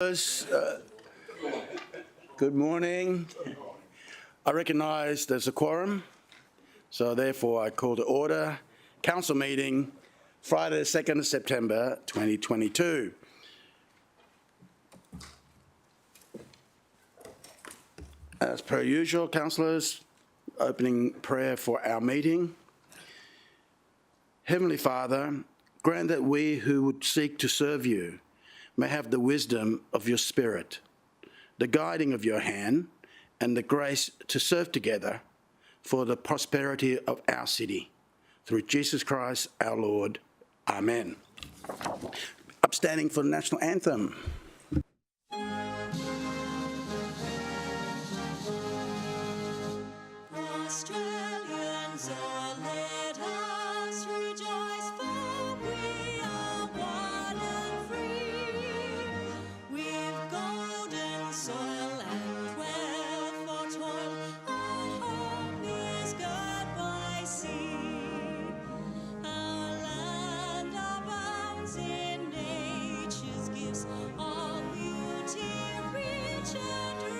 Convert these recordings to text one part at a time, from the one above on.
Good morning. I recognise there's a quorum, so therefore I call to order council meeting Friday the 2nd of September 2022. As per usual, councillors, opening prayer for our meeting. Heavenly Father, grant that we who would seek to serve you may have the wisdom of your Spirit, the guiding of your hand, and the grace to serve together for the prosperity of our city. Through Jesus Christ our Lord. Amen. Upstanding for the national anthem. Australians, oh, let us rejoice, for we are one and free. We've golden soil and wealth for toil. Our home is girt by sea. Our land abounds in nature's gifts of beauty, rich and rare.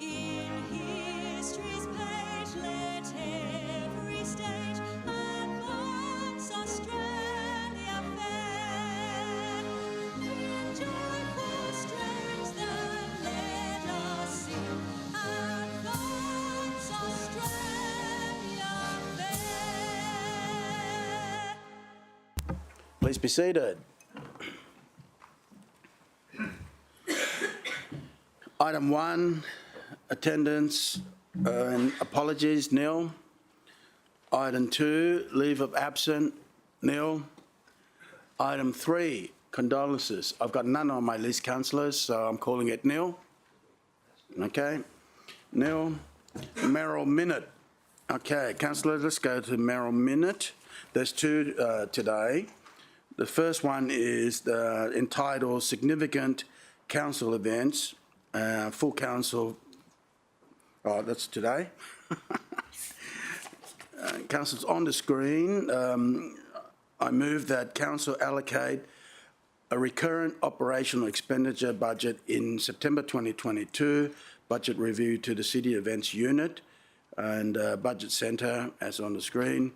In history's page, let every stage advance Australia fair. In joyful strains that let us sing, advance Australia fair. Please be seated. Item 1, attendance and apologies, nil. Item 2, leave of absence, nil. Item 3, condolences. I've got none on my list, councillors, so I'm calling it nil. Okay, nil. Mayoral minute. Okay, councillors, let's go to mayoral minute. There's two today. The first one is entitled Significant Council Events. Full council, that's today. Council's on the screen. I move that council allocate a recurrent operational expenditure budget in September 2022 budget review to the City Events Unit and Budget Centre, as on the screen,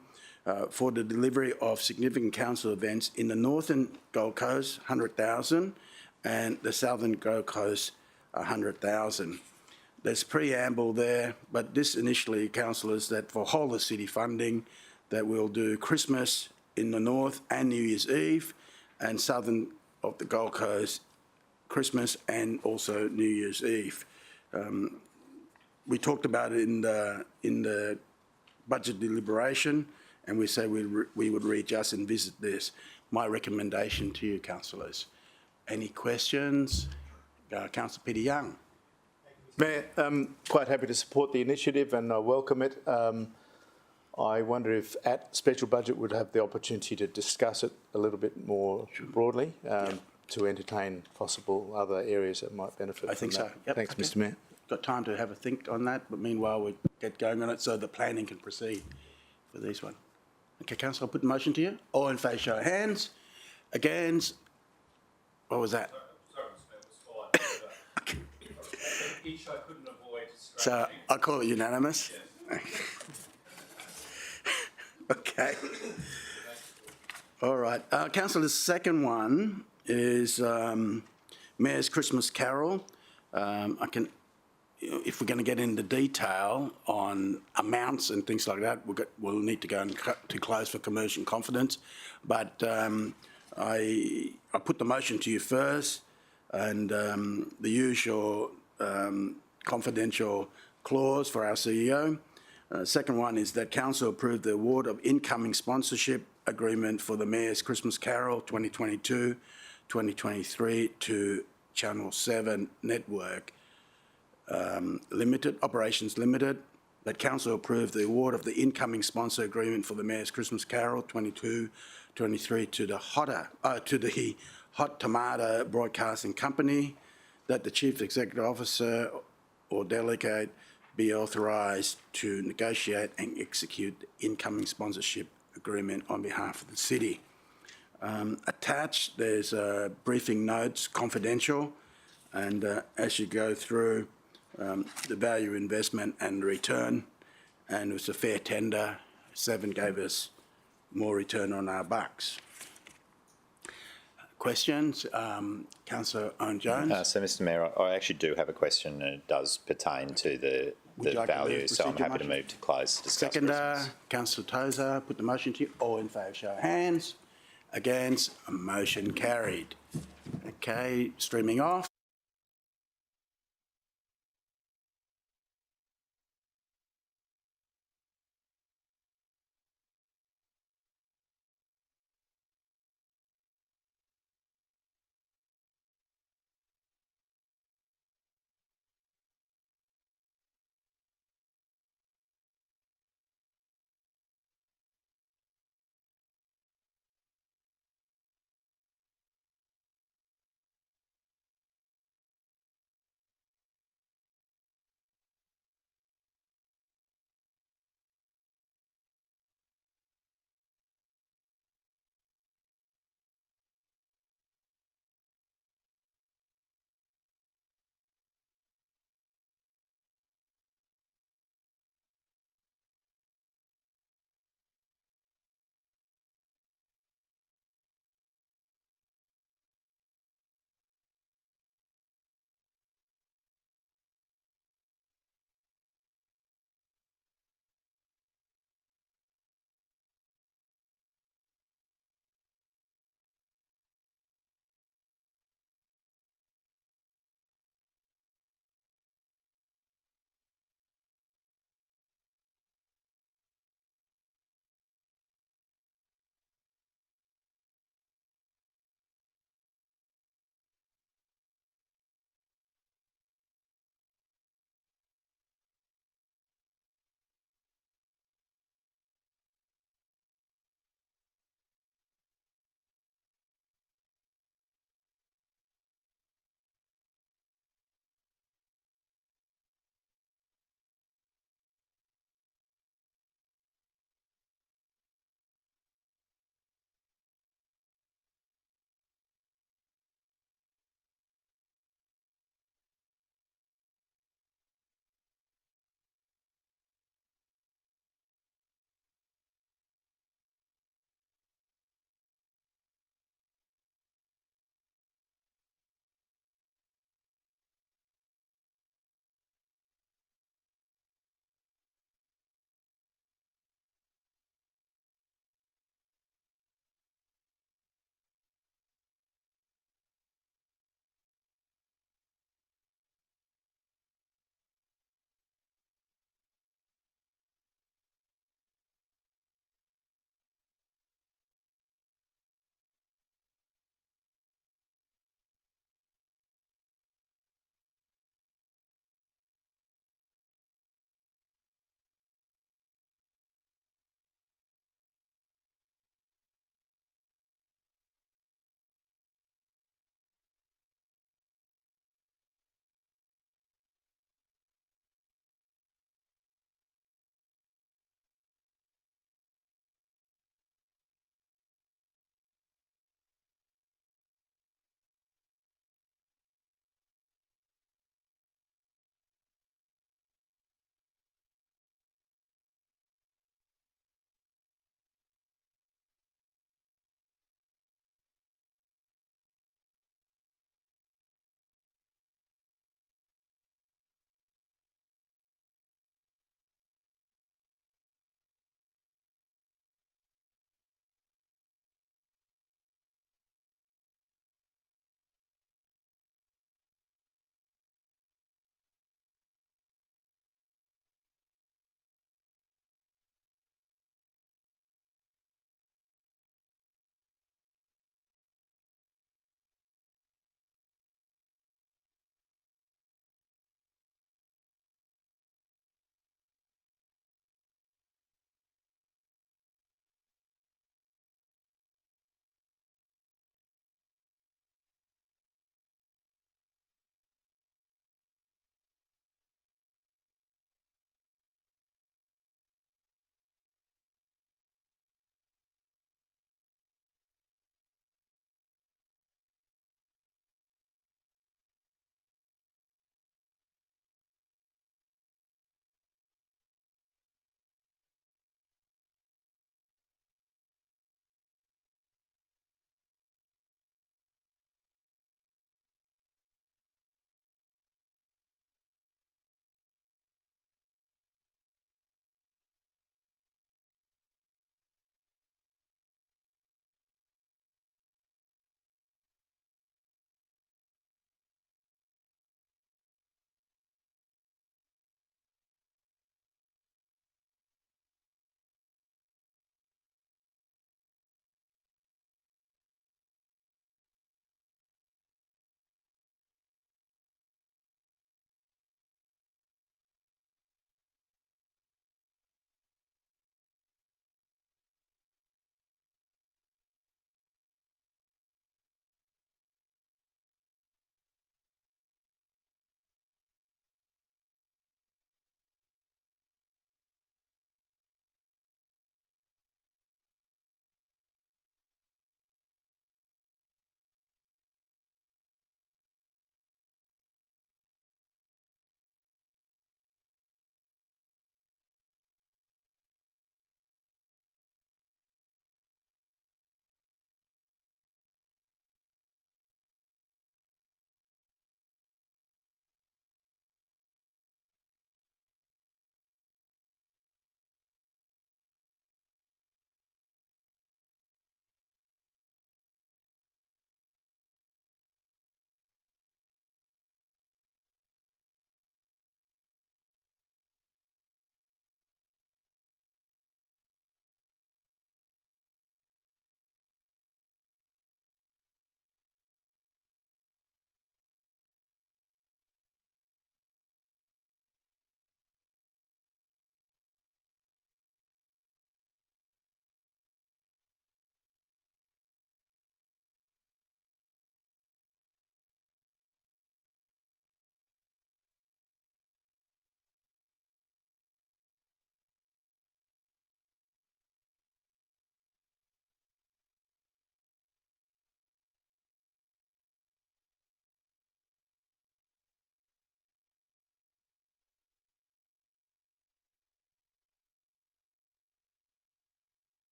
for the delivery of significant council events in the Northern Gold Coast, 100,000, and the Southern Gold Coast, 100,000. There's preamble there, but this initially, councillors, that for whole of city funding, that we'll do Christmas in the north and New Year's Eve, and southern of the Gold Coast, Christmas and also New Year's Eve. We talked about it in the budget deliberation, and we say we would readjust and visit this. My recommendation to you, councillors. Any questions? Councillor Peter Young. Mayor, I'm quite happy to support the initiative and I welcome it. I wonder if at special budget would have the opportunity to discuss it a little bit more broadly to entertain possible other areas that might benefit I think from that. so. Yep. Thanks, Okay. Mr Mayor. Got time to have a think on that, but meanwhile we get going on it so the planning can proceed for this one. Okay, councillor, I'll put the motion to you. All in favour, show of hands. Against? What was that? Sorry, Mr. Mayor, it was fine. Each I couldn't avoid So scratching. I'll call it unanimous. Yes. Okay. All right. Councillor's second one is Mayor's Christmas Carol. If we're going to get into detail on amounts and things like that, we'll need to go to close for commercial confidence. But I put the motion to you first, and the usual confidential clause for our CEO. Second one is that council approved the award of incoming sponsorship agreement for the Mayor's Christmas Carol 2022-2023 to Channel 7 Network Limited, Operations Limited. That council approved the award of the incoming sponsor agreement for the Mayor's Christmas Carol 22-23 to the Hot Tomato Broadcasting Company. That the Chief Executive Officer or delegate be authorised to negotiate and execute the incoming sponsorship agreement on behalf of the city. Attached, there's briefing notes, confidential, and as you go through the value investment and return, and it was a fair tender, 7 gave us more return on our bucks. Questions? Councillor Owen Jones? So, Mr Mayor, I actually do have a question, and it does pertain to the Would you like to move value, so I'm procedure happy to motion? move to close to discuss Seconder, precedents. Councillor Tozer, put the motion to you. All in favour, show of hands. Against, motion carried. Okay, streaming off.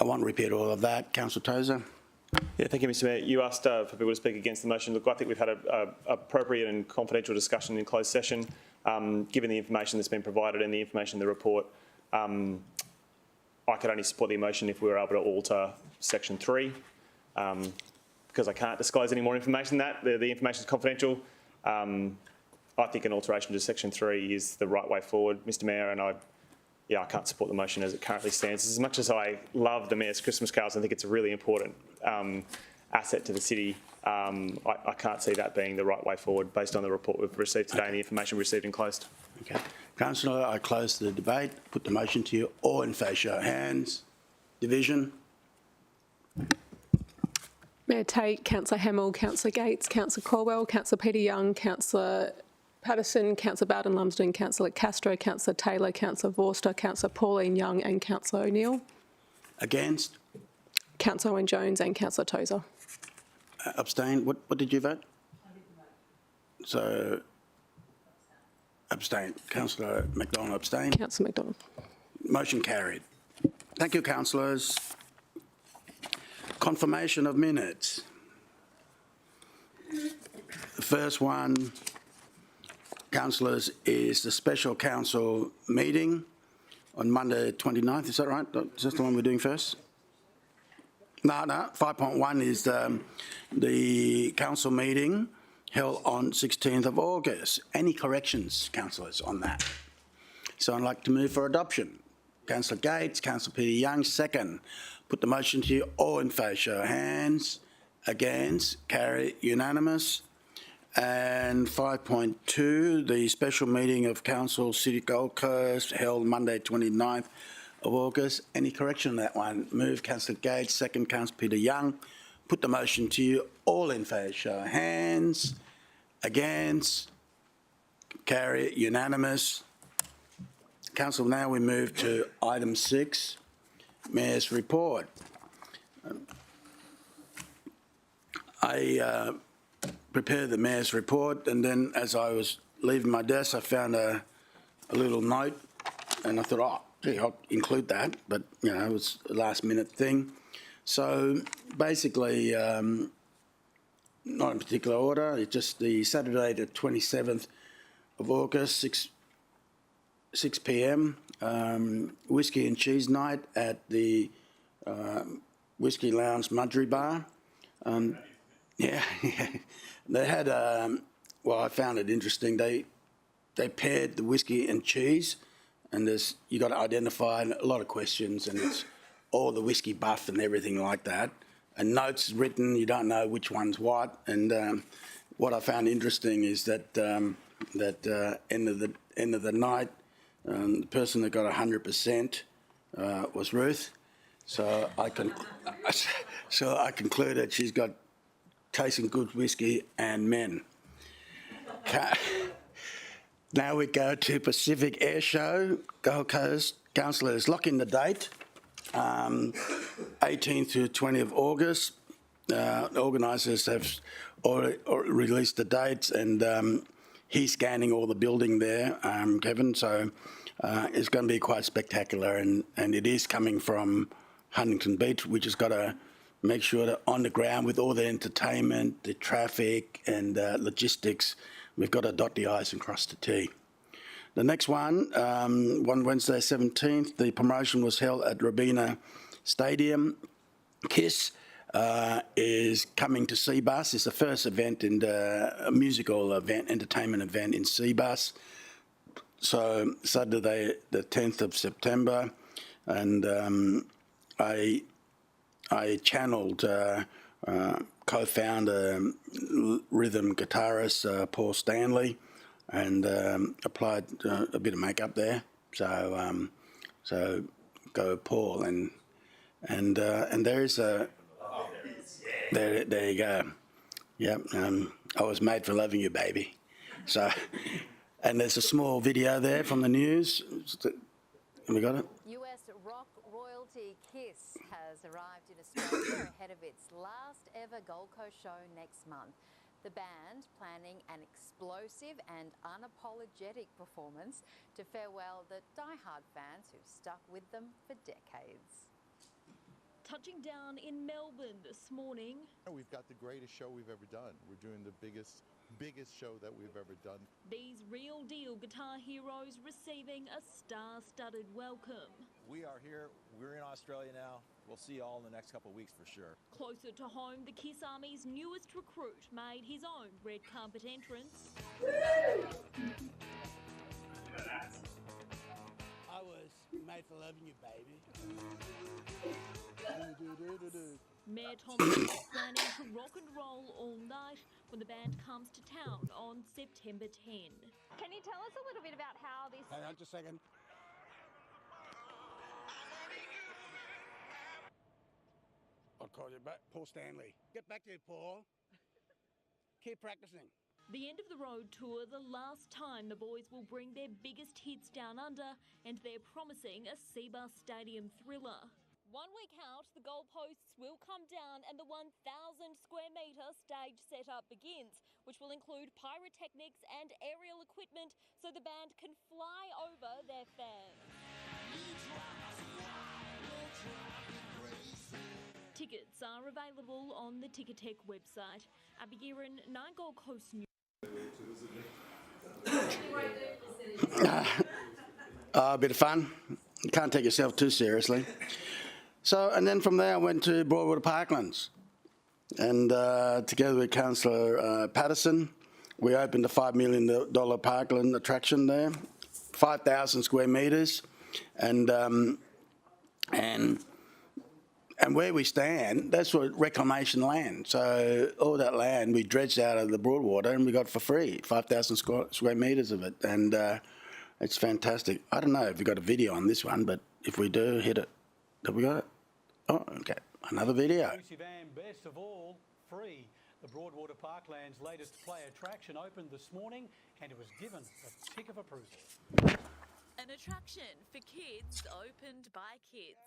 I won't repeat all of that. Councillor Tozer. Yeah, thank you, Mr Mayor. You asked for people to speak against the motion. Look, I think we've had a appropriate and confidential discussion in closed session. Given the information that's been provided and the information in the report, I could only support the motion if we were able to alter section 3. Because I can't disclose any more information than that, the information is confidential. I think an alteration to section 3 is the right way forward, Mr Mayor, and I can't support the motion as it currently stands. As much as I love the Mayor's Christmas carols, I think it's a really important asset to the city. I can't see that being the right way forward based on the report we've received today and the information we received in closed. Okay. Councillor, I close the debate. Put the motion to you. All in favour, show of hands. Division. Mayor Tate, Councillor Hamill, Councillor Gates, Councillor Caldwell, Councillor Peter Young, Councillor Patterson, Councillor Bowden-Lumsden, Councillor Castro, Councillor Taylor, Councillor Vorster, Councillor Pauline Young and Councillor O'Neill. Against? Councillor Owen Jones and Councillor Tozer. Abstain. What did you vote? I didn't vote. So, abstain. Councillor McDonald abstain. Councillor McDonald. Motion carried. Thank you, councillors. Confirmation of minutes. The first one, councillors, is the special council meeting on Monday 29th. Is that right? Is that the one we're doing first? No. 5.1 is the council meeting held on 16th of August. Any corrections, councillors, on that? So I'd like to move for adoption. Councillor Gates, Councillor Peter Young, second. Put the motion to you. All in favour, show of hands. Against, carry, unanimous. And 5.2, the special meeting of Council City Gold Coast held Monday 29th of August. Any correction on that one? Move Councillor Gates, second Councillor Peter Young. Put the motion to you. All in favour, show of hands. Against, carry, unanimous. Council, now we move to item 6, Mayor's report. I prepared the Mayor's report, and then as I was leaving my desk, I found a little note, and I thought, oh, gee, I'll include that, but, you know, it was a last-minute thing. So basically, not in particular order, it's just the Saturday the 27th of August, 6 p.m, whiskey and cheese night at the Whiskey Lounge Mudgery Bar. Yeah, they had, well, I found it interesting. They paired the whiskey and cheese, and you got to identify a lot of questions, and it's all the whiskey buff and everything like that. And notes written, you don't know which one's what. And what I found interesting is that end of the night, the person that got 100% was Ruth. So I concluded she's got tasting good whiskey and men. Now we go to Pacific Air Show, Gold Coast. Councillors, lock in the date, 18th to 20th of August. The organisers have already released the dates, and he's scanning all the building there, Kevin, so it's going to be quite spectacular, and it is coming from Huntington Beach. We just got to make sure that on the ground with all the entertainment, the traffic and logistics, we've got to dot the I's and cross the T. The next one, Wednesday 17th, the promotion was held at Robina Stadium. KISS is coming to Seabus. It's the first event in a musical event, entertainment event in Seabus. So Saturday the 10th of September, and I channeled co-founder, rhythm guitarist Paul Stanley, and applied a bit of makeup there. So go Paul, and there's a there you go. Yep, I was made for loving you, baby. So, and there's a small video there from the news. Have we got it? US rock royalty KISS has arrived in Australia ahead of its last ever Gold Coast show next month. The band planning an explosive and unapologetic performance to farewell the die-hard fans who've stuck with them for decades. touching down in Melbourne this morning. We've got the greatest show we've ever done. We're doing the biggest show that we've ever done. These real deal guitar heroes receiving a star-studded welcome. We are here. We're in Australia now. We'll see you all in the next couple of weeks for sure. Closer to home, the Kiss Army's newest recruit made his own red carpet entrance. I was made for loving you, baby. Mayor Thompson is planning to rock and roll all night when the band comes to town on September 10. Can you tell us a little bit about how this... Hang on just a second. I'll call you back. Paul Stanley. Get back to it, Paul. Keep practicing. The end of the road tour, the last time the boys will bring their biggest hits down under, and they're promising a Seabus Stadium thriller. 1 week out, the goalposts will come down and the 1,000 square metre stage setup begins, which will include pyrotechnics and aerial equipment so the band can fly over their fans. Tickets are available on the Ticketek website. Abby Gearin, 9 Gold Coast News. A bit of fun. You can't take yourself too seriously. So, and then from there I went to Broadwater Parklands, and together with Councillor Patterson, we opened a $5 million parkland attraction there, 5,000 square metres, and where we stand, that's what reclamation land. So all that land we dredged out of the Broadwater and we got for free, 5,000 square metres of it, and it's fantastic. I don't know if we got a video on this one, but if we do, hit it. Have we got it? Oh, okay. Another video. Exclusive and best of all, free. The Broadwater Parkland's latest play attraction opened this morning and it was given a tick of approval. An attraction for kids opened by kids.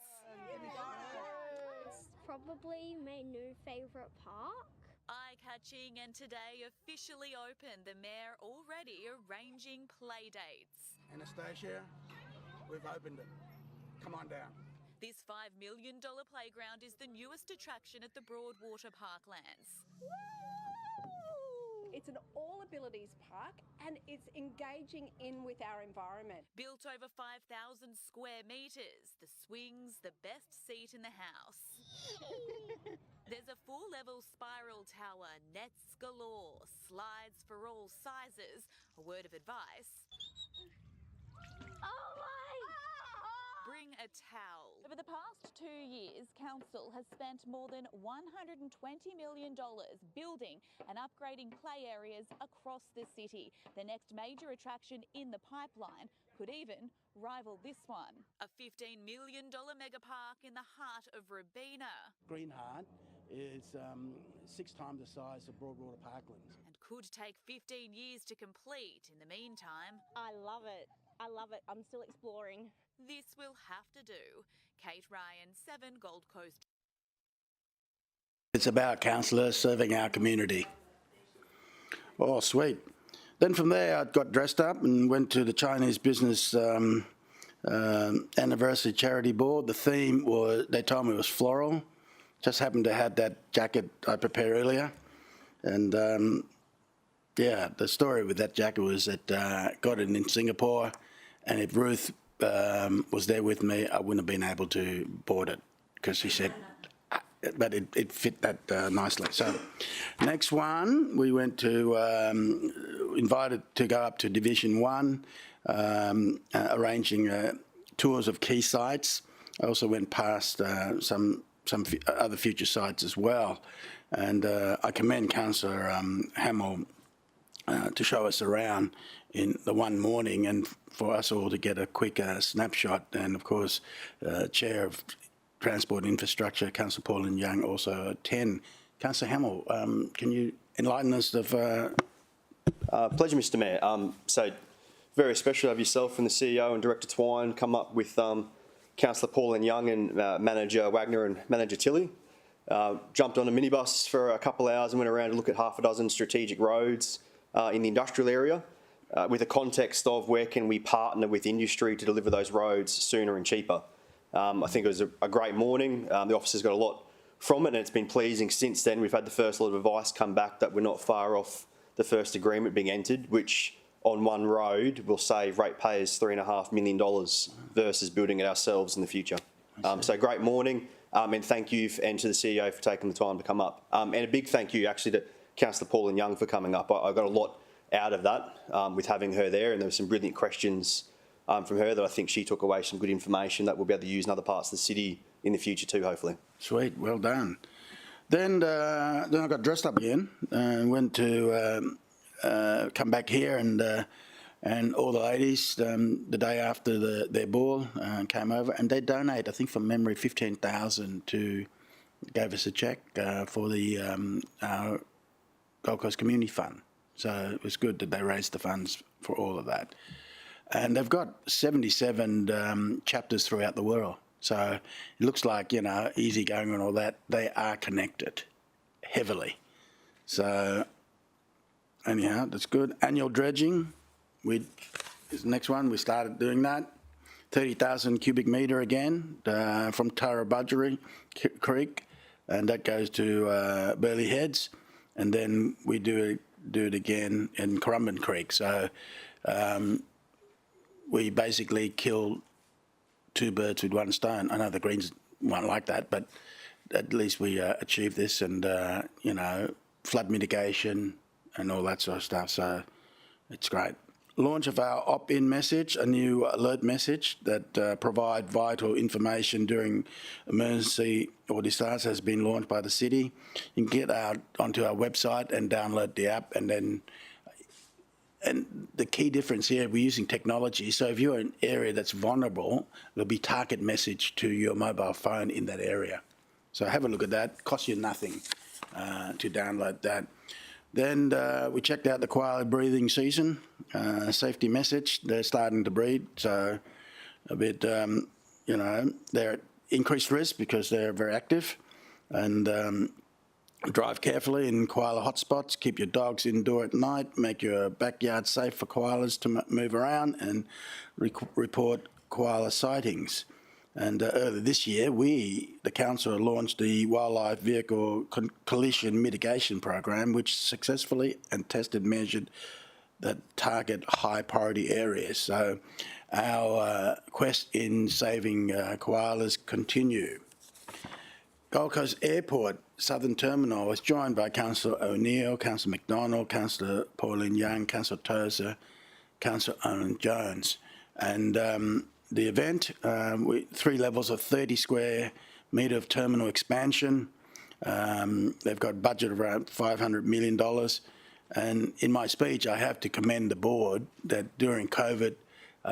It's probably my new favourite park. Eye-catching and today officially open. The Mayor already arranging play dates. Anastasia, we've opened it. Come on down. This $5 million playground is the newest attraction at the Broadwater Parklands. It's an all-abilities park and it's engaging in with our environment. Built over 5,000 square metres, the swings, the best seat in the house. There's a full-level spiral tower, nets galore, slides for all sizes. A word of advice. Oh my! Bring a towel. Over the past 2 years, Council has spent more than $120 million building and upgrading play areas across the city. The next major attraction in the pipeline could even rival this one. A $15 million mega park in the heart of Robina. Greenheart is 6 times the size of Broadwater Parklands. And could take 15 years to complete. In the meantime, I love it. I love it. I'm still exploring. This will have to do. Kate Ryan, 7 Gold Coast. It's about councillors serving our community. Oh, sweet. Then from there I got dressed up and went to the Chinese Business Anniversary Charity Board. The theme was, they told me it was floral. Just happened to have that jacket I prepared earlier. And yeah, the story with that jacket was that got it in Singapore, and if Ruth was there with me, I wouldn't have been able to board it because she said, but it fit that nicely. So next one, we went to, invited to go up to Division 1, arranging tours of key sites. I also went past some other future sites as well. And I commend Councillor Hamill to show us around in the one morning and for us all to get a quick snapshot. And of course, Chair of Transport and Infrastructure, Councillor Pauline Young, also attend. Councillor Hamill, can you enlighten us of... Pleasure, Mr Mayor. So very special to have yourself and the CEO and Director Twine come up with Councillor Pauline Young and Manager Wagner and Manager Tilley. Jumped on a minibus for a couple of hours and went around to look at half a dozen strategic roads in the industrial area with a context of where can we partner with industry to deliver those roads sooner and cheaper. I think it was a great morning. The officers got a lot from it, and it's been pleasing since then. We've had the first lot of advice come back that we're not far off the first agreement being entered, which on one road will save ratepayers $3.5 million versus building it ourselves in the future. So great morning, and thank you and to the CEO for taking the time to come up. And a big thank you actually to Councillor Pauline Young for coming up. I got a lot out of that with having her there, and there were some brilliant questions from her that I think she took away some good information that we'll be able to use in other parts of the city in the future too, hopefully. Sweet, well done. Then I got dressed up again and went to come back here, and all the ladies the day after their ball came over, and they donate, I think from memory, 15,000 gave us a cheque for the our Gold Coast Community Fund. So it was good that they raised the funds for all of that. And they've got 77 chapters throughout the world. So it looks like, you know, easygoing and all that, they are connected heavily. So anyhow, that's good. Annual dredging, is the next one. We started doing that. 30,000 cubic metre again from Tarabudgery Creek, and that goes to Burley Heads. And then we do it again in Currumbin Creek. So we basically kill two birds with one stone. I know the Greens won't like that, but at least we achieved this, and, you know, flood mitigation and all that sort of stuff. So it's great. Launch of our opt-in message, a new alert message that provide vital information during emergency or disaster has been launched by the city. You can get out onto our website and download the app, and the key difference here, we're using technology. So if you're in an area that's vulnerable, there'll be target message to your mobile phone in that area. So have a look at that. Costs you nothing to download that. Then we checked out the koala breeding season, safety message. They're starting to breed, so a bit, you know, they're at increased risk because they're very active. And drive carefully in koala hotspots. Keep your dogs indoor at night. Make your backyard safe for koalas to move around, and report koala sightings. And earlier this year, the council launched the Wildlife Vehicle Collision Mitigation Program, which successfully and tested measured that target high priority areas. So our quest in saving koalas continue. Gold Coast Airport Southern Terminal was joined by Councillor O'Neill, Councillor McDonald, Councillor Pauline Young, Councillor Tozer, Councillor Owen Jones. And the event, 3 levels of 30 square metre of terminal expansion. They've got a budget of around $500 million. And in my speech, I have to commend the board that during COVID,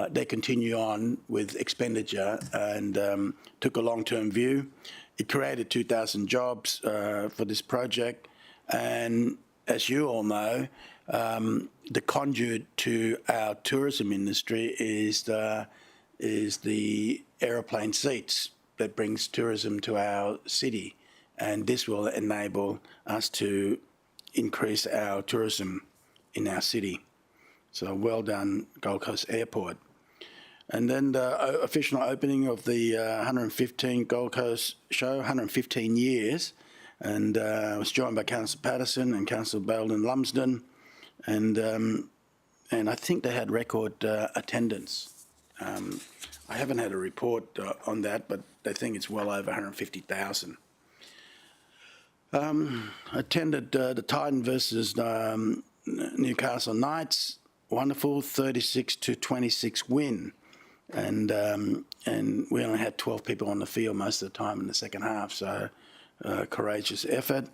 they continue on with expenditure and took a long-term view. It created 2,000 jobs for this project. And as you all know, the conduit to our tourism industry is the aeroplane seats that brings tourism to our city. And this will enable us to increase our tourism in our city. So well done, Gold Coast Airport. And then the official opening of the 115 Gold Coast show, 115 years. And I was joined by Councillor Patterson and Councillor Belden Lumsden. And I think they had record attendance. I haven't had a report on that, but they think it's well over 150,000. Attended the Titan versus Newcastle Knights. Wonderful 36-26 win. And we only had 12 people on the field most of the time in the second half, so courageous effort.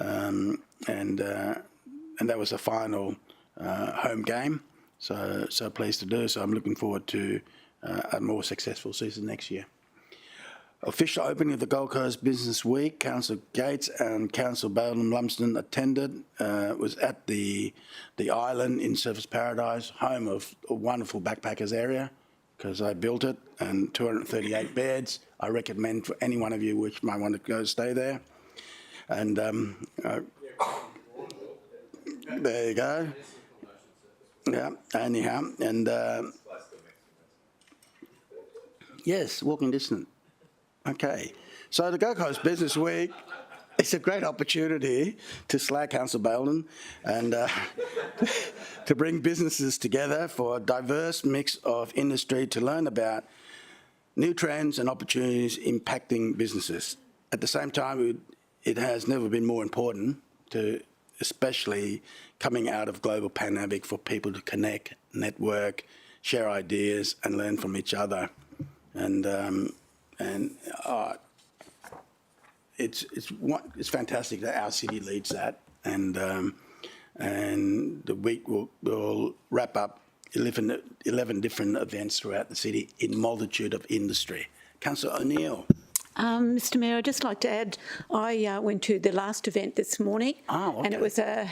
And that was a final home game, so pleased to do. So I'm looking forward to a more successful season next year. Official opening of the Gold Coast Business Week. Councillor Gates and Councillor Belden Lumsden attended. It was at the island in Surfers Paradise, home of a wonderful backpackers area, because I built it, and 238 beds. I recommend for any one of you which might want to go stay there. And there you go. Yeah, anyhow, and yes, walking distance. Okay. So the Gold Coast Business Week, it's a great opportunity to slag Council Belden and to bring businesses together for a diverse mix of industry to learn about new trends and opportunities impacting businesses. At the same time, it has never been more important to, especially coming out of global pandemic, for people to connect, network, share ideas, and learn from each other. And it's fantastic that our city leads that, and the week will wrap up 11 different events throughout the city in multitude of industry. Councillor O'Neill. Mr Mayor, I'd just like to add, I went to the last event this morning, and it was a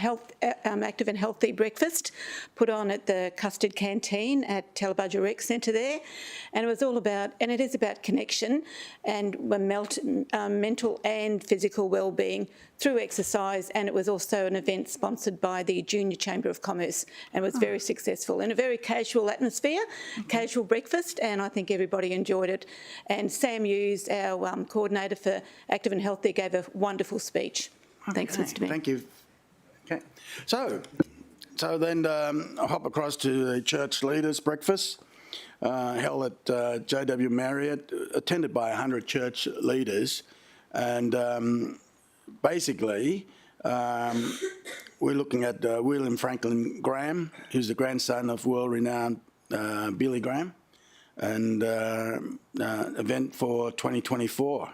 active and healthy breakfast put on at the Custard Canteen at Tallabudger Rec Centre there, and it was all about, and it is about connection and mental and physical well-being through exercise, and it was also an event sponsored by the Junior Chamber of Commerce, and was very successful in a very casual atmosphere, casual breakfast, and I think everybody enjoyed it. And Sam Hughes, our coordinator for Active and Healthy, gave a wonderful speech. Thanks, Mr Mayor. Thank you. Okay. So then I'll hop across to the church leaders breakfast held at JW Marriott, attended by 100 church leaders, and basically we're looking at William Franklin Graham, who's the grandson of world-renowned Billy Graham, and event for 2024.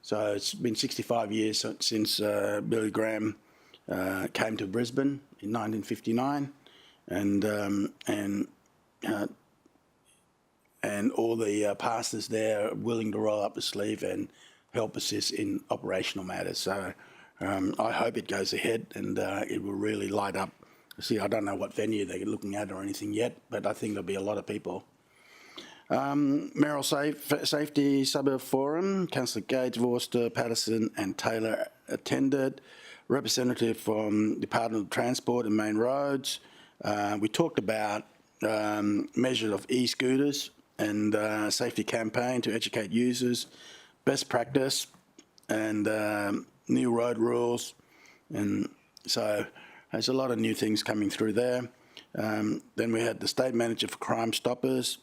So it's been 65 years since Billy Graham came to Brisbane in 1959, and all the pastors there are willing to roll up the sleeve and help assist in operational matters. So I hope it goes ahead, and it will really light up. See, I don't know what venue they're looking at or anything yet, but I think there'll be a lot of people. Mayoral Safety Suburb Forum, Councillor Gates, Vorster, Patterson and Taylor attended. Representative from Department of Transport and Main Roads. We talked about measures of e-scooters and safety campaign to educate users, best practice and new road rules. And so there's a lot of new things coming through there. Then we had the State Manager for Crime Stoppers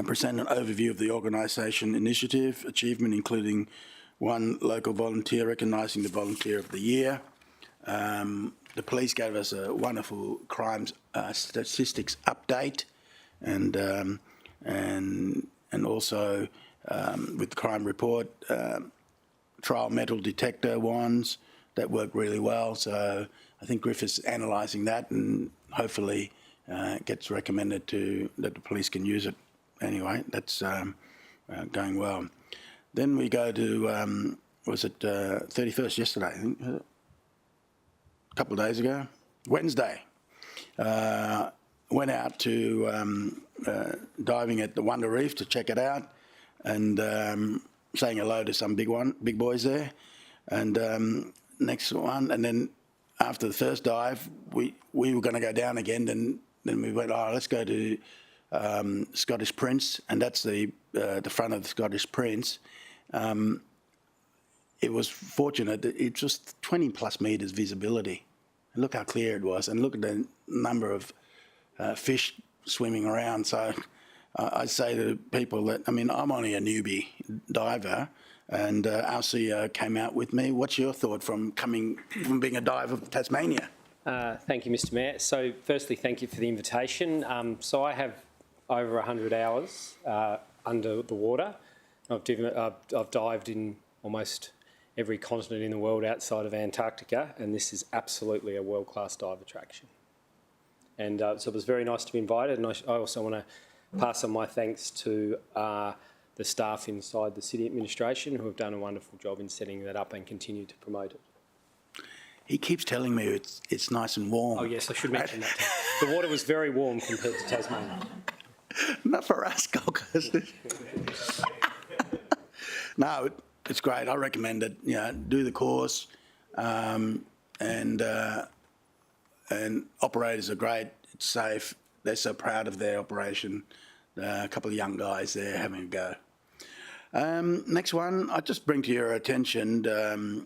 present an overview of the organisation initiative achievement, including one local volunteer recognising the Volunteer of the Year. The police gave us a wonderful crime statistics update, and also with the crime report, trial metal detector ones that worked really well. So I think Griff is analysing that, and hopefully gets recommended that the police can use it. Anyway, that's going well. Then we go to, was it 31st yesterday, I think, a couple of days ago? Wednesday. Went out to diving at the Wonder Reef to check it out, and saying hello to some big boys there. And next one, and then after the first dive, we were going to go down again, then we went, let's go to Scottish Prince, and that's the front of the Scottish Prince. It was fortunate that it's just 20 plus metres visibility. And look how clear it was, and look at the number of fish swimming around. So I say to people that, I mean, I'm only a newbie diver, and our CEO came out with me. What's your thought from being a diver of Tasmania? Thank you, Mr Mayor. So firstly, thank you for the invitation. So I have over 100 hours under the water. I've dived in almost every continent in the world outside of Antarctica, and this is absolutely a world-class dive attraction. And so it was very nice to be invited, and I also want to pass on my thanks to the staff inside the city administration who have done a wonderful job in setting that up and continue to promote it. He keeps telling me it's nice and warm. Oh yes, I should mention that. The water was very warm compared to Tasmania. Not for us, Gold Coast. No, it's great. I recommend it. You know, do the course, and operators are great. It's safe. They're so proud of their operation. A couple of young guys there having a go. Next one, I just bring to your attention the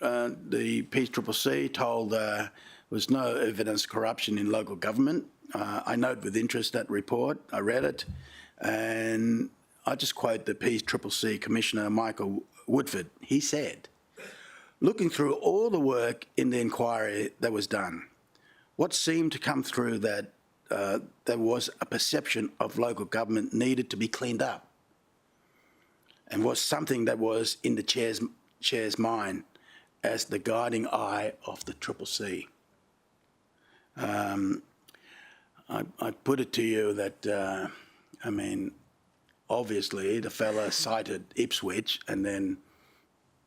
PCCC told there was no evidence of corruption in local government. I note with interest that report. I read it, and I just quote the PCCC Commissioner Michael Woodford. He said, looking through all the work in the inquiry that was done, what seemed to come through that there was a perception of local government needed to be cleaned up, and was something that was in the chair's mind as the guiding eye of the CCC. I put it to you that, I mean, obviously the fella cited Ipswich and then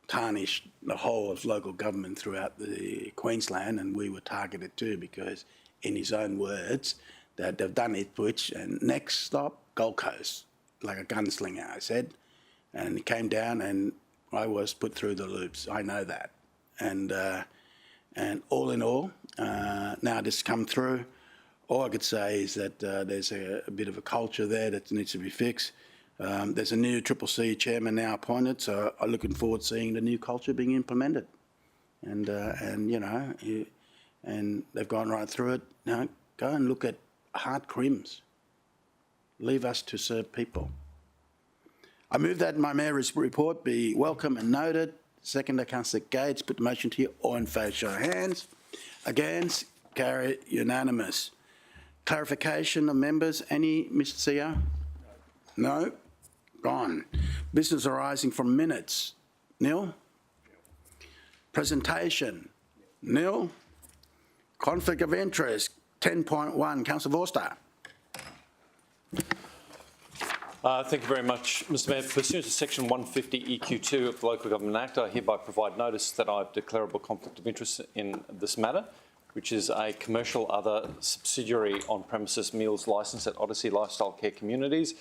tarnished the whole of local government throughout the Queensland, and we were targeted too because, in his own words, that they've done Ipswich and next stop, Gold Coast, like a gunslinger, I said. And he came down and I was put through the loops. I know that. And all in all, now this come through, all I could say is that there's a bit of a culture there that needs to be fixed. There's a new CCC chairman now appointed, so I'm looking forward to seeing the new culture being implemented. And you know, and they've gone right through it. You know, go and look at hard crims. Leave us to serve people. I move that my mayor's report be welcome and noted. Seconder, Councillor Gates, put the motion to you. All in favour, show of hands. Against, carry unanimous. Clarification of members, any, Mr CEO? No? Gone. Business arising from minutes, nil. Presentation, nil. Conflict of interest, 10.1, Councillor Vorster. Thank you very much, Mr Mayor. Pursuant to Section 150 EQ2 of the Local Government Act, I hereby provide notice that I have declarable conflict of interest in this matter, which is a commercial other subsidiary on-premises meals licence at Odyssey Lifestyle Care Communities,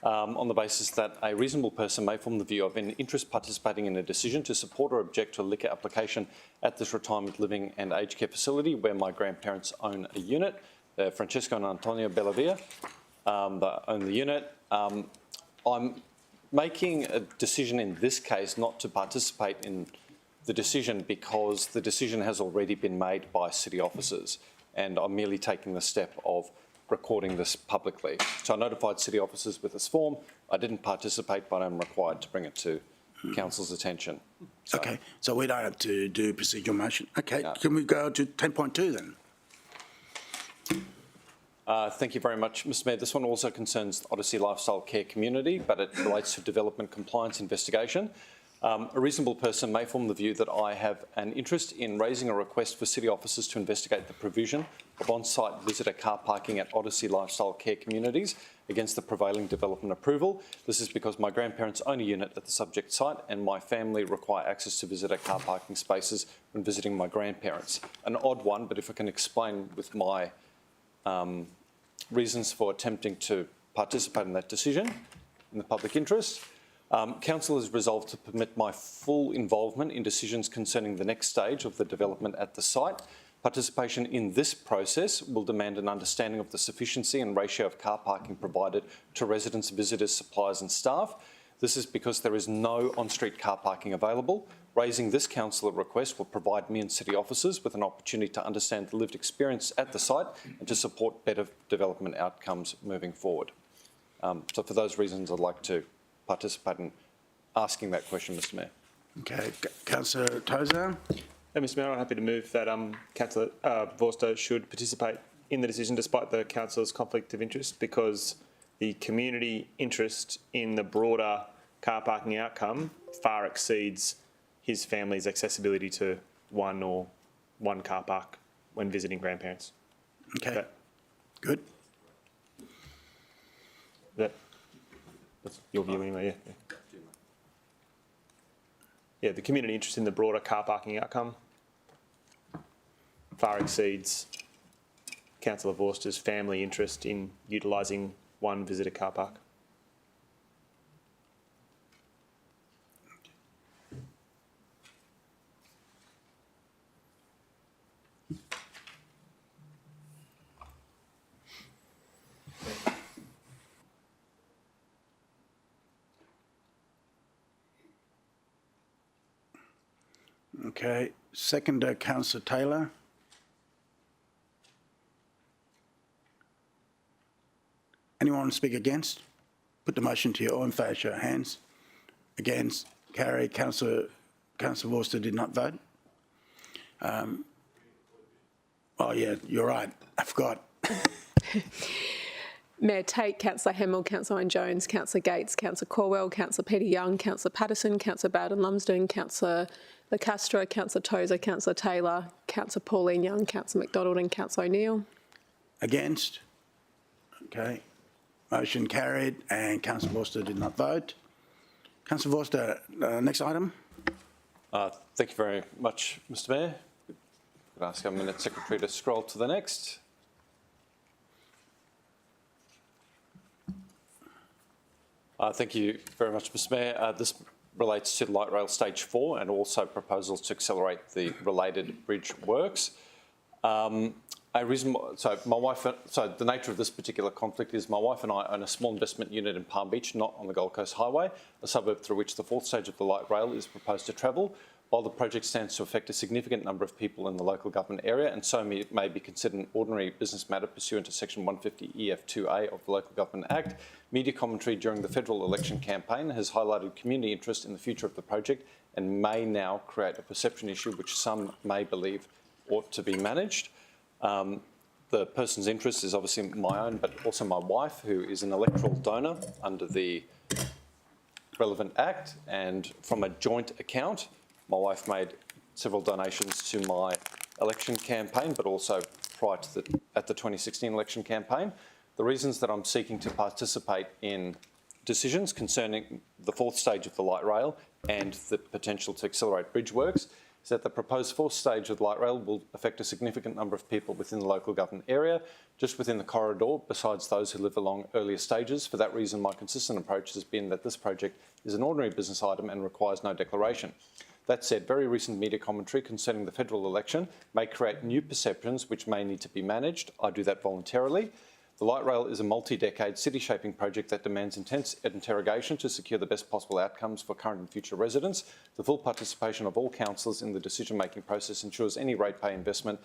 on the basis that a reasonable person may form the view of an interest participating in a decision to support or object to a liquor application at this retirement living and aged care facility where my grandparents own a unit. Francesco and Antonio Bellavia own the unit. I'm making a decision in this case not to participate in the decision because the decision has already been made by city officers, and I'm merely taking the step of recording this publicly. So I notified city officers with this form. I didn't participate, but I'm required to bring it to council's attention. So, okay, so we don't have to do procedural motion. Okay, no. Can we go to 10.2 then? Thank you very much, Mr Mayor. This one also concerns the Odyssey Lifestyle Care Community, but it relates to development compliance investigation. A reasonable person may form the view that I have an interest in raising a request for city officers to investigate the provision of on-site visitor car parking at Odyssey Lifestyle Care Communities against the prevailing development approval. This is because my grandparents own a unit at the subject site and my family require access to visitor car parking spaces when visiting my grandparents. An odd one, but if I can explain with my reasons for attempting to participate in that decision in the public interest. Council has resolved to permit my full involvement in decisions concerning the next stage of the development at the site. Participation in this process will demand an understanding of the sufficiency and ratio of car parking provided to residents, visitors, suppliers and staff. This is because there is no on-street car parking available. Raising this councillor request will provide me and city officers with an opportunity to understand the lived experience at the site and to support better development outcomes moving forward. So for those reasons, I'd like to participate in asking that question, Mr Mayor. Okay, Councillor Tozer. Mr Mayor, I'm happy to move that Councillor Vorster should participate in the decision despite the councillor's conflict of interest, because the community interest in the broader car parking outcome far exceeds his family's accessibility to one car park when visiting grandparents. Okay, good. That's your view anyway, yeah. Yeah, the community interest in the broader car parking outcome far exceeds Councillor Vorster's family interest in utilising one visitor car park. Okay. Seconder, Councillor Taylor. Anyone want to speak against? Put the motion to you. All in favour, show of hands. Against, carried. Councillor Vorster did not vote. Oh yeah, you're right. I forgot. Mayor Tate, Councillor Hamill, Councillor Owen Jones, Councillor Gates, Councillor Corwell, Councillor Peter Young, Councillor Patterson, Councillor Bowden Lumsden, Councillor Castro, Councillor Tozer, Councillor Taylor, Councillor Pauline Young, Councillor McDonald and Councillor O'Neill. Against? Okay. Motion carried, and Councillor Vorster did not vote. Councillor Vorster, next item. Thank you very much, Mr Mayor. I'd ask our Minute Secretary to scroll to the next. Thank you very much, Mr Mayor. This relates to Light Rail Stage 4 and also proposals to accelerate the related bridge works. The nature of this particular conflict is my wife and I own a small investment unit in Palm Beach, not on the Gold Coast Highway, a suburb through which the fourth stage of the light rail is proposed to travel. While the project stands to affect a significant number of people in the local government area and so may be considered an ordinary business matter pursuant to Section 150 EF2A of the Local Government Act, media commentary during the federal election campaign has highlighted community interest in the future of the project and may now create a perception issue which some may believe ought to be managed. The person's interest is obviously my own, but also my wife, who is an electoral donor under the relevant act, and from a joint account. My wife made several donations to my election campaign, but also prior to at the 2016 election campaign. The reasons that I'm seeking to participate in decisions concerning the fourth stage of the light rail and the potential to accelerate bridge works is that the proposed fourth stage of the light rail will affect a significant number of people within the local government area, just within the corridor, besides those who live along earlier stages. For that reason, my consistent approach has been that this project is an ordinary business item and requires no declaration. That said, very recent media commentary concerning the federal election may create new perceptions which may need to be managed. I do that voluntarily. The light rail is a multi-decade city-shaping project that demands intense interrogation to secure the best possible outcomes for current and future residents. The full participation of all councillors in the decision-making process ensures any ratepayer investment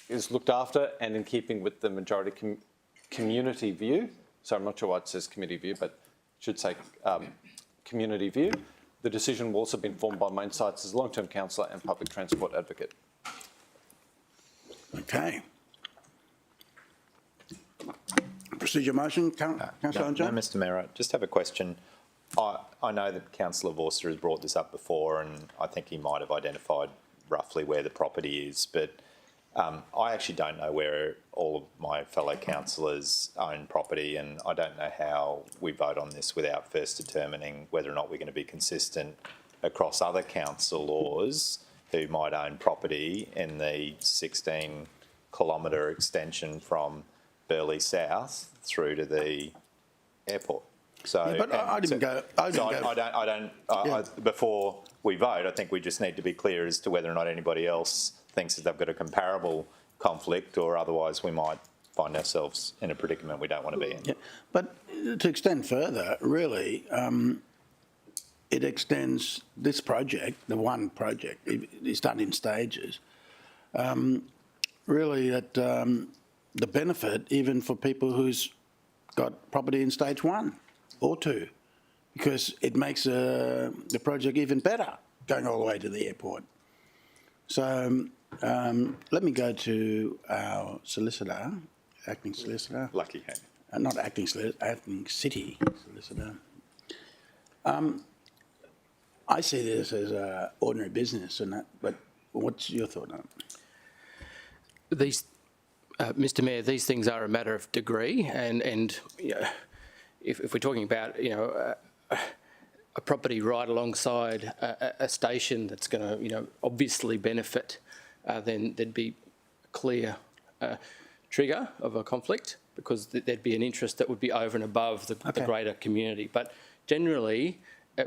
is looked after and in keeping with the majority community view. So I'm not sure why it says committee view, but it should say community view. The decision will also be informed by my insights as a long-term councillor and public transport advocate. Okay. Procedure motion, Councillor Jones? No, Mr Mayor, I just have a question. I know that Councillor Vorster has brought this up before, and I think he might have identified roughly where the property is, but I actually don't know where all of my fellow councillors own property, and I don't know how we vote on this without first determining whether or not we're going to be consistent across other council laws who might own property in the 16-kilometre extension from Burleigh South through to the airport. So, yeah, but I didn't go. Before we vote, I think we just need to be clear as to whether or not anybody else thinks that they've got a comparable conflict, or otherwise we might find ourselves in a predicament we don't want to be in. Yeah, but to extend further, really, it extends this project, the one project, it's done in stages, really that the benefit even for people who's got property in stage 1 or 2, because it makes the project even better going all the way to the airport. So let me go to our solicitor, acting solicitor. Lucky him. Not acting solicitor, acting city solicitor. I see this as ordinary business and that, but what's your thought on it? These, Mr Mayor, these things are a matter of degree, and you know, if we're talking about a property right alongside a station that's going to obviously benefit, then there'd be a clear trigger of a conflict, because there'd be an interest that would be over and above the greater community. But generally,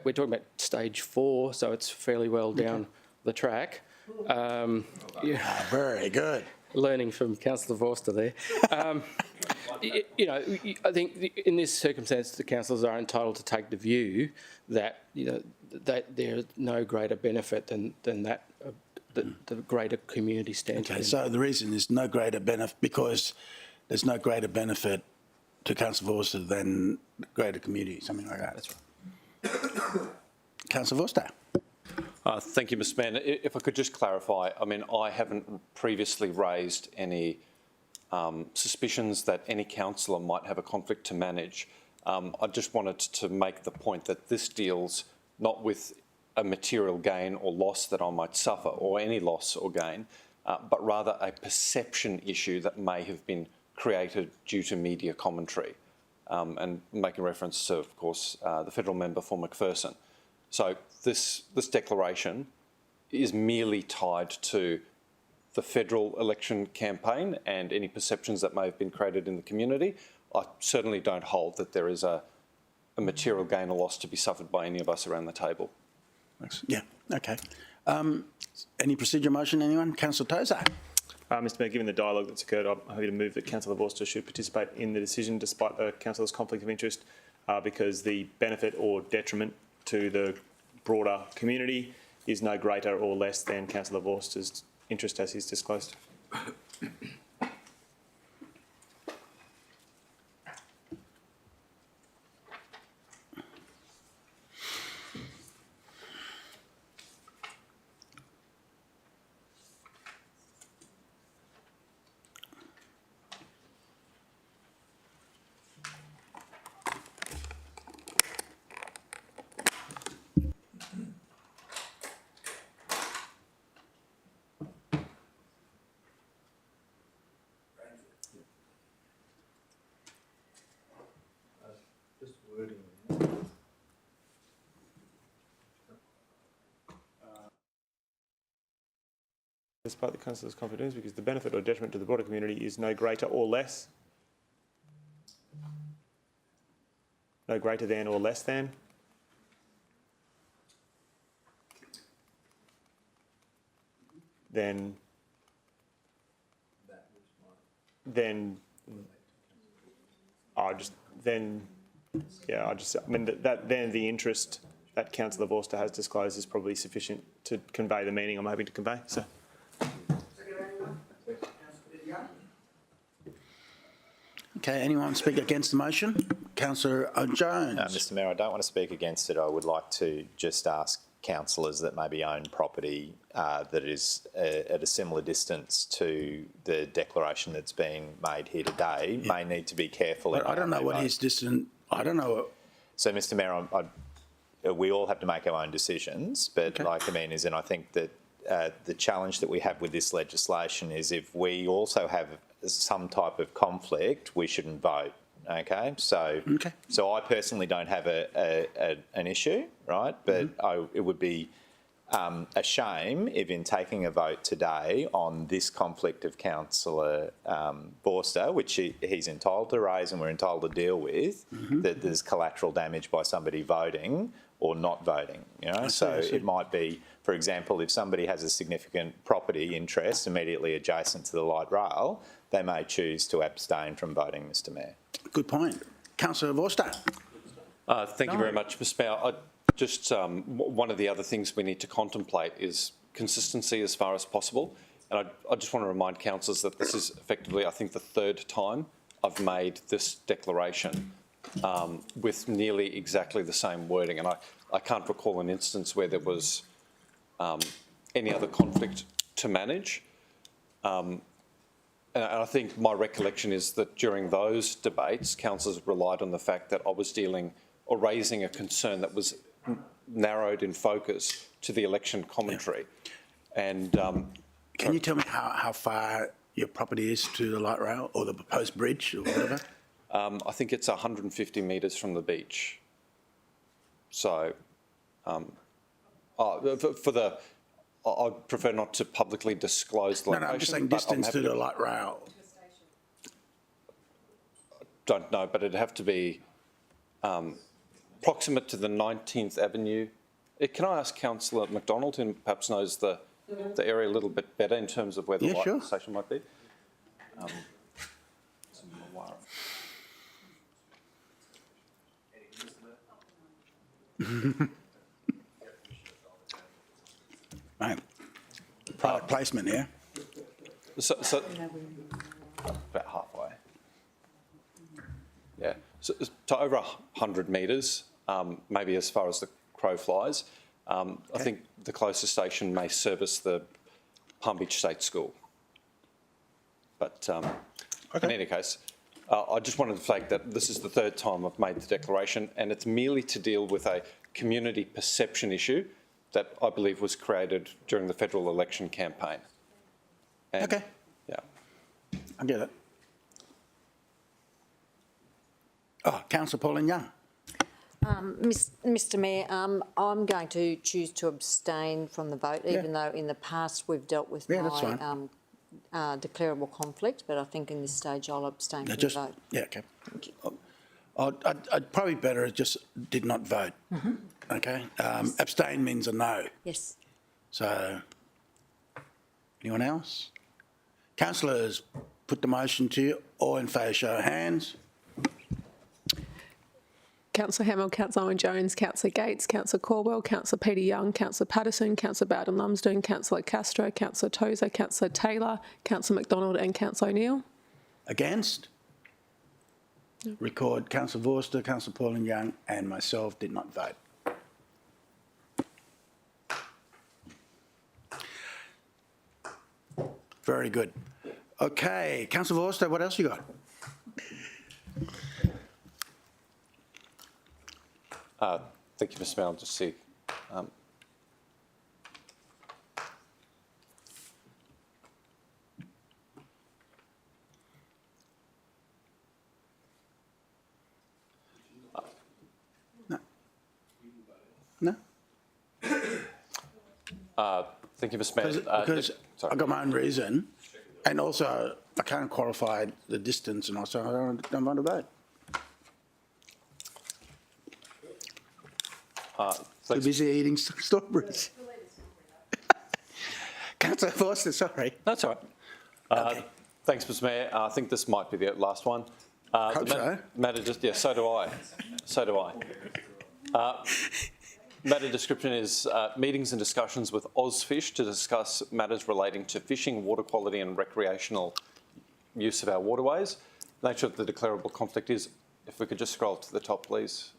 we're talking about stage 4, so it's fairly well down the track. Very good. Learning from Councillor Vorster there. You know, I think in this circumstance, the councillors are entitled to take the view that, you know, that there's no greater benefit than that the greater community stands. Okay, so the reason is no greater benefit because there's no greater benefit to Councillor Forster than greater community, something like that. That's right. Councillor Forster. Thank you, Mr Mayor. If I could just clarify, I mean, I haven't previously raised any suspicions that any councillor might have a conflict to manage. I just wanted to make the point that this deals not with a material gain or loss that I might suffer, or any loss or gain, but rather a perception issue that may have been created due to media commentary, and making reference to, of course, the federal member for McPherson. So this declaration is merely tied to the federal election campaign and any perceptions that may have been created in the community. I certainly don't hold that there is a material gain or loss to be suffered by any of us around the table. Thanks. Yeah, okay. Any procedure motion, anyone? Councillor Tozer. Mr Mayor, given the dialogue that's occurred, I'm happy to move that Councillor Forster should participate in the decision despite the councillor's conflict of interest, because the benefit or detriment to the broader community is no greater or less than Councillor Forster's interest as he's disclosed. Despite the councillor's confidence, because the benefit or detriment to the broader community is no greater or less. No greater than or less than. Then then the interest that Councillor Forster has disclosed is probably sufficient to convey the meaning I'm hoping to convey. So. Okay, anyone speak against the motion? Councillor Jones. No, Mr Mayor, I don't want to speak against it. I would like to just ask councillors that maybe own property that is at a similar distance to the declaration that's being made here today may need to be careful. But I don't know what his distance. I don't know. So, Mr Mayor, we all have to make our own decisions, but like I mean, I think that the challenge that we have with this legislation is if we also have some type of conflict, we shouldn't vote. Okay, so I personally don't have an issue, right? But it would be a shame if, in taking a vote today on this conflict of Councillor Forster, which he's entitled to raise and we're entitled to deal with, that there's collateral damage by somebody voting or not voting. You know, so it might be, for example, if somebody has a significant property interest immediately adjacent to the light rail, they may choose to abstain from voting, Mr Mayor. Good point. Councillor Forster. Thank you very much, Mr Mayor. One of the other things we need to contemplate is consistency as far as possible. And I just want to remind councillors that this is effectively, I think, the third time I've made this declaration with nearly exactly the same wording. And I can't recall an instance where there was any other conflict to manage. And I think my recollection is that during those debates, councillors relied on the fact that I was dealing or raising a concern that was narrowed in focus to the election commentary. And can you tell me how far your property is to the light rail or the proposed bridge or whatever? I think it's 150 metres from the beach. So, I'd prefer not to publicly disclose the location. No, I'm just saying distance to the light rail. Don't know, but it'd have to be proximate to the 19th Avenue. Can I ask Councillor McDonald, who perhaps knows the area a little bit better in terms of where the light station might be? Right. Product placement here. So about halfway. Yeah, so to over 100 metres, maybe as far as the crow flies. I think the closest station may service the Palm Beach State School. But in any case, I just wanted to flag that this is the third time I've made the declaration, and it's merely to deal with a community perception issue that I believe was created during the federal election campaign. And, yeah. I get it. Oh, Councillor Pauline Young. Mr Mayor, I'm going to choose to abstain from the vote, even though in the past we've dealt with my declarable conflict, but I think in this stage I'll abstain from the vote. Yeah, okay. Thank you. I'd probably better just did not vote. Okay. Abstain means a no. Yes. So, anyone else? Councillors, put the motion to you. All in favour, show of hands. Councillor Hamill, Councillor Owen-Jones, Councillor Gates, Councillor Caldwell, Councillor Peter Young, Councillor Patterson, Councillor Bowden-Lumsden, Councillor Castro, Councillor Tozer, Councillor Taylor, Councillor McDonald and Councillor O'Neill. Against? No. Record Councillor Vorster, Councillor Pauline Young and myself did not vote. Very good. Okay, Councillor Vorster, what else you got? Thank you, Mr Mayor. I'll just see. No. Thank you, Mr Mayor. Because I got my own reason, and also I can't qualify the distance, and also I don't want to vote. Too busy eating strawberries. Councillor Forster, sorry. That's all right. Thanks, Mr Mayor. I think this might be the last one. Hope so. Matter just, yeah, so do I. So do I. Matter description is meetings and discussions with Ozfish to discuss matters relating to fishing, water quality and recreational use of our waterways. The nature of the declarable conflict is, if we could just scroll to the top, please.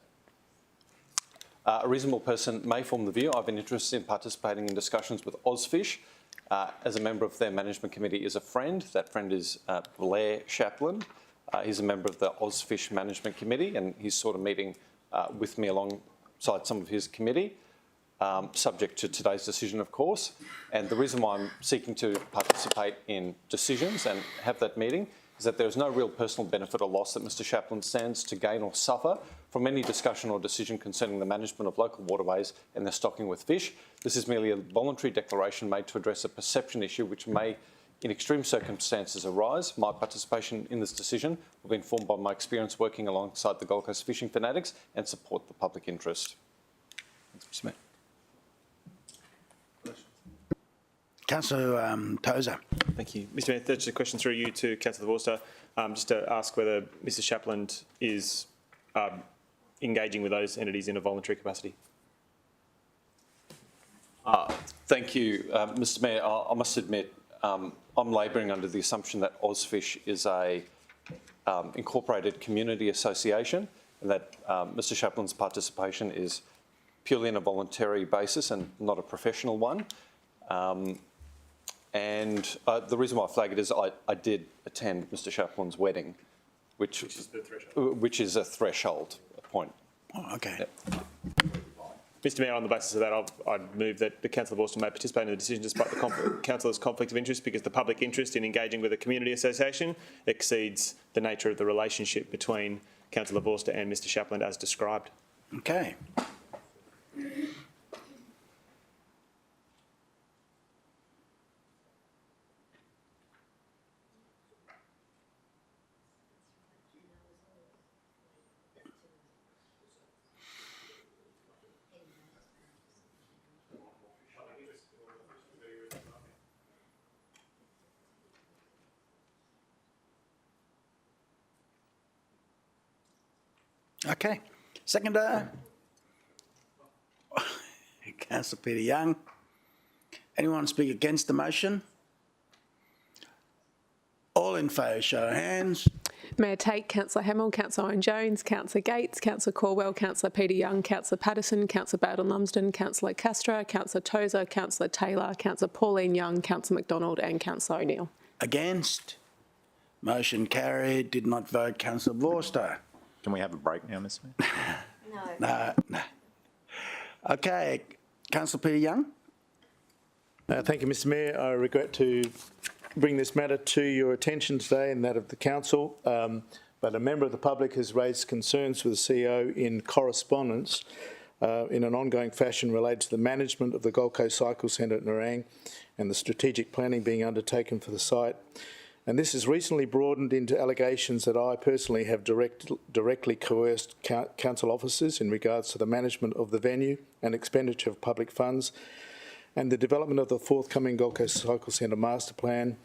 A reasonable person may form the view, I've been interested in participating in discussions with Ozfish. As a member of their management committee is a friend. That friend is Blair Chaplin. He's a member of the Ozfish Management Committee, and he's sort of meeting with me alongside some of his committee, subject to today's decision, of course. And the reason why I'm seeking to participate in decisions and have that meeting is that there is no real personal benefit or loss that Mr Chaplin stands to gain or suffer from any discussion or decision concerning the management of local waterways and their stocking with fish. This is merely a voluntary declaration made to address a perception issue which may, in extreme circumstances, arise. My participation in this decision will be informed by my experience working alongside the Gold Coast fishing fanatics and support the public interest. Thanks, Mr Mayor. Councillor Tozer. Thank you. Mr Mayor, just a question through you to Councillor Vorster, just to ask whether Mr Chaplin is engaging with those entities in a voluntary capacity. Thank you, Mr Mayor. I must admit, I'm labouring under the assumption that Ozfish is a incorporated community association and that Mr Chaplin's participation is purely on a voluntary basis and not a professional one. And the reason why I flag it is I did attend Mr Chaplin's wedding, which is the threshold. Which is a threshold point. Oh, okay. Yep. Mr Mayor, on the basis of that, I'd move that the Councillor Vorster may participate in the decision despite the Councillor's conflict of interest, because the public interest in engaging with a community association exceeds the nature of the relationship between Councillor Vorster and Mr Chaplin as described. Okay. Okay. Seconder. Councillor Peter Young. Anyone speak against the motion? All in favour, show of hands. Mayor Tate, Councillor Hamill, Councillor Owen-Jones, Councillor Gates, Councillor Caldwell, Councillor Peter Young, Councillor Patterson, Councillor Bowden-Lumsden, Councillor Castro, Councillor Tozer, Councillor Taylor, Councillor Pauline Young, Councillor McDonald and Councillor O'Neill. Against? Motion carried. Did not vote. Councillor Vorster. Can we have a break now, Mr Mayor? No. Okay. Councillor Peter Young. Thank you, Mr Mayor. I regret to bring this matter to your attention today and that of the council, but a member of the public has raised concerns with the CEO in correspondence in an ongoing fashion related to the management of the Gold Coast Cycle Centre at Nerang and the strategic planning being undertaken for the site. And this has recently broadened into allegations that I personally have directly coerced council officers in regards to the management of the venue and expenditure of public funds and the development of the forthcoming Gold Coast Cycle Centre master plan.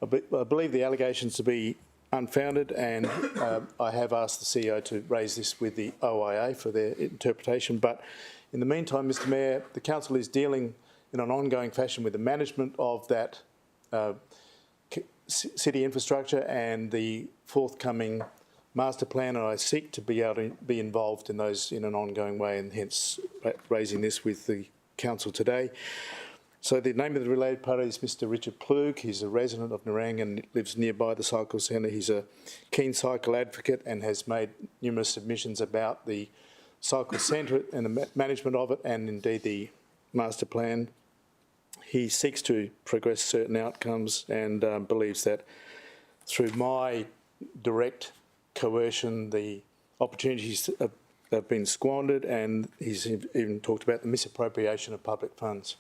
I believe the allegations to be unfounded, and I have asked the CEO to raise this with the OIA for their interpretation. But in the meantime, Mr Mayor, the council is dealing in an ongoing fashion with the management of that city infrastructure and the forthcoming master plan, and I seek to be able to be involved in those in an ongoing way, and hence raising this with the council today. So the name of the related party is Mr Richard Plug. He's a resident of Nerang and lives nearby the cycle centre. He's a keen cycle advocate and has made numerous submissions about the cycle centre and the management of it, and indeed the master plan. He seeks to progress certain outcomes and believes that through my direct coercion, the opportunities have been squandered, and he's even talked about the misappropriation of public funds.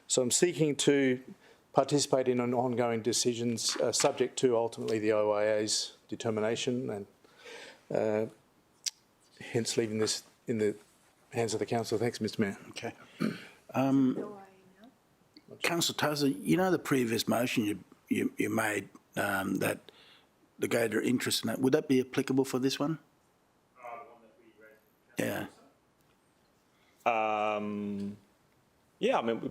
So I'm seeking to participate in an ongoing decisions subject to ultimately the OIA's determination, and hence leaving this in the hands of the council. Thanks, Mr Mayor. Okay. Councillor Tozer, you know the previous motion you made that the greater interest in that, would that be applicable for this one? Yeah. Yeah, I mean,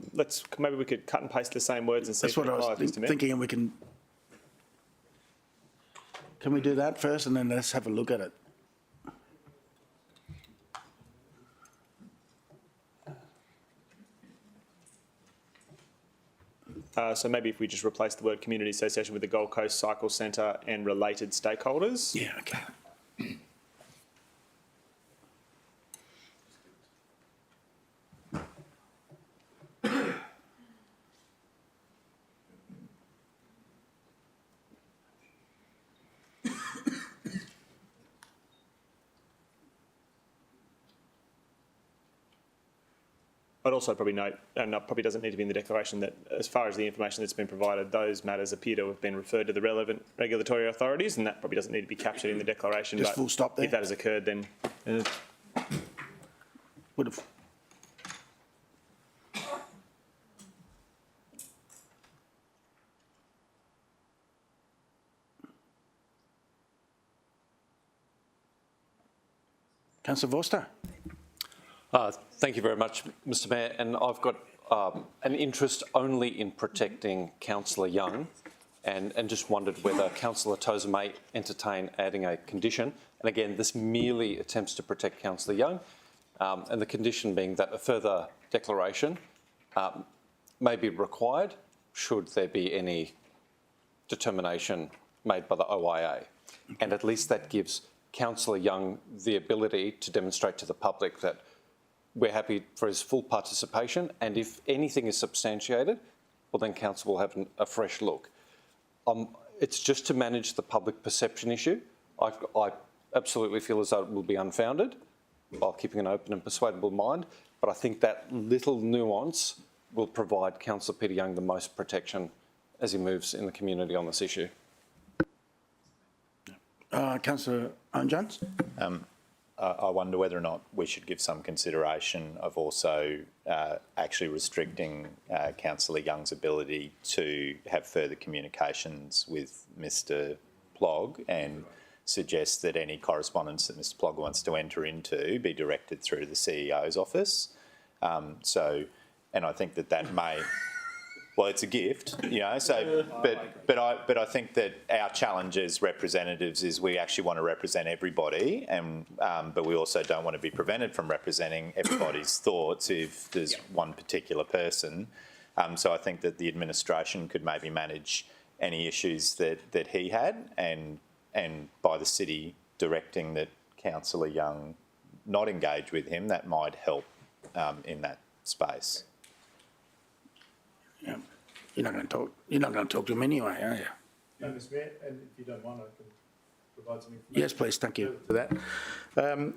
maybe we could cut and paste the same words and see. That's what I was thinking, and we can we do that first, and then let's have a look at it. So maybe if we just replace the word community association with the Gold Coast Cycle Centre and related stakeholders. Yeah, okay. I'd also probably note, and it probably doesn't need to be in the declaration, that as far as the information that's been provided, those matters appear to have been referred to the relevant regulatory authorities, and that probably doesn't need to be captured in the declaration. Just but full stop there. If that has occurred, then would have. Councillor Vorster. Thank you very much, Mr Mayor. And I've got an interest only in protecting Councillor Young, and just wondered whether Councillor Tozer may entertain adding a condition. And again, this merely attempts to protect Councillor Young, and the condition being that a further declaration may be required should there be any determination made by the OIA. And at least that gives Councillor Young the ability to demonstrate to the public that we're happy for his full participation, and if anything is substantiated, well then council will have a fresh look. It's just to manage the public perception issue. I absolutely feel as though it will be unfounded while keeping an open and persuadable mind, but I think that little nuance will provide Councillor Peter Young the most protection as he moves in the community on this issue. Councillor Owen-Jones? I wonder whether or not we should give some consideration of also actually restricting Councillor Young's ability to have further communications with Mr Plog, and suggest that any correspondence that Mr Plog wants to enter into be directed through to the CEO's office. So And I think that may, well, it's a gift, you know, so, but I think that our challenge as representatives is we actually want to represent everybody, and but we also don't want to be prevented from representing everybody's thoughts if there's one particular person. So I think that the administration could maybe manage any issues that he had, and by the city directing that Councillor Young not engage with him, that might help in that space. Yeah. You're not going to talk to him anyway, are you? No, Mr. Mayor, and if you don't mind, I can provide some information. Yes, please. Thank you for that.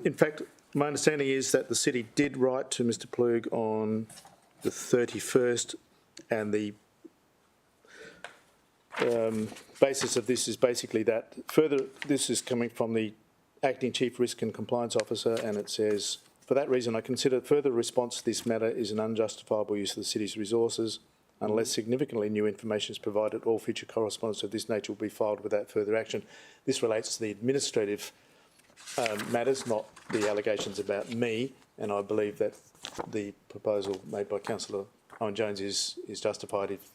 In fact, my understanding is that the city did write to Mr. Plug on the 31st, and the basis of this is basically that this is coming from the Acting Chief Risk and Compliance Officer, and it says, for that reason, I consider further response to this matter is an unjustifiable use of the city's resources. Unless significantly new information is provided, all future correspondence of this nature will be filed without further action. This relates to the administrative matters, not the allegations about me, and I believe that the proposal made by Councillor Owen-Jones is justified. If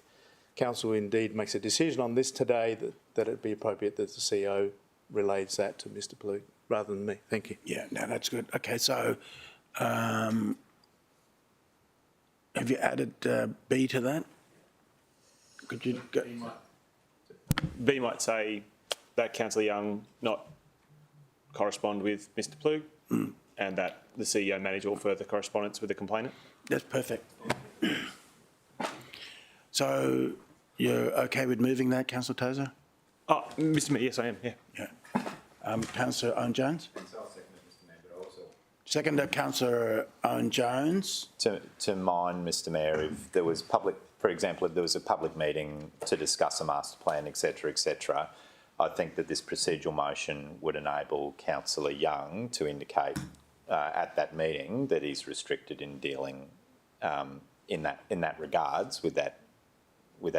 Council indeed makes a decision on this today, that it be appropriate that the CEO relays that to Mr. Plug rather than me. Thank you. Yeah, no, that's good. Okay, so have you added B to that? Could you go? B might say that Councillor Young not correspond with Mr. Plug, and that the CEO manage all further correspondence with the complainant. That's perfect. So you're okay with moving that, Councillor Tozer? Oh, Mr. Mayor, yes, I am. Yeah. Councillor Owen-Jones? Seconder, Councillor Owen-Jones. To mind, Mr. Mayor, if there was for example, if there was a public meeting to discuss a master plan, etc., I think that this procedural motion would enable Councillor Young to indicate at that meeting that he's restricted in dealing in that regards with that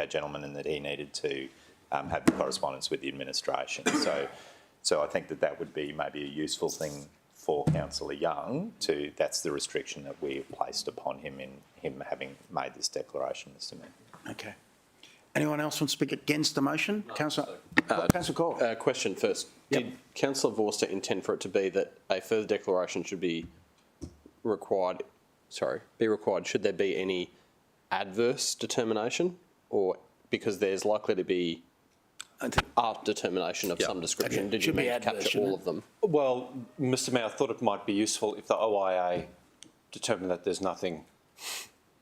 gentleman, and that he needed to have the correspondence with the administration. So I think that would be maybe a useful thing for Councillor Young that's the restriction that we have placed upon him in him having made this declaration, Mr. Mayor. Okay. Anyone else want to speak against the motion? Councillor Cole. Question first. Yep. Did Councillor Vorster intend for it to be that a further declaration should be required? Should there be any adverse determination, or because there's likely to be a determination of some description? Okay. Did you mean to capture all of them? Well, Mr. Mayor, I thought it might be useful if the OIA determined that there's nothing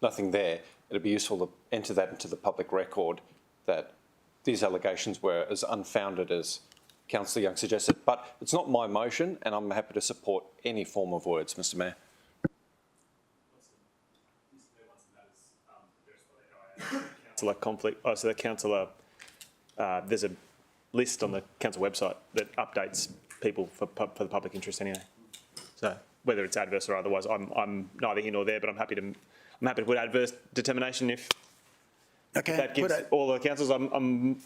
there. It'd be useful to enter that into the public record, that these allegations were as unfounded as Councillor Young suggested. But it's not my motion, and I'm happy to support any form of words, Mr. Mayor. Councillor conflict. Oh, so the councillor. There's a list on the council website that updates people for the public interest anyway. So whether it's adverse or otherwise, I'm neither here nor there, but I'm happy to put adverse determination if that gives all the councils. I'm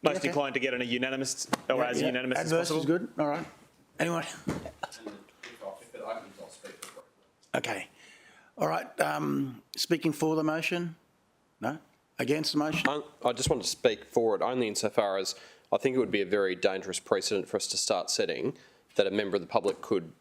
most inclined to get a unanimous or as unanimous as adverse possible. is good. All right. Anyone? Okay. All right. Speaking for the motion? No? Against the motion? I just want to speak for it only insofar as I think it would be a very dangerous precedent for us to start setting that a member of the public could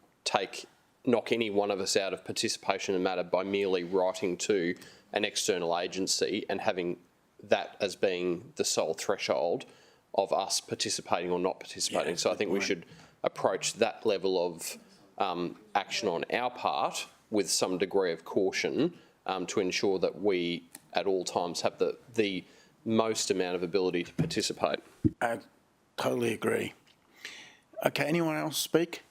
knock any one of us out of participation in a matter by merely writing to an external agency and having that as being the sole threshold of us participating or not participating. So I think we should approach that level of action on our part with some degree of caution to ensure that we at all times have the most amount of ability to participate. I totally agree. Okay, anyone else speak?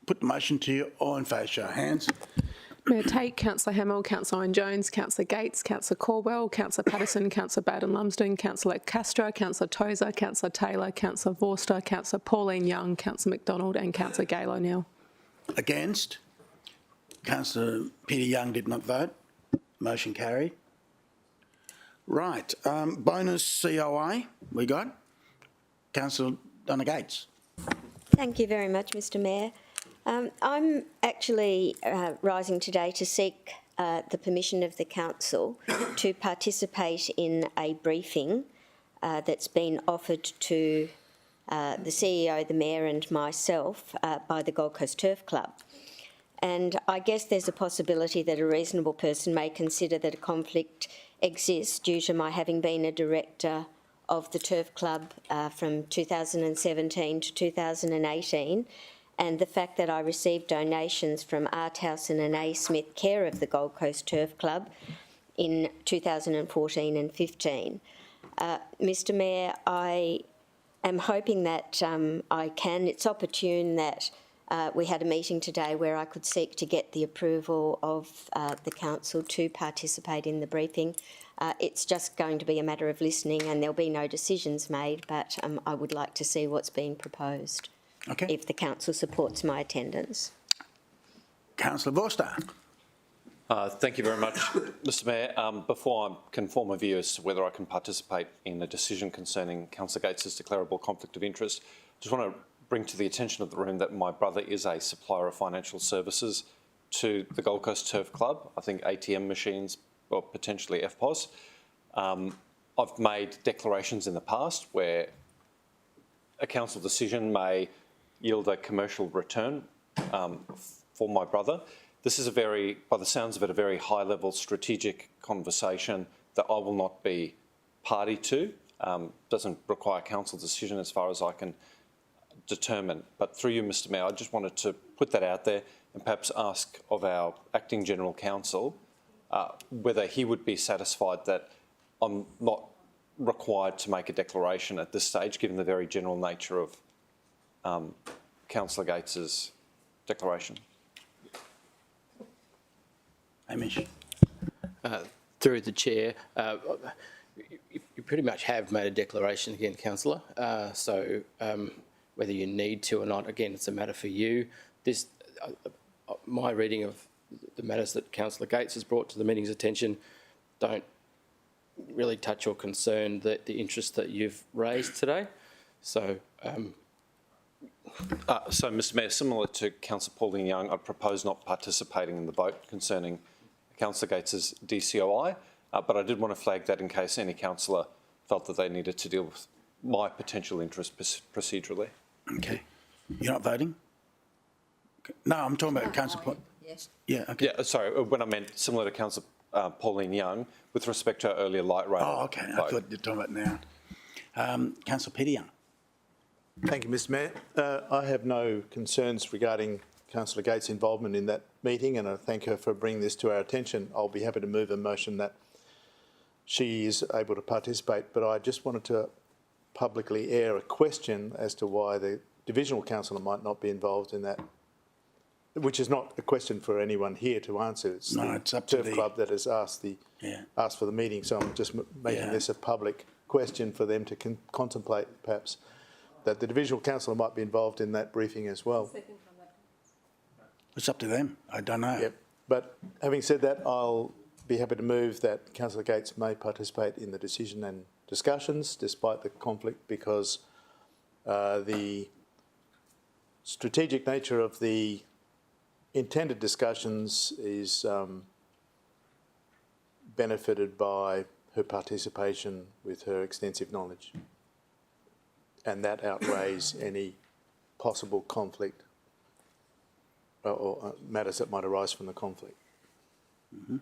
Put the motion to you. All in favour, show of hands. Mayor Tate, Councillor Hamill, Councillor Owen-Jones, Councillor Gates, Councillor Caldwell, Councillor Patterson, Councillor Baden-Lumsden, Councillor Castro, Councillor Tozer, Councillor Taylor, Councillor Vorster, Councillor Pauline Young, Councillor McDonald and Councillor Gale O'Neill. Against? Councillor Peter Young did not vote. Motion carried. Right. Bonus COA we got. Councillor Donna Gates. Thank you very much, Mr. Mayor. I'm actually rising today to seek the permission of the council to participate in a briefing that's been offered to the CEO, the Mayor and myself by the Gold Coast Turf Club. And I guess there's a possibility that a reasonable person may consider that a conflict exists due to my having been a director of the Turf Club from 2017 to 2018, and the fact that I received donations from Art House and A. Smith, care of the Gold Coast Turf Club, in 2014 and 15. Mr Mayor, I am hoping that I can. It's opportune that we had a meeting today where I could seek to get the approval of the council to participate in the briefing. It's just going to be a matter of listening, and there'll be no decisions made, but I would like to see what's being proposed if the council supports my attendance. Councillor Vorster. Thank you very much, Mr Mayor. Before I can form a view as to whether I can participate in a decision concerning Councillor Gates's declarable conflict of interest, just want to bring to the attention of the room that my brother is a supplier of financial services to the Gold Coast Turf Club. I think ATM machines or potentially FPOS. I've made declarations in the past where a council decision may yield a commercial return for my brother. This is by the sounds of it, a very high-level strategic conversation that I will not be party to. Doesn't require council decision as far as I can determine. But through you, Mr Mayor, I just wanted to put that out there and perhaps ask of our Acting General Counsel whether he would be satisfied that I'm not required to make a declaration at this stage, given the very general nature of Councillor Gates's declaration. Hamish. Through the chair, you pretty much have made a declaration again, councillor. So whether you need to or not, again, it's a matter for you. My reading of the matters that Councillor Gates has brought to the meeting's attention don't really touch or concern the interest that you've raised today. So, Mr Mayor, similar to Councillor Pauline Young, I propose not participating in the vote concerning Councillor Gates's DCOI, but I did want to flag that in case any councillor felt that they needed to deal with my potential interest procedurally. Okay. You're not voting? No, I'm talking about Councillor. Yes. Yeah. Okay. Yeah. Sorry. When I meant similar to Councillor Pauline Young, with respect to her earlier light rail. Oh, okay. I thought you were talking about now. Councillor Peter Young. Thank you, Mr Mayor. I have no concerns regarding Councillor Gates' involvement in that meeting, and I thank her for bringing this to our attention. I'll be happy to move a motion that she is able to participate, but I just wanted to publicly air a question as to why the divisional councillor might not be involved in that, which is not a question for anyone here to answer. It's it's up the to Turf Club that has asked for the meeting, so I'm just making this a public question for them to contemplate, perhaps, that the divisional councillor might be involved in that briefing as well. It's up to them. I don't know. Yep. But having said that, I'll be happy to move that Councillor Gates may participate in the decision and discussions despite the conflict, because the strategic nature of the intended discussions is benefited by her participation with her extensive knowledge, and that outweighs any possible conflict or matters that might arise from the conflict. Mm-hmm.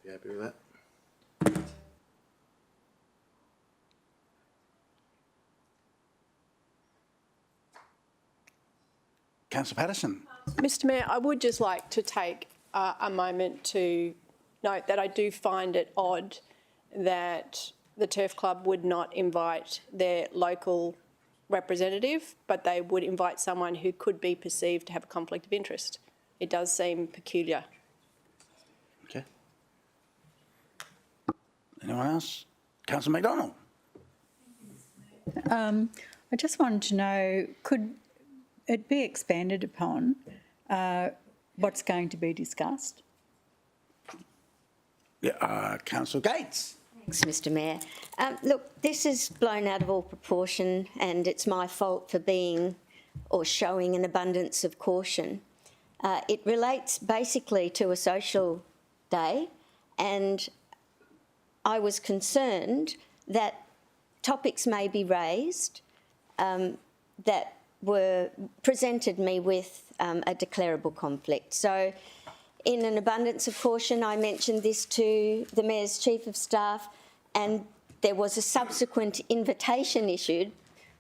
You happy with that? Councillor Patterson. Mr Mayor, I would just like to take a moment to note that I do find it odd that the Turf Club would not invite their local representative, but they would invite someone who could be perceived to have a conflict of interest. It does seem peculiar. Okay. Anyone else? Councillor McDonald. I just wanted to know, could it be expanded upon what's going to be discussed? Yeah, Councillor Gates. Thanks, Mr Mayor. Look, this is blown out of all proportion, and it's my fault for being or showing an abundance of caution. It relates basically to a social day, and I was concerned that topics may be raised that were presented me with a declarable conflict. So in an abundance of caution, I mentioned this to the Mayor's Chief of Staff, and there was a subsequent invitation issued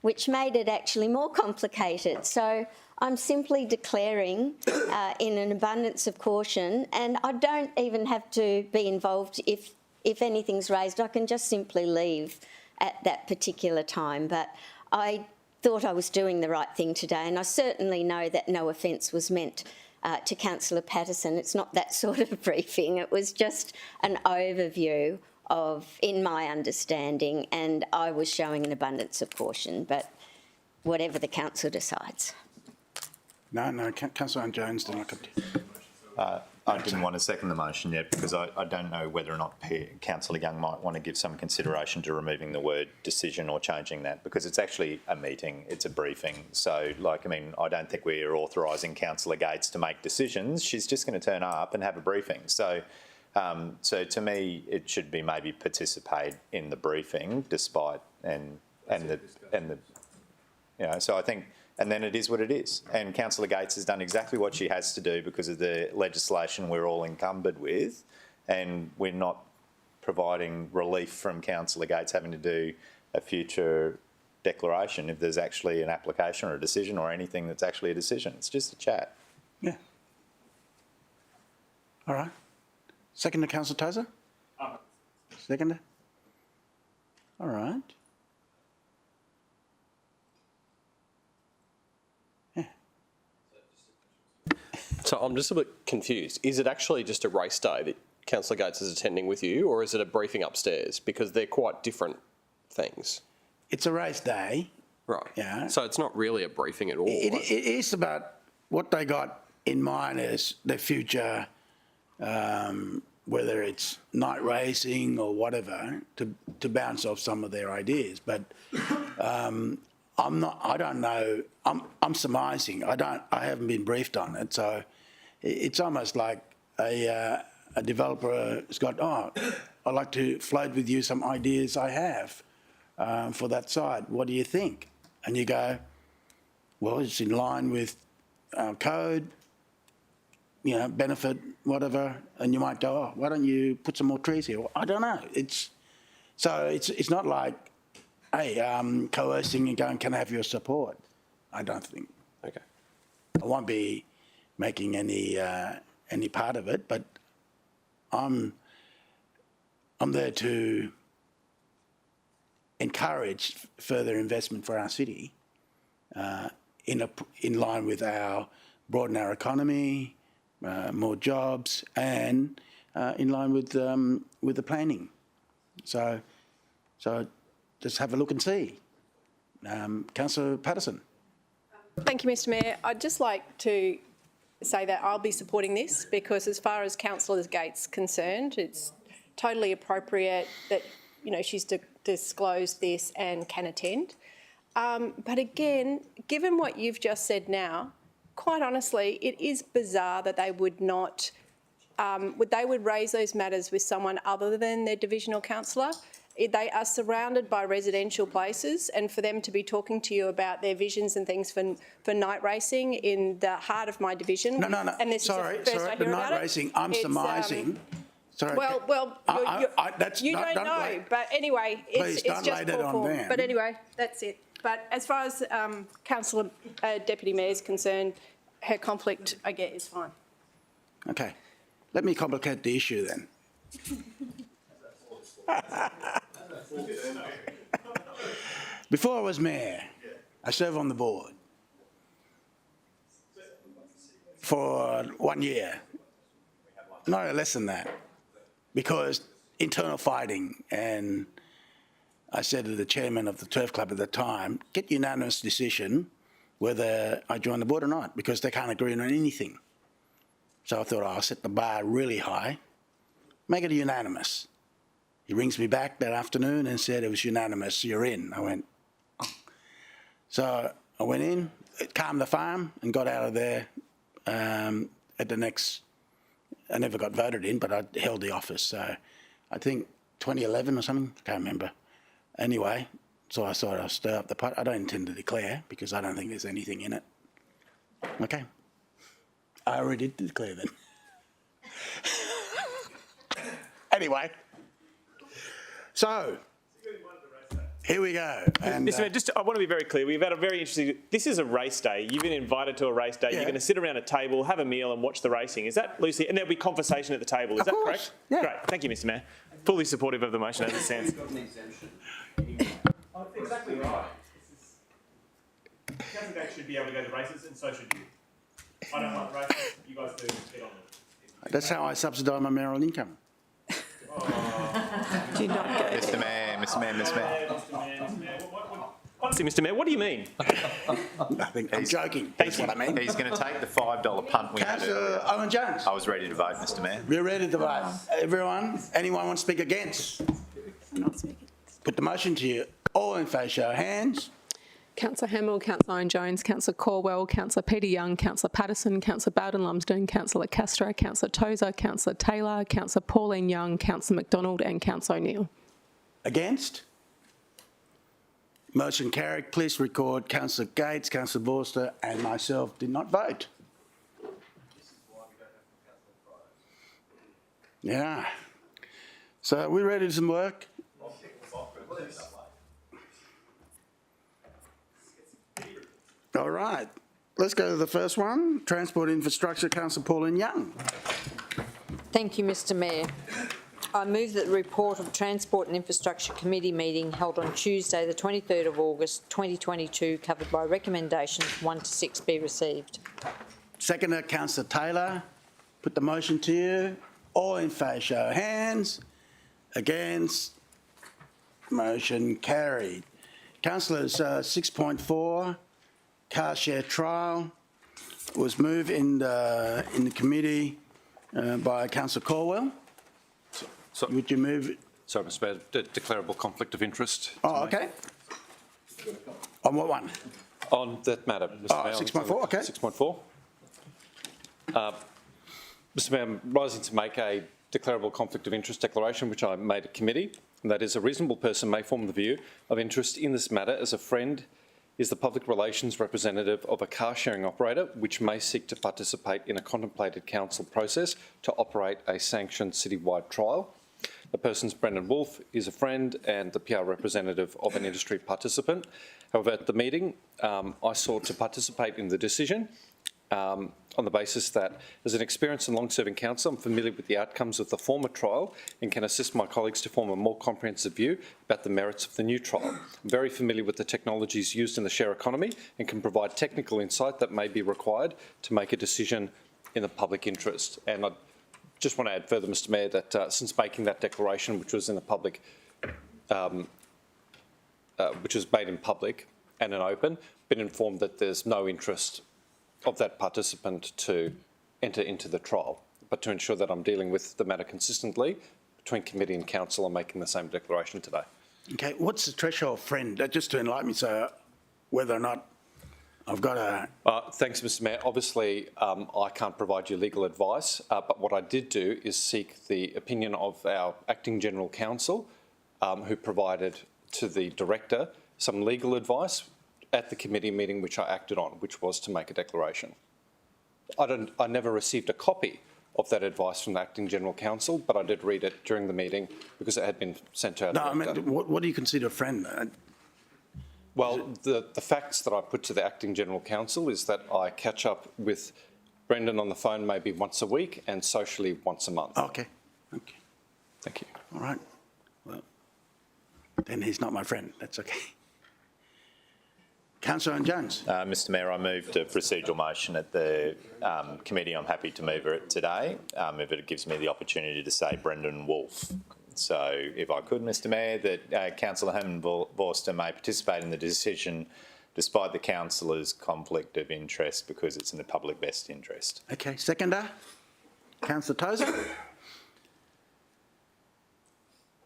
which made it actually more complicated. So I'm simply declaring in an abundance of caution, and I don't even have to be involved if anything's raised. I can just simply leave at that particular time. But I thought I was doing the right thing today, and I certainly know that no offence was meant to Councillor Patterson. It's not that sort of briefing. It was just an overview of, in my understanding, and I was showing an abundance of caution, but whatever the council decides. No, Councillor Jones did not come to. I didn't want to second the motion yet because I don't know whether or not Councillor Young might want to give some consideration to removing the word decision or changing that, because it's actually a meeting, it's a briefing. So, I don't think we're authorising Councillor Gates to make decisions. She's just going to turn up and have a briefing. So to me, it should be maybe participate in the briefing, despite So I think. And then it is what it is. And Councillor Gates has done exactly what she has to do because of the legislation we're all encumbered with, and we're not providing relief from Councillor Gates having to do a future declaration if there's actually an application or a decision or anything that's actually a decision. It's just a chat. Yeah. All right. Second to Councillor Tozer? Second? All right. So I'm just a bit confused. Is it actually just a race day that Councillor Gates is attending with you, or is it a briefing upstairs? Because they're quite different things. It's a race day. Right. Yeah. So it's not really a briefing at all. It is about what they got in mind as their future, whether it's night racing or whatever, to bounce off some of their ideas. But I don't know. I'm surmising. I haven't been briefed on it, so it's almost like a developer has got, I'd like to float with you some ideas I have for that site. What do you think? And you go, well, it's in line with our code, benefit, whatever. And you might go, why don't you put some more trees here? Well, I don't know. It's not like, hey, coercing and going, can I have your support? I don't think. Okay. I won't be making any part of it, but I'm there to encourage further investment for our city in line with our broaden our economy, more jobs, and in line with the planning. So just have a look and see. Councillor Patterson. Thank you, Mr Mayor. I'd just like to say that I'll be supporting this because as far as Councillor Gates concerned, it's totally appropriate that, she's disclosed this and can attend. But again, given what you've just said now, quite honestly, it is bizarre that they would not, they would raise those matters with someone other than their divisional councillor. They are surrounded by residential places, and for them to be talking to you about their visions and things for night racing in the heart of my division. No. And this sorry. The night racing. I'm surmising. Sorry. Well, you don't know. But anyway, it's just poor form. But anyway, that's it. But as far as Councillor Deputy Mayor is concerned, her conflict, I get, is fine. Okay. Let me complicate the issue then. Before I was mayor, I served on the board for 1 year. No, less than that, because internal fighting, and I said to the chairman of the turf club at the time, get unanimous decision whether I join the board or not, because they can't agree on anything. So I thought, I'll set the bar really high, make it unanimous. He rings me back that afternoon and said it was unanimous, you're in. I went, oh. So I went in, calmed the farm and got out of there at the next I never got voted in, but I held the office. So I think 2011 or something, can't remember. Anyway, so I thought I'd stir up the pot. I don't intend to declare because I don't think there's anything in it. Okay. I already did declare then. Anyway, so here we go. And, Mr. Mayor, I want to be very clear. We've had a very interesting. This is a race day. You've been invited to a race day. Yeah. You're going to sit around a table, have a meal, and watch the racing. Is that, Lucy? And there'll be conversation at the table. Is that correct? Yeah. Great. Thank you, Mr. Mayor. Fully supportive of the motion as it stands. Exactly right. Council Gates should be able to go to races, and so should you. I don't like races. You guys do. Get on it. that's how I subsidise my mayoral income. Do not go. Mr. Mayor. Honestly, Mr. Mayor, what do you mean? Nothing. I'm joking. That's what I mean. He's going to take the $5 punt we had earlier. Councillor Owen Jones. I was ready to vote, Mr. Mayor. We're ready to vote. Everyone? Anyone want to speak against? Put the motion to you. All in favour, show of hands. Councillor Hamill, Councillor Owen Jones, Councillor Caldwell, Councillor Peter Young, Councillor Patterson, Councillor Bowden Lumsden, Councillor Castro, Councillor Tozer, Councillor Taylor, Councillor Pauline Young, Councillor McDonald and Councillor O'Neill. Against? Motion carried. Please record Councillor Gates, Councillor Vorster and myself did not vote. Yeah. So are we ready to do some work? All right. Let's go to the first one. Transport Infrastructure, Councillor Pauline Young. Thank you, Mr. Mayor. I move that the report of Transport and Infrastructure Committee meeting held on Tuesday, the 23rd of August 2022, covered by recommendations 1 to 6, be received. Seconder, Councillor Taylor. Put the motion to you. All in favour, show of hands. Against? Motion carried. Councillors, 6.4, car share trial, was moved in the committee by Councillor Caldwell. So, would you move it? Sorry, Mr. Mayor, declarable conflict of interest. Oh, okay. On what one? On that matter, Mr. Mayor. 6.4, okay. 6.4. Mr. Mayor, I'm rising to make a declarable conflict of interest declaration, which I made at committee, and that is a reasonable person may form the view of interest in this matter as a friend is the public relations representative of a car sharing operator which may seek to participate in a contemplated council process to operate a sanctioned citywide trial. The person's Brendan Wolfe is a friend and the PR representative of an industry participant. However, at the meeting, I sought to participate in the decision on the basis that, as an experienced and long-serving council, I'm familiar with the outcomes of the former trial and can assist my colleagues to form a more comprehensive view about the merits of the new trial. I'm very familiar with the technologies used in the share economy and can provide technical insight that may be required to make a decision in the public interest. And I just want to add further, Mr. Mayor, that since making that declaration, which was in the public, which was made in public and in open, been informed that there's no interest of that participant to enter into the trial, but to ensure that I'm dealing with the matter consistently between committee and council, I'm making the same declaration today. Okay, what's the threshold, friend? Just to enlighten me, so whether or not I've got a... Thanks, Mr. Mayor. Obviously, I can't provide you legal advice, but what I did do is seek the opinion of our acting general counsel, who provided to the director some legal advice at the committee meeting, which I acted on, which was to make a declaration. I never received a copy of that advice from the acting general counsel, but I did read it during the meeting because it had been sent out. No, I mean, what do you consider a friend? Well, the facts that I put to the acting general counsel is that I catch up with Brendan on the phone maybe once a week and socially once a month. Okay. Okay. Thank you. All right. Well, then he's not my friend. That's okay. Councillor Owen Jones. Mr. Mayor, I moved a procedural motion at the committee. I'm happy to move it today if it gives me the opportunity to say Brendan Wolfe. So if I could, Mr. Mayor, that Councillor Hammond-Vorster may participate in the decision despite the councillor's conflict of interest because it's in the public best interest. Okay, seconder. Councillor Tozer.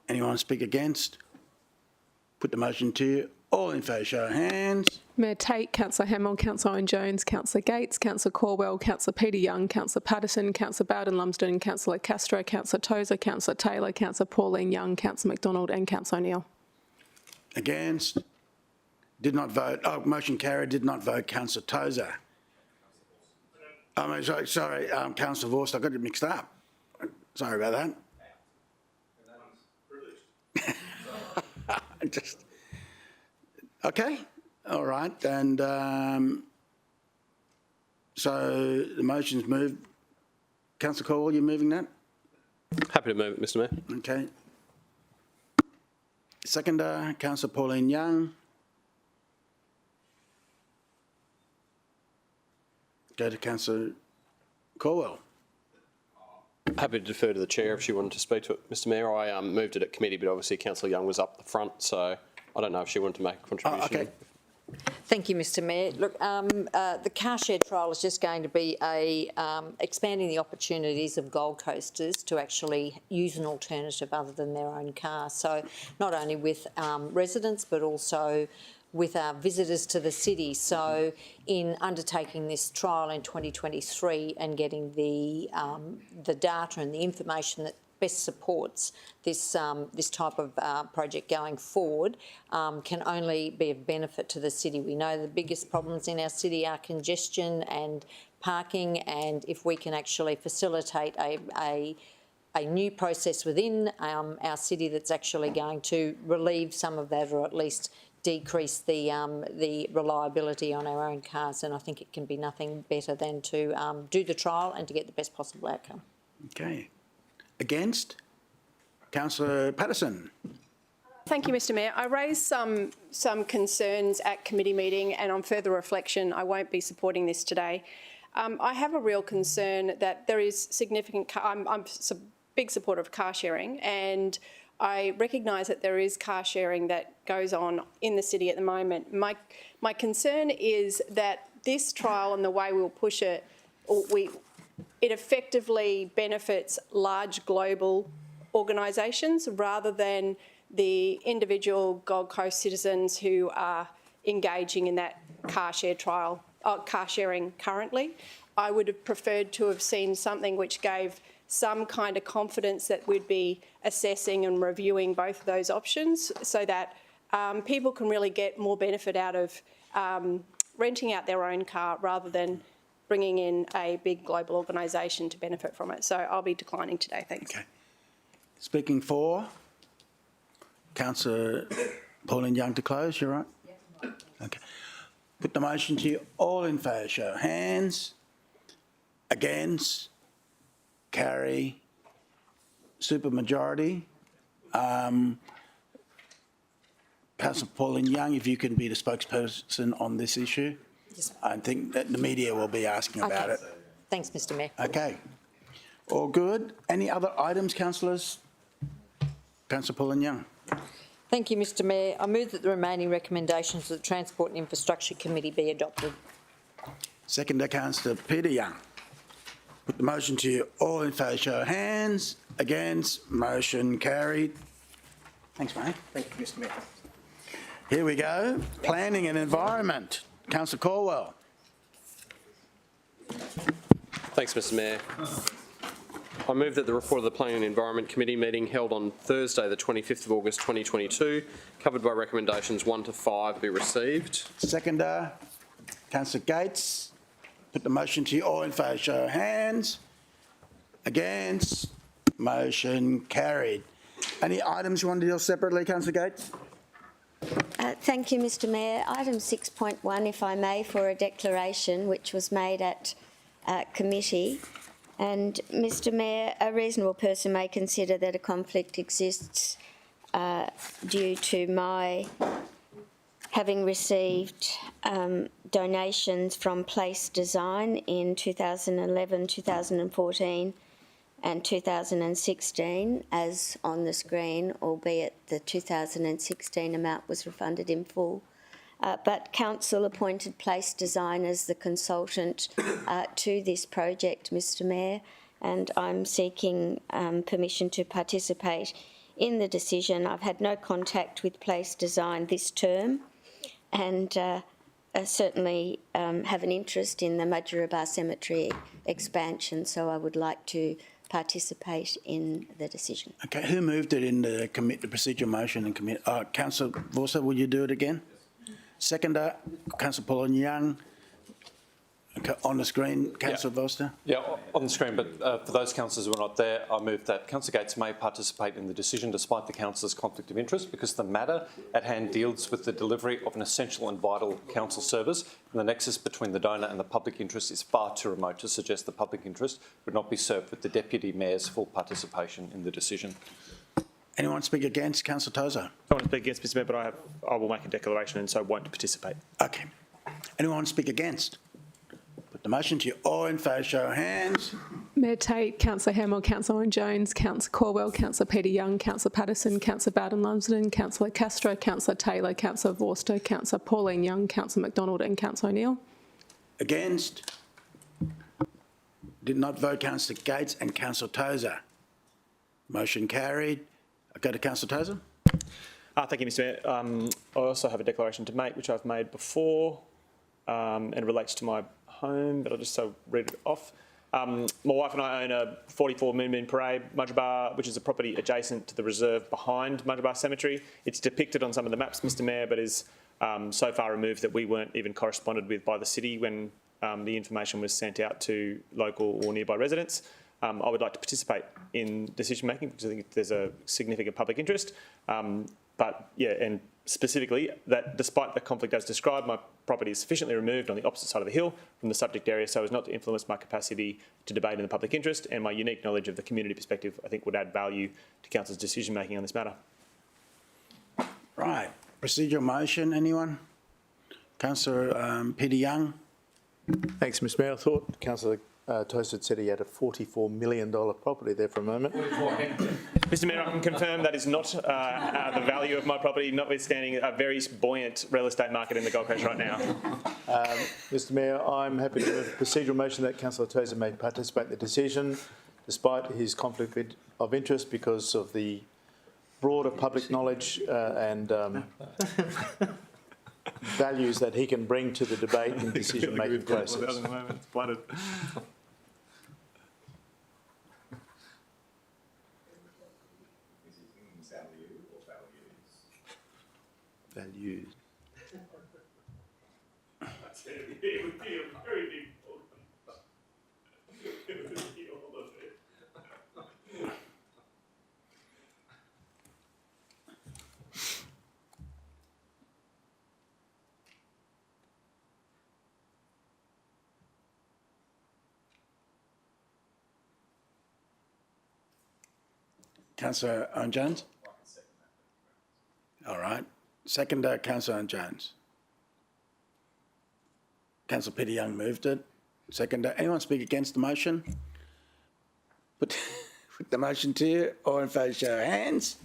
Anyone speak against? Put the motion to you. all in favour, show of hands. Mayor Tate, Councillor Hamill, Councillor Owen-Jones, Councillor Gates, Councillor Caldwell, Councillor Peter Young, Councillor Patterson, Councillor Bowden-Lumsden, Councillor Castro, Councillor Tozer, Councillor Taylor, Councillor Pauline Young, Councillor McDonald and Councillor O'Neill. Against? Did not vote. Oh, motion carried. Did not vote. Councillor Tozer. Sorry, Councillor Vorst, I got it mixed up. Sorry about that. Okay, all right, and so the motion's moved. Councillor Caldwell, you moving that? Happy to move it, Mr Mayor. Okay. Seconder, Councillor Pauline Young. Go to Councillor Caldwell. Happy to defer to the chair if she wanted to speak to it, Mr Mayor. I moved it at committee, but obviously Councillor Young was up the front, so I don't know if she wanted to make a contribution. Okay. Thank you, Mr Mayor. Look, the car share trial is just going to be expanding the opportunities of Gold Coasters to actually use an alternative other than their own car. So not only with residents, but also with our visitors to the city. So in undertaking this trial in 2023 and getting the data and the information that best supports this type of project going forward can only be of benefit to the city. We know the biggest problems in our city are congestion and parking, and if we can actually facilitate a new process within our city that's actually going to relieve some of that, or at least decrease the reliability on our own cars, and I think it can be nothing better than to do the trial and to get the best possible outcome. Okay. Against? Councillor Patterson. Thank you, Mr Mayor. I raised some concerns at committee meeting, and on further reflection, I won't be supporting this today. I have a real concern that there is significant... I'm a big supporter of car sharing, and I recognise that there is car sharing that goes on in the city at the moment. My concern is that this trial and the way we'll push it, it effectively benefits large global organisations rather than the individual Gold Coast citizens who are engaging in that car sharing currently. I would have preferred to have seen something which gave some kind of confidence that we'd be assessing and reviewing both of those options so that people can really get more benefit out of renting out their own car rather than bringing in a big global organisation to benefit from it. So I'll be declining today, thanks. Okay. Speaking for, Councillor Pauline Young to close, you're right? Yes. Okay. Put the motion to you. All in favour, show of hands. Against? Carry. Supermajority. Councillor Pauline Young, if you can be the spokesperson on this issue. Yes. I think that the media will be asking about it. Thanks, Mr Mayor. Okay. All good. Any other items, councillors? Councillor Pauline Young. Thank you, Mr Mayor. I move that the remaining recommendations of the Transport and Infrastructure Committee be adopted. Seconder, Councillor Peter Young. Put the motion to you. All in favour, show of hands. Against? Motion carried. Thanks, mate. Thank you, Mr Mayor. Here we go. Planning and Environment. Councillor Caldwell. Thanks, Mr Mayor. I move that the report of the Planning and Environment Committee meeting held on Thursday, the 25th of August 2022, covered by recommendations 1 to 5, be received. Seconder, Councillor Gates. Put the motion to you. All in favour, show of hands. Against? Motion carried. Any items you want to deal separately, Councillor Gates? Thank you, Mr Mayor. Item 6.1, if I may, for a declaration which was made at committee. And, Mr Mayor, a reasonable person may consider that a conflict exists due to my having received donations from Place Design in 2011, 2014 and 2016, as on the screen, albeit the 2016 amount was refunded in full. But Council appointed Place Design as the consultant to this project, Mr Mayor, and I'm seeking permission to participate in the decision. I've had no contact with Place Design this term, and certainly have an interest in the Mudgeeraba Cemetery expansion, so I would like to participate in the decision. Okay, who moved it in the procedural motion and committee? Councillor Vorster, will you do it again? Seconder, Councillor Pauline Young. On the screen, Councillor Vorster. Yeah, on the screen, but for those councillors who are not there, I move that Councillor Gates may participate in the decision despite the councillor's conflict of interest, because the matter at hand deals with the delivery of an essential and vital council service, and the nexus between the donor and the public interest is far too remote to suggest the public interest would not be served with the Deputy Mayor's full participation in the decision. Anyone speak against? Councillor Tozer. I want to speak against Mr Mayor, but I will make a declaration and so won't participate. Okay. Anyone speak against? Put the motion to you. All in favour, show of hands. Mayor Tate, Councillor Hamill, Councillor Owen Jones, Councillor Caldwell, Councillor Peter Young, Councillor Patterson, Councillor Bowden Lumsden, Councillor Castro, Councillor Taylor, Councillor Vorster, Councillor Pauline Young, Councillor McDonald and Councillor O'Neill. Against? Did not vote Councillor Gates and Councillor Tozer. Motion carried. I go to Councillor Tozer. Thank you, Mr Mayor. I also have a declaration to make, which I've made before, and it relates to my home, but I'll just read it off. My wife and I own a 44 Moon Moon Parade, Mudgeeraba, which is a property adjacent to the reserve behind Mudgeeraba Cemetery. It's depicted on some of the maps, Mr Mayor, but is so far removed that we weren't even corresponded with by the city when the information was sent out to local or nearby residents. I would like to participate in decision making because I think there's a significant public interest. But yeah, and specifically that despite the conflict as described, my property is sufficiently removed on the opposite side of the hill from the subject area so as not to influence my capacity to debate in the public interest, and my unique knowledge of the community perspective I think would add value to Council's decision making on this matter. Right. Procedural motion, anyone? Councillor Peter Young. Thanks, Mr Mayor. I thought Councillor Tozer said he had a $44 million property there for a moment. Mr Mayor, I can confirm that is not the value of my property, notwithstanding a very buoyant real estate market in the Gold Coast right now. Mr Mayor, I'm happy to move a procedural motion that Councillor Tozer may participate in the decision despite his conflict of interest because of the broader public knowledge and values that he can bring to the debate and decision-making process. Values. Councillor Owen Jones? All right. Seconder, Councillor Owen Jones. Councillor Peter Young moved it. Seconder. Anyone speak against the motion? Put the motion to you. All in favour, show of hands.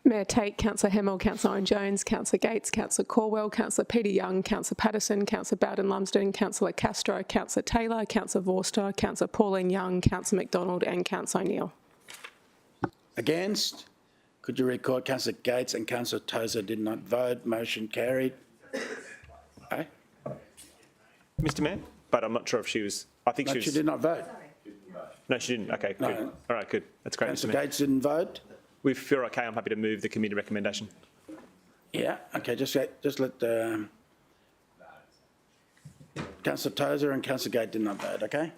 Mayor Tate, Councillor Hamill, Councillor Owen Jones, Councillor Gates, Councillor Caldwell, Councillor Peter Young, Councillor Patterson, Councillor Bowden Lumsden, Councillor Castro, Councillor Taylor, Councillor Vorster, Councillor Pauline Young, Councillor McDonald and Councillor O'Neill. Against? Could you record Councillor Gates and Councillor Tozer did not vote? Motion carried. Okay. Mr Mayor, but I'm not sure if she was... I think No, she was... she did not vote. No, she didn't. Okay, No. good. All right, good. That's great, Mr Councillor Mayor. Gates didn't vote? If you're okay, I'm happy to move the committee recommendation. Yeah, okay, just let Councillor Tozer and Councillor Gates did not vote, okay?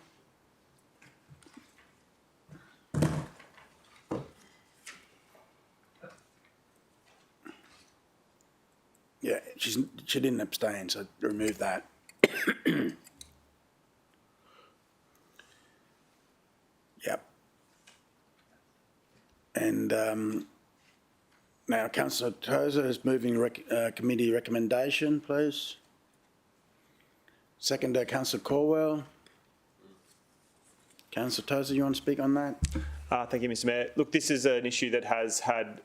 Yeah, she didn't abstain, so remove that. Yep. And now Councillor Tozer is moving committee recommendation, please. Seconder, Councillor Caldwell. Councillor Tozer, you want to speak on that? Thank you, Mr Mayor. Look, this is an issue that has had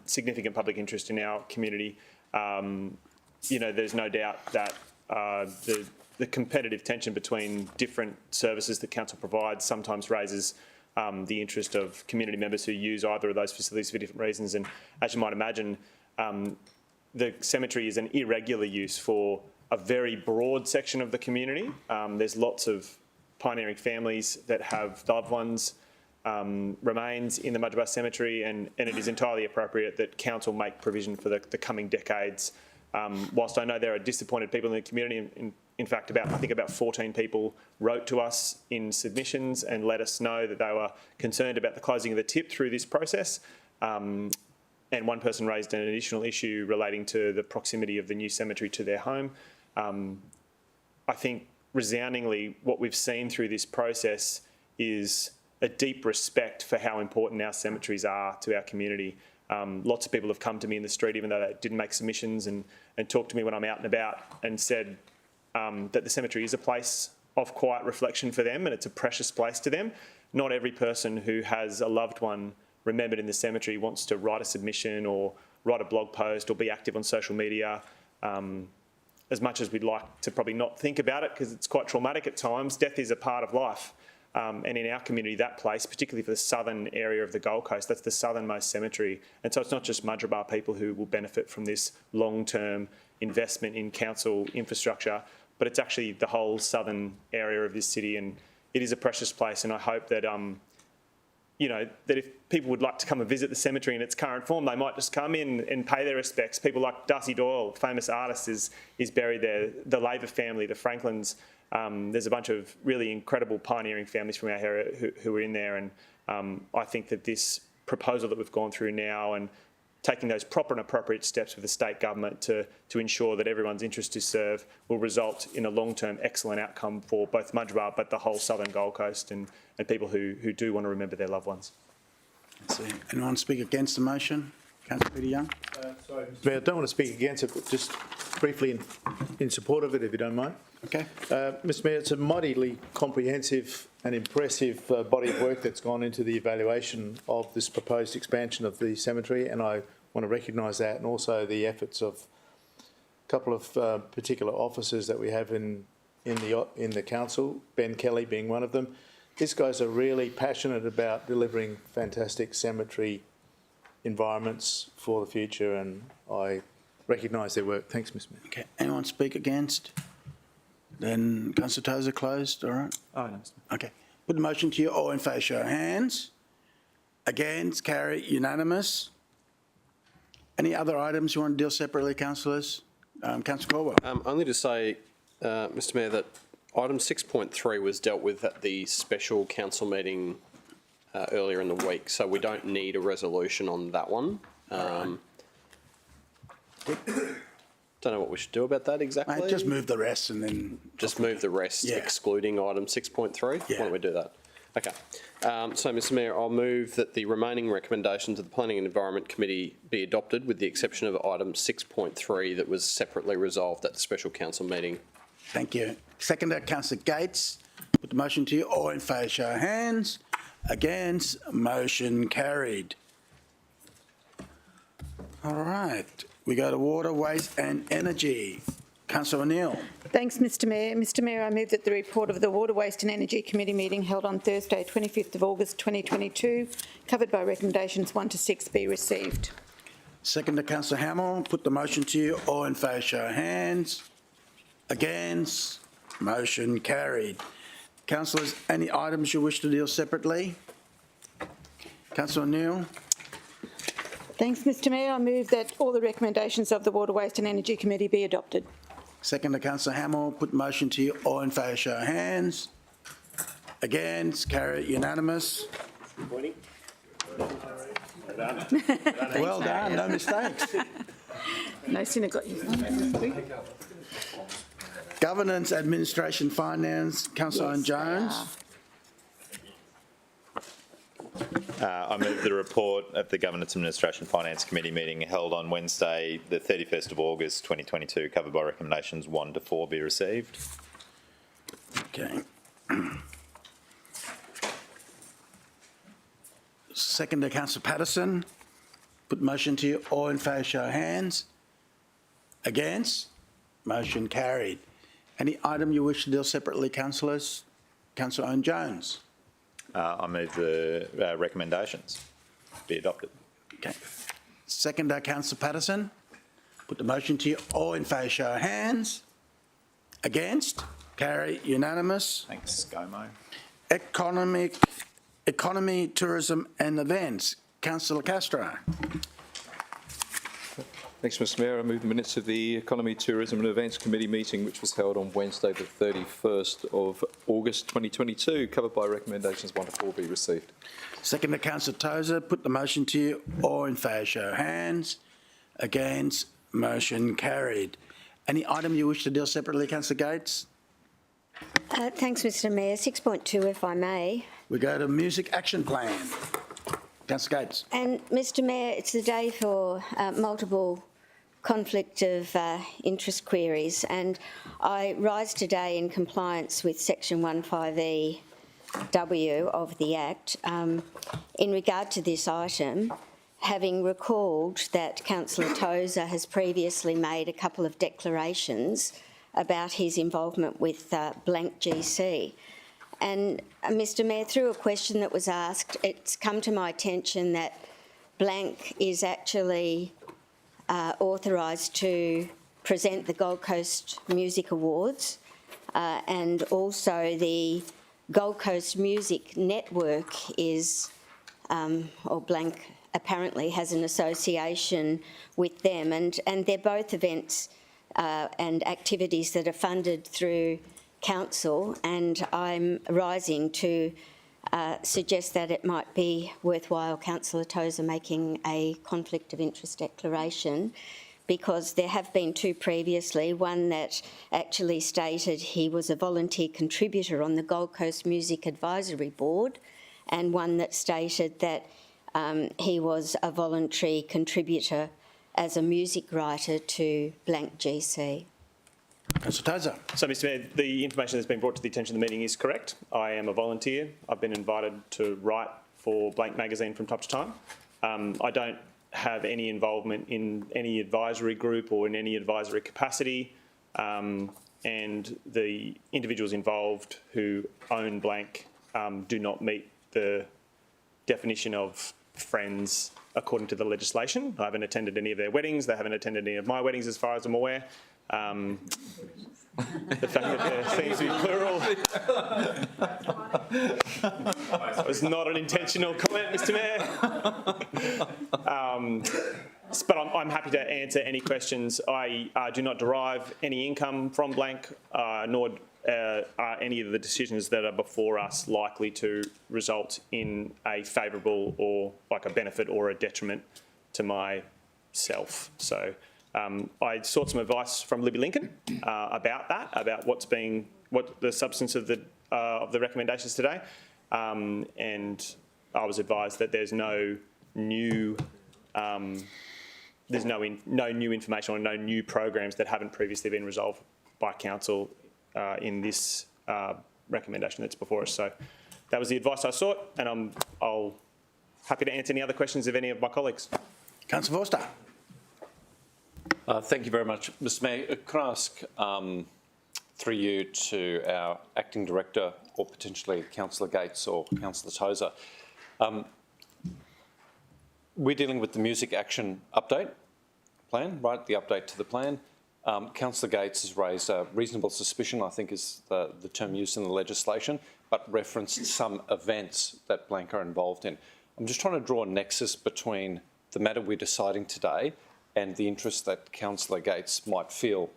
significant public interest in our community. You know, there's no doubt that the competitive tension between different services that council provides sometimes raises the interest of community members who use either of those facilities for different reasons. And as you might imagine, the cemetery is an irregular use for a very broad section of the community. There's lots of pioneering families that have loved ones remains in the Mudgebar Cemetery, and it is entirely appropriate that council make provision for the coming decades. Whilst I know there are disappointed people in the community, in fact, I think about 14 people wrote to us in submissions and let us know that they were concerned about the closing of the tip through this process. And one person raised an additional issue relating to the proximity of the new cemetery to their home. I think resoundingly what we've seen through this process is a deep respect for how important our cemeteries are to our community. Lots of people have come to me in the street, even though they didn't make submissions, and talked to me when I'm out and about and said that the cemetery is a place of quiet reflection for them and it's a precious place to them. Not every person who has a loved one remembered in the cemetery wants to write a submission or write a blog post or be active on social media. As much as we'd like to probably not think about it because it's quite traumatic at times, death is a part of life. And in our community, that place, particularly for the southern area of the Gold Coast, that's the southernmost cemetery. And so it's not just Mudgebar people who will benefit from this long-term investment in council infrastructure, but it's actually the whole southern area of this city. And it is a precious place. And I hope that, that if people would like to come and visit the cemetery in its current form, they might just come in and pay their respects. People like Darcy Doyle, famous artist, is buried there. The Labor family, the Franklins. There's a bunch of really incredible pioneering families from our area who are in there, and I think that this proposal that we've gone through now and taking those proper and appropriate steps with the state government to ensure that everyone's interest is served will result in a long-term excellent outcome for both Mudgebar but the whole southern Gold Coast and people who do want to remember their loved ones. Let's see. Anyone speak against the motion? Councillor Peter Young. Sorry, Mr. Mayor, I don't want to speak against it, but just briefly in support of it, if you don't mind. Okay. Mr. Mayor, it's a mightily comprehensive and impressive body of work that's gone into the evaluation of this proposed expansion of the cemetery, and I want to recognise that, and also the efforts of a couple of particular officers that we have in the council, Ben Kelly being one of them. These guys are really passionate about delivering fantastic cemetery environments for the future, and I recognise their work. Thanks, Mr. Mayor. Okay. Anyone speak against? Then Councillor Tozer closed, all right? Oh, no. Okay. Put the motion to you. All in favour, show of hands. Against, carry, unanimous. Any other items you want to deal separately, councillors? Councillor Caldwell. Only to say, Mr. Mayor, that item 6.3 was dealt with at the special council meeting earlier in the week, so we don't need a resolution on that one. Don't know what we should do about that exactly. Mate, just move the rest and then... Just move the rest, excluding item 6.3? Yeah. Why don't we do that? Okay. So, Mr. Mayor, I'll move that the remaining recommendations of the Planning and Environment Committee be adopted with the exception of item 6.3 that was separately resolved at the special council meeting. Thank you. Seconder, Councillor Gates. Put the motion to you. All in favour, show of hands. Against, motion carried. All right. We go to Water, Waste and Energy. Councillor O'Neill. Thanks, Mr. Mayor. Mr. Mayor, I move that the report of the Water, Waste and Energy Committee meeting held on Thursday, 25th of August 2022, covered by recommendations 1 to 6, be received. Seconder, Councillor Hamill. Put the motion to you. All in favour, show of hands. Against, motion carried. Councillors, any items you wish to deal separately? Councillor O'Neill. Thanks, Mr. Mayor. I move that all the recommendations of the Water, Waste and Energy Committee be adopted. Seconder, Councillor Hamill. Put the motion to you. All in favour, show of hands. Against, carry, unanimous. Well done, no mistakes. No sooner got you. Governance, Administration, Finance, Councillor Owen Jones. I move the report of the Governance, Administration, Finance Committee meeting held on Wednesday, the 31st of August 2022, covered by recommendations 1 to 4, be received. Okay. Seconder, Councillor Patterson. Put motion to you. All in favour, show of hands. Against? Motion carried. Any item you wish to deal separately, councillors? Councillor Owen Jones. I move the recommendations be adopted. Okay. Seconder, Councillor Patterson. Put the motion to you. All in favour, show of hands. Against? Carry unanimous. Thanks, ScoMo. Economy, tourism and events. Councillor Castro. Thanks, Mr Mayor. I move the minutes of the Economy, Tourism and Events Committee meeting, which was held on Wednesday the 31st of August 2022, covered by recommendations 1 to 4 be received. Second to Councillor Tozer. Put the motion to you. All in favour, show of hands. Against? Motion carried. Any item you wish to deal separately, Councillor Gates? Thanks, Mr Mayor. 6.2, if I may. We go to Music Action Plan. Councillor Gates. And Mr Mayor, it's the day for multiple conflict of interest queries, and I rise today in compliance with Section 15EW of the Act in regard to this item, having recalled that Councillor Tozer has previously made a couple of declarations about his involvement with blank GC. And Mr Mayor, through a question that was asked, it's come to my attention that blank is actually authorised to present the Gold Coast Music Awards, and also the Gold Coast Music Network is, or blank apparently has an association with them, and they're both events and activities that are funded through council, and I'm rising to suggest that it might be worthwhile Councillor Tozer making a conflict of interest declaration, because there have been two previously, one that actually stated he was a volunteer contributor on the Gold Coast Music Advisory Board, and one that stated that he was a voluntary contributor as a music writer to blank GC. Councillor Tozer. So, Mr Mayor, the information that's been brought to the attention of the meeting is correct. I am a volunteer. I've been invited to write for Blank magazine from time to time. I don't have any involvement in any advisory group or in any advisory capacity, and the individuals involved who own Blank do not meet the definition of friends according to the legislation. I haven't attended any of their weddings. They haven't attended any of my weddings as far as I'm aware. The fact that there seems to be plural. It was not an intentional comment, Mr Mayor. But I'm happy to answer any questions. I do not derive any income from Blank, nor are any of the decisions that are before us likely to result in a favourable or like a benefit or a detriment to myself. So I sought some advice from Libby Lincoln about that, about what the substance of the recommendations today, and I was advised that there's no new new information or no new programs that haven't previously been resolved by council in this recommendation that's before us. So that was the advice I sought, and I'll happy to answer any other questions of any of my colleagues. Councillor Forster. Thank you very much, Mr Mayor. Can I ask, through you, to our Acting Director, or potentially Councillor Gates or Councillor Tozer, we're dealing with the Music Action Update Plan, right, the update to the plan. Councillor Gates has raised a reasonable suspicion, I think is the term used in the legislation, but referenced some events that Blank are involved in. I'm just trying to draw a nexus between the matter we're deciding today and the interest that Councillor Gates might feel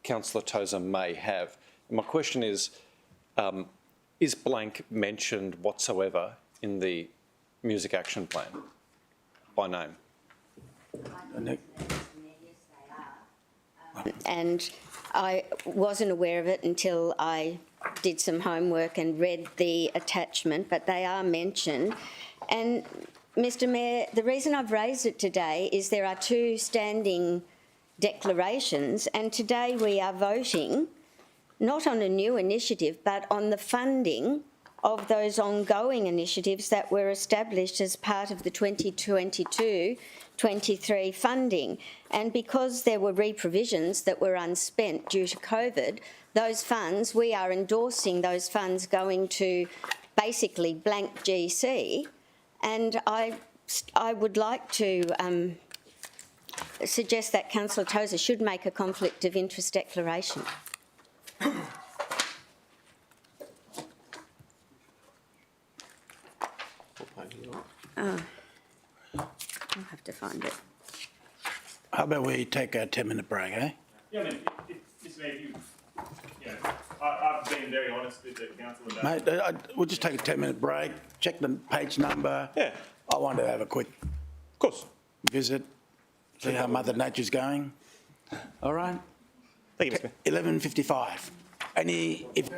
Councillor Tozer may have. And my question is Blank mentioned whatsoever in the Music Action Plan by name? And I wasn't aware of it until I did some homework and read the attachment, but they are mentioned. And Mr Mayor, the reason I've raised it today is there are two standing declarations, and today we are voting not on a new initiative but on the funding of those ongoing initiatives that were established as part of the 2022-23 funding. And because there were re-provisions that were unspent due to COVID, those funds, we are endorsing those funds going to basically blank GC. And I would like to suggest that Councillor Tozer should make a conflict of interest declaration. Oh, I'll have to find it. How about we take a 10-minute break, eh? Yeah, I mean, Mr Mayor, I've been very honest with the council about... Mate, we'll just take a 10-minute break, check the page number. Yeah. I want to have a quick visit, see how Mother Nature's going. All right? Thank you, Mr Mayor. 11:55. Any... If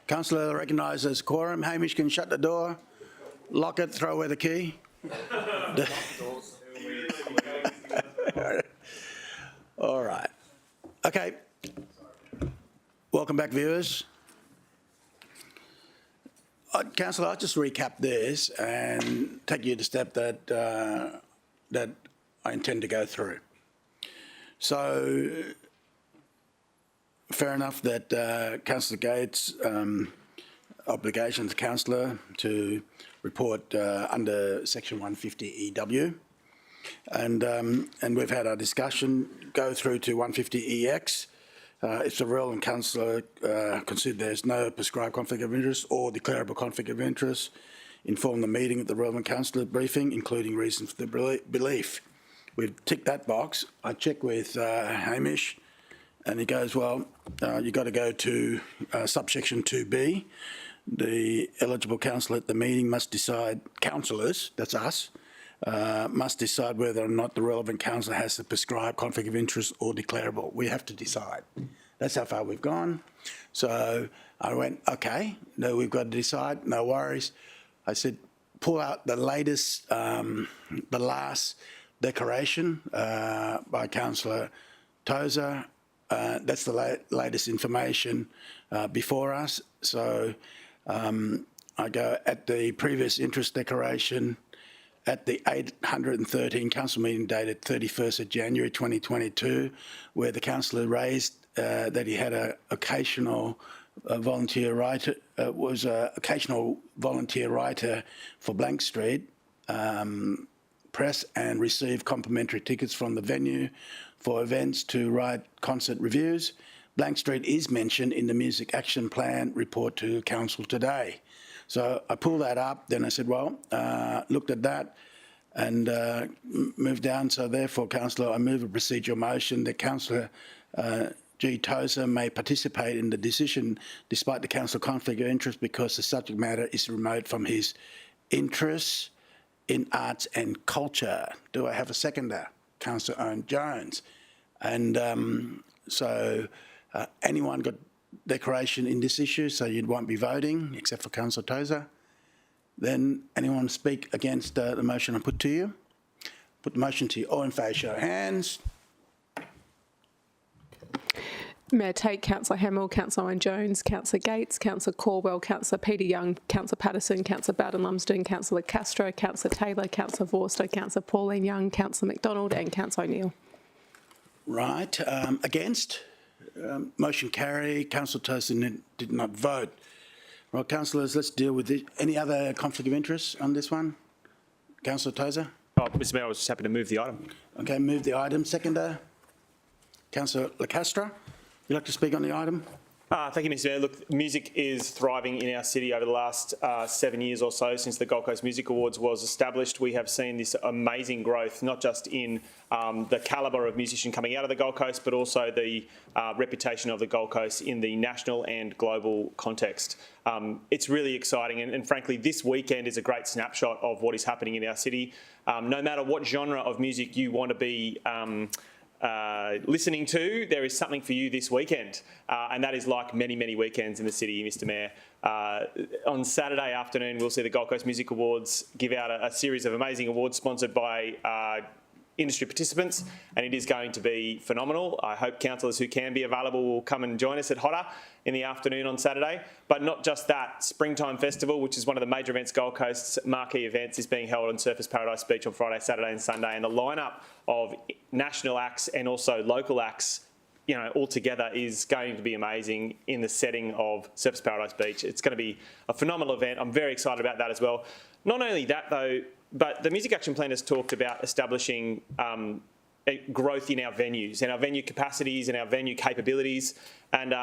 Councillor recognises quorum. Hamish can shut the door, lock it, throw away the key. All right. Okay. Welcome back, viewers. Councillor, I'll just recap this and take you to step that that I intend to go through. So, fair enough that Councillor Gates' obligation as councillor to report under Section 150 EW, and we've had our discussion go through to 150 EX. If the relevant councillor considered there's no prescribed conflict of interest or declarable conflict of interest, inform the meeting at the relevant councillor briefing, including reasons for the belief. We've ticked that box. I checked with Hamish, and he goes, well, you've got to go to subsection 2B. The eligible councillor at the meeting must decide, councillors, that's us, must decide whether or not the relevant councillor has a prescribed conflict of interest or declarable. We have to decide. That's how far we've gone. So I went, okay, no, we've got to decide, no worries. I said, pull out the latest, the last declaration by Councillor Tozer. That's the latest information before us. So I go at the previous interest declaration at the 813 council meeting dated 31st of January 2022, where the councillor raised that he had a occasional volunteer writer, occasional volunteer writer for Blank Street Press and received complimentary tickets from the venue for events to write concert reviews. Blank Street is mentioned in the Music Action Plan report to Council today. So I pulled that up, then I said, well, looked at that and moved down. So therefore, Councillor, I move a procedural motion that Councillor G. Tozer may participate in the decision despite the council conflict of interest because the subject matter is remote from his interests in arts and culture. Do I have a seconder? Councillor Owen Jones. And so anyone got declaration in this issue, so you won't be voting, except for Councillor Tozer? Then anyone speak against the motion I put to you? Put the motion to you. All in favour, show of hands. May I take Councillor Hamill, Councillor Owen Jones, Councillor Gates, Councillor Caldwell, Councillor Peter Young, Councillor Patterson, Councillor Bowden Lumsden, Councillor Castro, Councillor Taylor, Councillor Vorster, Councillor Pauline Young, Councillor McDonald and Councillor O'Neill. Right. Against? Motion carried. Councillor Tozer did not vote. Right, councillors, let's deal with it. Any other conflict of interest on this one? Councillor Tozer? Oh, Mr Mayor, I was just happy to move the item. Okay, move the item. Seconder? Councillor Lacastra? You'd like to speak on the item? Thank you, Mr Mayor. Look, music is thriving in our city over the last 7 years or so since the Gold Coast Music Awards was established. We have seen this amazing growth, not just in the calibre of musician coming out of the Gold Coast, but also the reputation of the Gold Coast in the national and global context. It's really exciting, and frankly, this weekend is a great snapshot of what is happening in our city. No matter what genre of music you want to be listening to, there is something for you this weekend, and that is like many, many weekends in the city, Mr Mayor. On Saturday afternoon, we'll see the Gold Coast Music Awards give out a series of amazing awards sponsored by industry participants, and it is going to be phenomenal. I hope councillors who can be available will come and join us at Hotter in the afternoon on Saturday. But not just that, Springtime Festival, which is one of the major events, Gold Coast's marquee events, is being held on Surfers Paradise Beach on Friday, Saturday and Sunday, and the lineup of national acts and also local acts, you know, all together is going to be amazing in the setting of Surfers Paradise Beach. It's going to be a phenomenal event. I'm very excited about that as well. Not only that though, but the Music Action Plan has talked about establishing growth in our venues and our venue capacities and our venue capabilities. And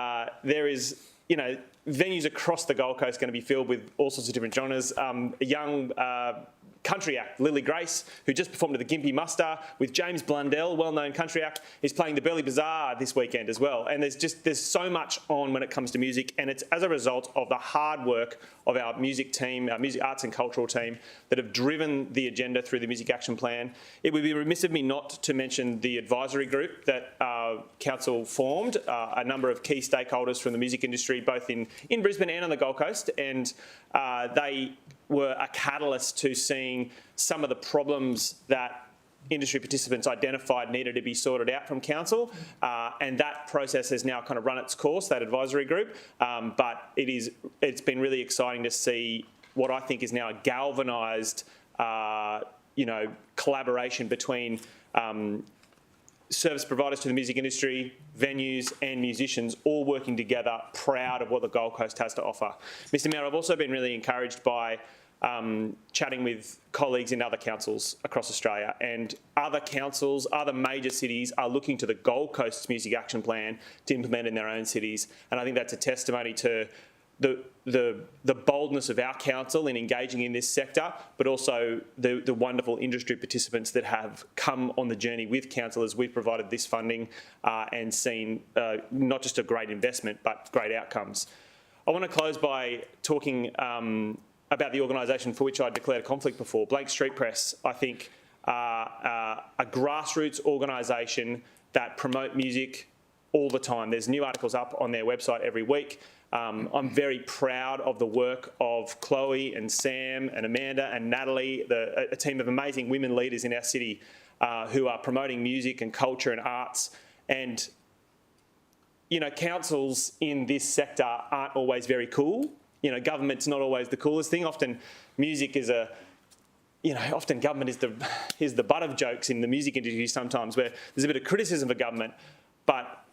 there is, you know, venues across the Gold Coast going to be filled with all sorts of different genres. Young country act, Lily Grace, who just performed at the Gympie Muster with James Blundell, well-known country act, is playing the Burleigh Bazaar this weekend as well. And there's so much on when it comes to music, and it's as a result of the hard work of our music team, our music arts and cultural team, that have driven the agenda through the Music Action Plan. It would be remiss of me not to mention the advisory group that Council formed, a number of key stakeholders from the music industry, both in Brisbane and on the Gold Coast, and they were a catalyst to seeing some of the problems that industry participants identified needed to be sorted out from Council, and that process has now kind of run its course, that advisory group, but it's been really exciting to see what I think is now a galvanised collaboration between service providers to the music industry, venues and musicians all working together, proud of what the Gold Coast has to offer. Mr Mayor, I've also been really encouraged by chatting with colleagues in other councils across Australia, and other councils, other major cities are looking to the Gold Coast's Music Action Plan to implement in their own cities, and I think that's a testimony to the boldness of our council in engaging in this sector, but also the wonderful industry participants that have come on the journey with council as we've provided this funding and seen not just a great investment, but great outcomes. I want to close by talking about the organisation for which I declared a conflict before. Blank Street Press, I think, a grassroots organisation that promote music all the time. There's new articles up on their website every week. I'm very proud of the work of Chloe and Sam and Amanda and Natalie, a team of amazing women leaders in our city who are promoting music and culture and arts. And, councils in this sector aren't always very cool. Government's not always the coolest thing. Often music is often government is the butt of jokes in the music industry sometimes, where there's a bit of criticism of government, but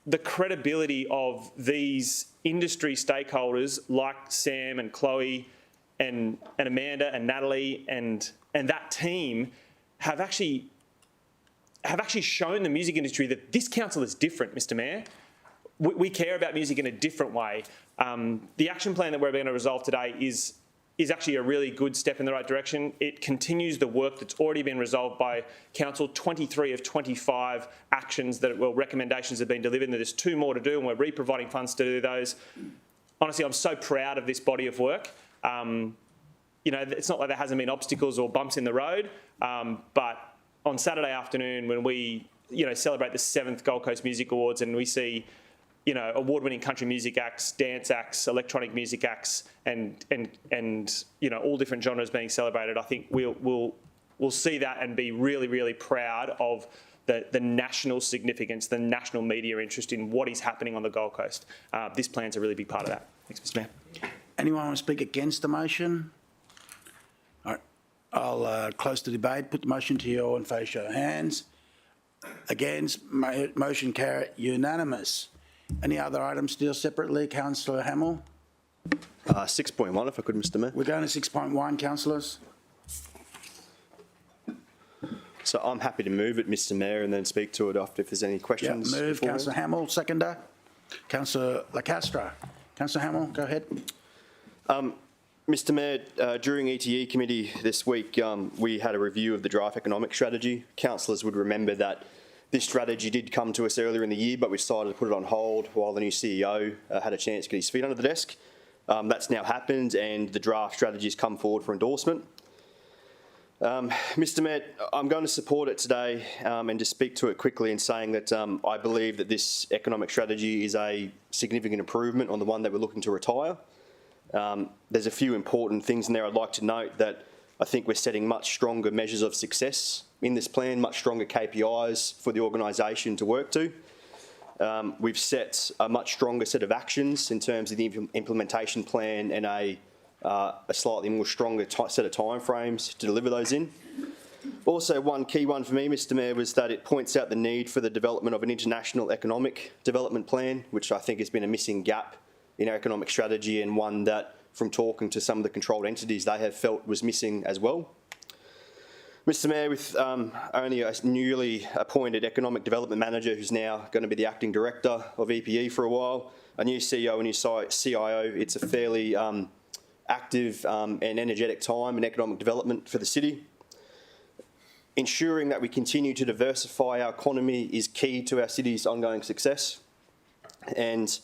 the credibility of these industry stakeholders like Sam and Chloe and Amanda and Natalie and that team have actually shown the music industry that this council is different, Mr Mayor. We care about music in a different way. The action plan that we're going to resolve today is actually a really good step in the right direction. It continues the work that's already been resolved by Council. 23 of 25 actions recommendations have been delivered, and there's 2 more to do, and we're re-providing funds to do those. Honestly, I'm so proud of this body of work. It's not like there hasn't been obstacles or bumps in the road, but on Saturday afternoon when we, celebrate the 7th Gold Coast Music Awards and we see award-winning country music acts, dance acts, electronic music acts, and all different genres being celebrated, I think we'll see that and be really, really proud of the national significance, the national media interest in what is happening on the Gold Coast. This plan's a really big part of that. Thanks, Mr Mayor. Anyone want to speak against the motion? All right, I'll close the debate. Put the motion to you all in favour, show of hands. Against, motion carried unanimous. Any other items still separately? Councillor Hamill? 6.1, if I could, Mr Mayor. We're going to 6.1, councillors. So I'm happy to move it, Mr Mayor, and then speak to it after if there's any questions. Yeah, move. Councillor Hamill, seconder. Councillor Lacastre. Councillor Hamill, go ahead. Mr Mayor, during ETE committee this week, we had a review of the draft economic strategy. Councillors would remember that this strategy did come to us earlier in the year, but we decided to put it on hold while the new CEO had a chance to get his feet under the desk. That's now happened, and the draft strategy has come forward for endorsement. Mr Mayor, I'm going to support it today and just speak to it quickly in saying that I believe that this economic strategy is a significant improvement on the one that we're looking to retire. There's a few important things in there I'd like to note that I think we're setting much stronger measures of success in this plan, much stronger KPIs for the organisation to work to. We've set a much stronger set of actions in terms of the implementation plan and a slightly more stronger set of timeframes to deliver those in. Also, one key one for me, Mr Mayor, was that it points out the need for the development of an international economic development plan, which I think has been a missing gap in our economic strategy, and one that, from talking to some of the controlled entities, they have felt was missing as well. Mr Mayor, with only a newly appointed economic development manager who's now going to be the acting director of EPE for a while, a new CEO, a new CIO, it's a fairly active and energetic time in economic development for the city. Ensuring that we continue to diversify our economy is key to our city's ongoing success. And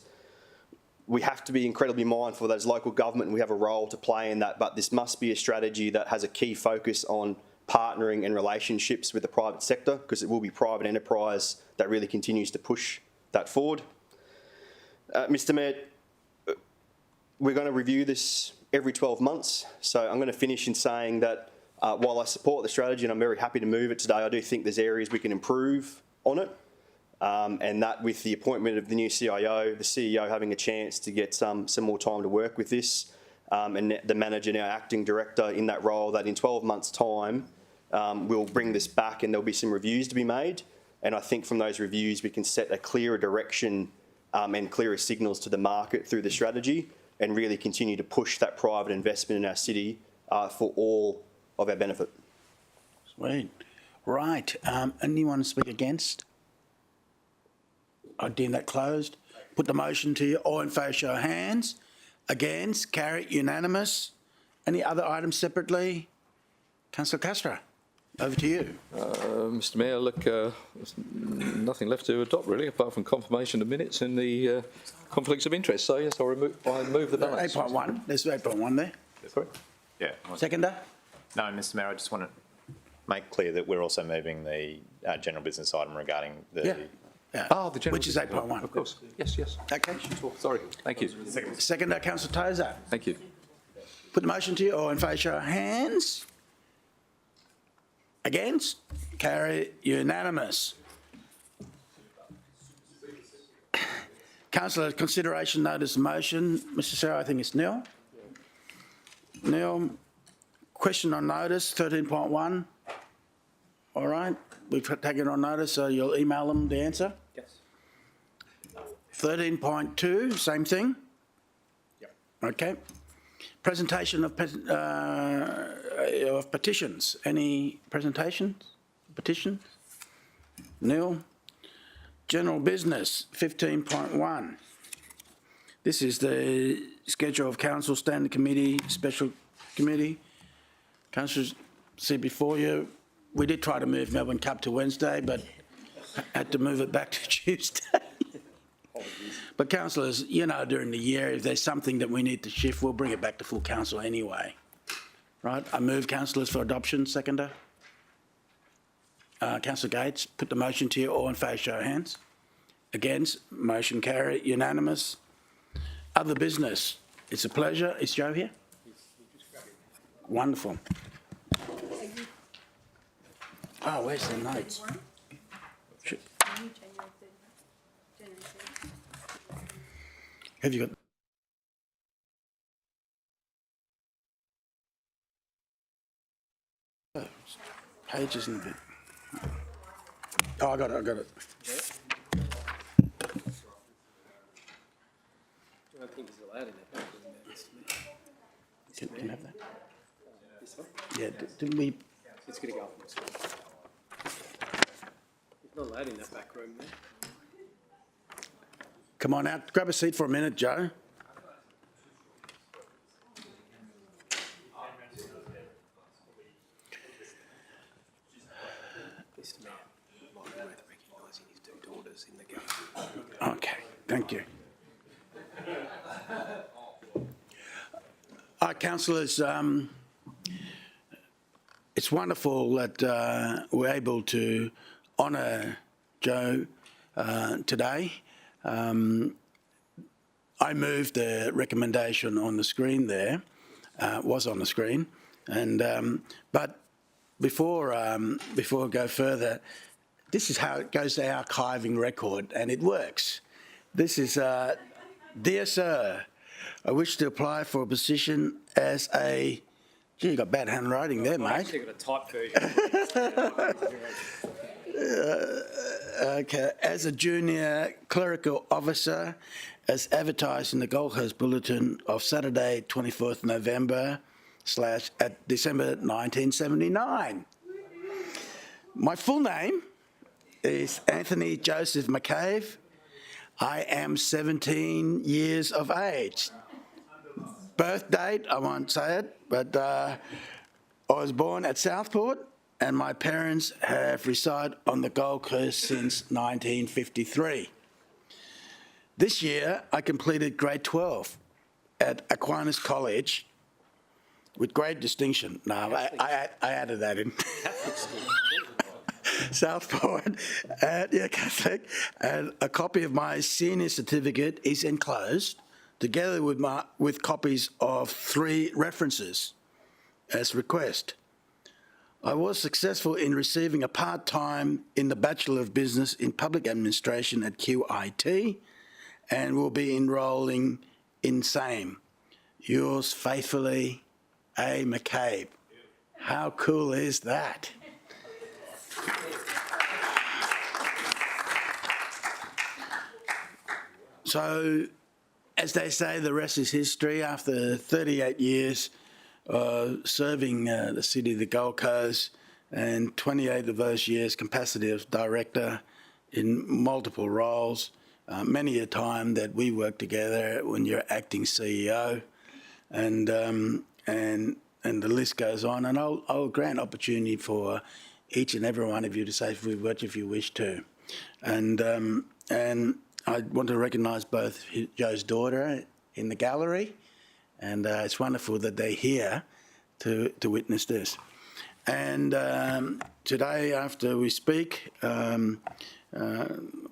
we have to be incredibly mindful that as local government we have a role to play in that, but this must be a strategy that has a key focus on partnering and relationships with the private sector, because it will be private enterprise that really continues to push that forward. Mr. Mayor, we're going to review this every 12 months. So I'm going to finish in saying that while I support the strategy and I'm very happy to move it today, I do think there's areas we can improve on it. And that with the appointment of the new CIO, the CEO having a chance to get some more time to work with this, and the manager now acting director in that role, that in 12 months' time, we'll bring this back and there'll be some reviews to be made. And I think from those reviews, we can set a clearer direction and clearer signals to the market through the strategy and really continue to push that private investment in our city for all of our benefit. Sweet. Right. Anyone speak against? I deem that closed. Put the motion to you. All in favour, show of hands. Against? Carried. Unanimous. Any other items separately? Councillor Castro, over to you. Mr. Mayor, look, there's nothing left to adopt really, apart from confirmation of minutes and the conflicts of interest. So yes, I move the balance. 8.1. There's 8.1 there. Sorry. Yeah. Seconder. No, Mr. Mayor, I just want to make clear that we're also moving the general business item regarding the. Yeah. Oh, the general. Which is 8.1. Of course. Yes. Okay. Sorry. Thank you. Seconder, Councillor Tozer. Thank you. Put the motion to you. All in favour, show of hands. Against? Carry. Unanimous. Councillor, consideration notice motion. Mr. Sarah, I think it's nil. Nil. Question on notice, 13.1. All right. We've taken on notice, so you'll email them the answer? Yes. 13.2, same thing? Yep. Okay. Presentation of petitions. Any presentations? Petitions? Nil. General business, 15.1. This is the schedule of council standing committee, special committee. Councillors, see before you, we did try to move Melbourne Cup to Wednesday, but had to move it back to Tuesday. But councillors, you know, during the year, if there's something that we need to shift, we'll bring it back to full council anyway. Right? I move councillors for adoption. Seconder. Councillor Gates, put the motion to you. All in favour, show of hands. Against? Motion carried. Unanimous. Other business. It's a pleasure. Is Joe here? Wonderful. Oh, where's the notes? Have you got... Pages in a bit. Oh, I got it. I don't think it's allowed in that. Can you have that? This one? Yeah, didn't we... It's going to go up this one. It's not allowed in that back room there. Come on out. Grab a seat for a minute, Joe. Okay, thank you. Councillors, it's wonderful that we're able to honour Joe today. I moved the recommendation on the screen there, was on the screen, and but before I go further, this is how it goes to archiving record, and it works. This is, dear sir, I wish to apply for a position as a, gee, you got bad handwriting there, mate. I've actually got a typed version. Okay, as a junior clerical officer, as advertised in the Gold Coast Bulletin of Saturday, 24th November / December 1979. My full name is Anthony Joseph McCabe. I am 17 years of age. birth date, I won't say it, but I was born at Southport, and my parents have resided on the Gold Coast since 1953. This year, I completed grade 12 at Aquinas College with great distinction. No, I added that in. Southport, Catholic, and a copy of my senior certificate is enclosed, together with copies of 3 references as request. I was successful in receiving a part-time in the Bachelor of Business in Public Administration at QIT, and will be enrolling in same. Yours faithfully, A. McCabe. How cool is that? So, as they say, the rest is history. After 38 years serving the city of the Gold Coast, and 28 of those years capacity as director in multiple roles, many a time that we work together when you're acting CEO, and the list goes on. And I'll grant opportunity for each and every one of you to say a few words if you wish to. And I want to recognise both Joe's daughter in the gallery, and it's wonderful that they're here to witness this. And today, after we speak, I've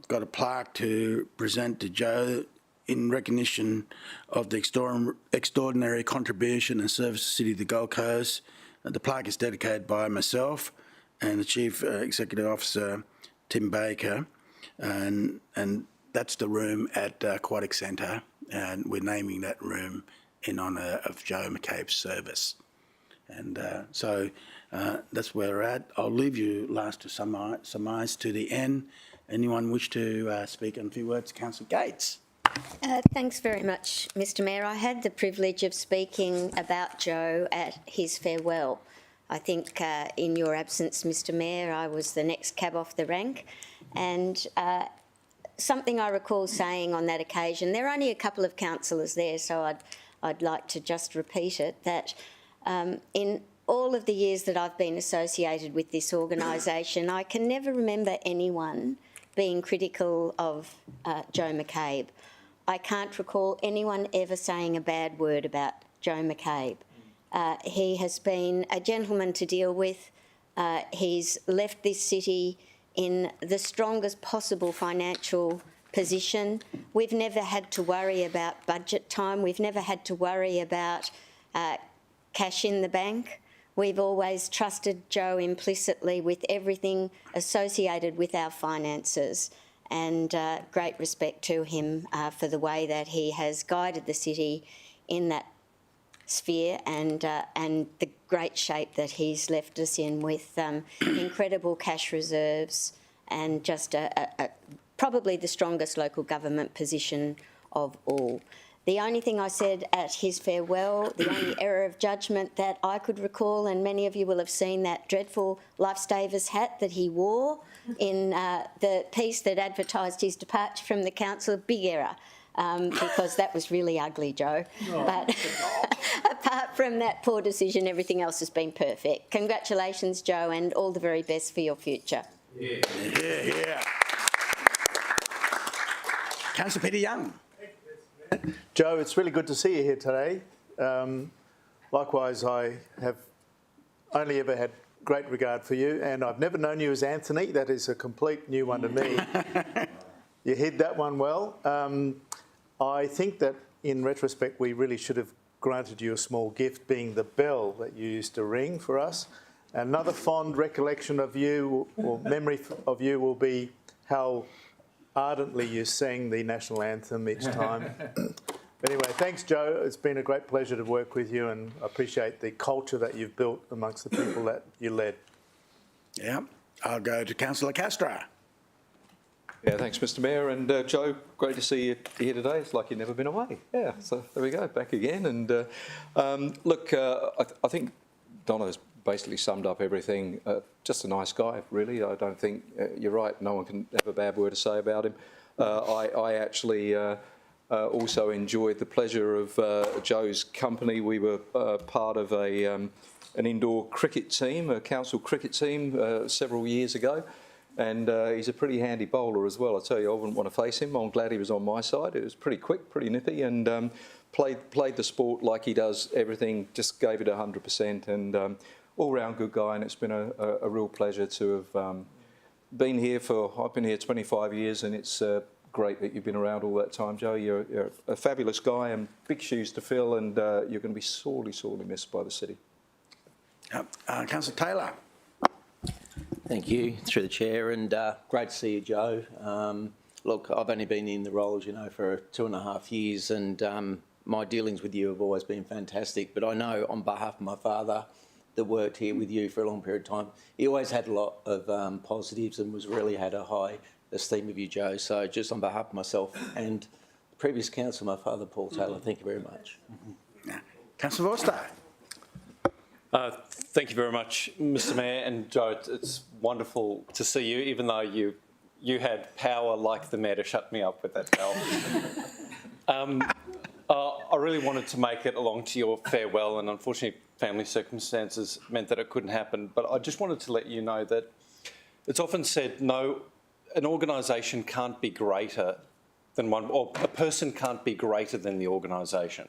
got a plaque to present to Joe in recognition of the extraordinary contribution and service to the City of the Gold Coast. The plaque is dedicated by myself and the Chief Executive Officer, Tim Baker, and that's the room at Aquatic Centre, and we're naming that room in honour of Joe McCabe's service. And so that's where we're at. I'll leave you last to surmise to the end. Anyone wish to speak in a few words? Councillor Gates. Thanks very much, Mr Mayor. I had the privilege of speaking about Joe at his farewell. I think in your absence, Mr Mayor, I was the next cab off the rank, and something I recall saying on that occasion, there are only a couple of councillors there, so I'd like to just repeat it, that in all of the years that I've been associated with this organisation, I can never remember anyone being critical of Joe McCabe. I can't recall anyone ever saying a bad word about Joe McCabe. He has been a gentleman to deal with. He's left this city in the strongest possible financial position. We've never had to worry about budget time. We've never had to worry about cash in the bank. We've always trusted Joe implicitly with everything associated with our finances, and great respect to him for the way that he has guided the city in that sphere, and the great shape that he's left us in, with incredible cash reserves and just probably the strongest local government position of all. The only thing I said at his farewell, the only error of judgment that I could recall, and many of you will have seen that dreadful Lifesavers hat that he wore in the piece that advertised his departure from the council, big error. Because that was really ugly, Joe. Oh. But apart from that poor decision, everything else has been perfect. Congratulations, Joe, and all the very best for your future. Yeah. Councillor Peter Young. Joe, it's really good to see you here today. Likewise, I have only ever had great regard for you, and I've never known you as Anthony. That is a complete new one to me. You hid that one well. I think that in retrospect, we really should have granted you a small gift, being the bell that you used to ring for us. Another fond recollection of you, or memory of you, will be how ardently you sang the national anthem each time. Anyway, thanks, Joe. It's been a great pleasure to work with you, and I appreciate the culture that you've built amongst the people that you led. Yeah, I'll go to Councillor Castro. Yeah, thanks, Mr Mayor. And Joe, great to see you here today. It's like you've never been away. Yeah, so there we go, back again. And look, I think Donna's basically summed up everything. Just a nice guy, really. I don't think, you're right, no one can have a bad word to say about him. I actually also enjoyed the pleasure of Joe's company. We were part of an indoor cricket team, a council cricket team, several years ago. And he's a pretty handy bowler as well. I tell you, I wouldn't want to face him. I'm glad he was on my side. It was pretty quick, pretty nippy, and played the sport like he does everything, just gave it 100%, and all-round good guy. And it's been a real pleasure to have been here I've been here 25 years, and it's great that you've been around all that time, Joe. You're a fabulous guy and big shoes to fill, and you're going to be sorely, sorely missed by the city. Councillor Taylor. Thank you, through the chair, and great to see you, Joe. Look, I've only been in the role, as you know, for 2.5 years, and my dealings with you have always been fantastic. But I know, on behalf of my father, that worked here with you for a long period of time, he always had a lot of positives and really had a high esteem of you, Joe. So just on behalf of myself and the previous councillor, my father, Paul Taylor, thank you very much. Councillor Vorster. Thank you very much, Mr Mayor, and Joe, it's wonderful to see you, even though you had power like the Mayor to shut me up with that bell. I really wanted to make it along to your farewell, and unfortunately family circumstances meant that it couldn't happen, but I just wanted to let you know that it's often said, no, an organisation can't be greater than one, or a person can't be greater than the organisation.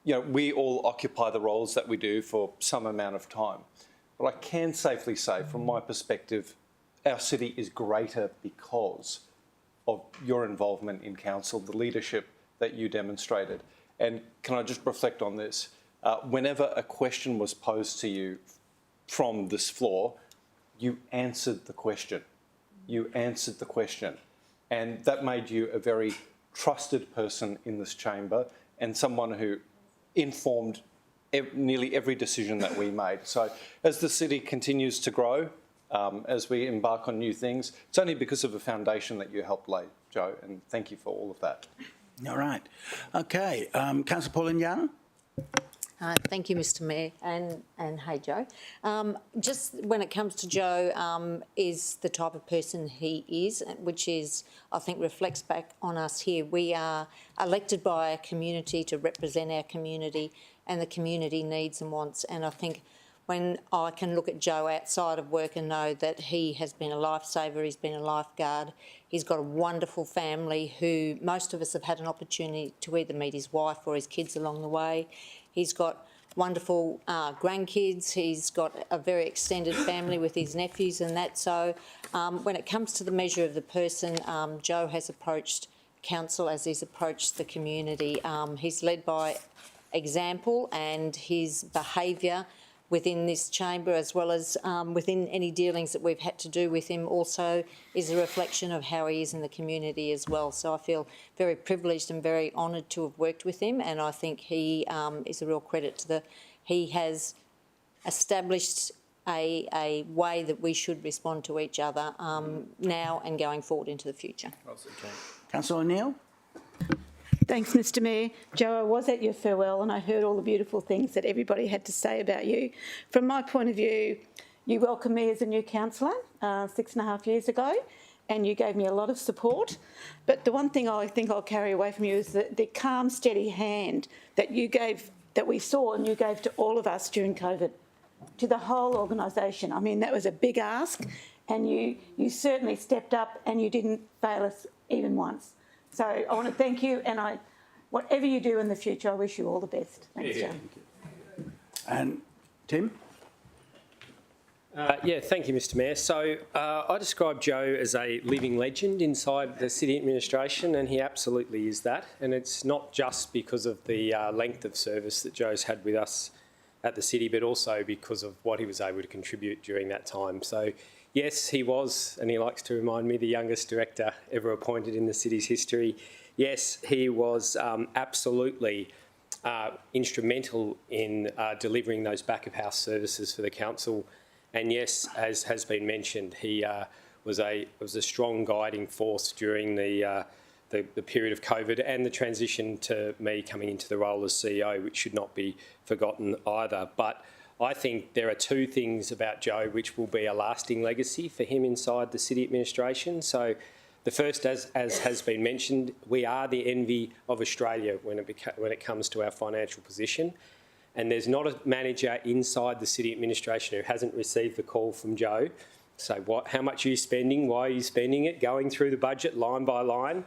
You know, we all occupy the roles that we do for some amount of time. But I can safely say, from my perspective, our city is greater because of your involvement in council, the leadership that you demonstrated. And can I just reflect on this? Whenever a question was posed to you from this floor, you answered the question. You answered the question. And that made you a very trusted person in this chamber and someone who informed nearly every decision that we made. So as the city continues to grow, as we embark on new things, it's only because of the foundation that you helped lay, Joe, and thank you for all of that. All right. Okay. Councillor Pauline Young. Thank you, Mr Mayor, and hey, Joe. Just when it comes to Joe, is the type of person he is, which is, I think, reflects back on us here. We are elected by a community to represent our community and the community needs and wants, and I think when I can look at Joe outside of work and know that he has been a lifesaver, he's been a lifeguard, he's got a wonderful family who most of us have had an opportunity to either meet his wife or his kids along the way. He's got wonderful grandkids. He's got a very extended family with his nephews and that. So when it comes to the measure of the person, Joe has approached council as he's approached the community. He's led by example, and his behaviour within this chamber, as well as within any dealings that we've had to do with him, also is a reflection of how he is in the community as well. So I feel very privileged and very honoured to have worked with him, and I think he is a real credit to he has established a way that we should respond to each other now and going forward into the future. Councillor O'Neill. Thanks, Mr Mayor. Joe, I was at your farewell and I heard all the beautiful things that everybody had to say about you. From my point of view, you welcomed me as a new councillor 6.5 years ago, and you gave me a lot of support. But the one thing I think I'll carry away from you is the calm, steady hand that you gave, that we saw and you gave to all of us during COVID, to the whole organisation. I mean, that was a big ask, and you certainly stepped up and you didn't fail us even once. So I want to thank you, and whatever you do in the future, I wish you all the best. Thanks, Joe. And Tim? Yeah, thank you, Mr Mayor. So I describe Joe as a living legend inside the city administration, and he absolutely is that. And it's not just because of the length of service that Joe's had with us at the city, but also because of what he was able to contribute during that time. So yes, he was, and he likes to remind me, the youngest director ever appointed in the city's history. Yes, he was absolutely instrumental in delivering those back-of-house services for the council. And yes, as has been mentioned, he was a strong guiding force during the period of COVID and the transition to me coming into the role as CEO, which should not be forgotten either. But I think there are two things about Joe which will be a lasting legacy for him inside the city administration. So The first, as has been mentioned, we are the envy of Australia when it comes to our financial position. And there's not a manager inside the city administration who hasn't received the call from Joe. So how much are you spending? Why are you spending it? Going through the budget line by line.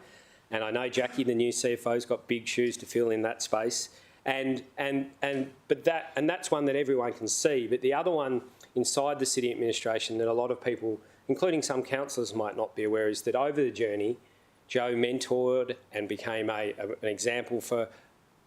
And I know Jackie, the new CFO's got big shoes to fill in that space. And that's one that everyone can see. But the other one inside the city administration that a lot of people, including some councillors, might not be aware is that over the journey, Joe mentored and became an example for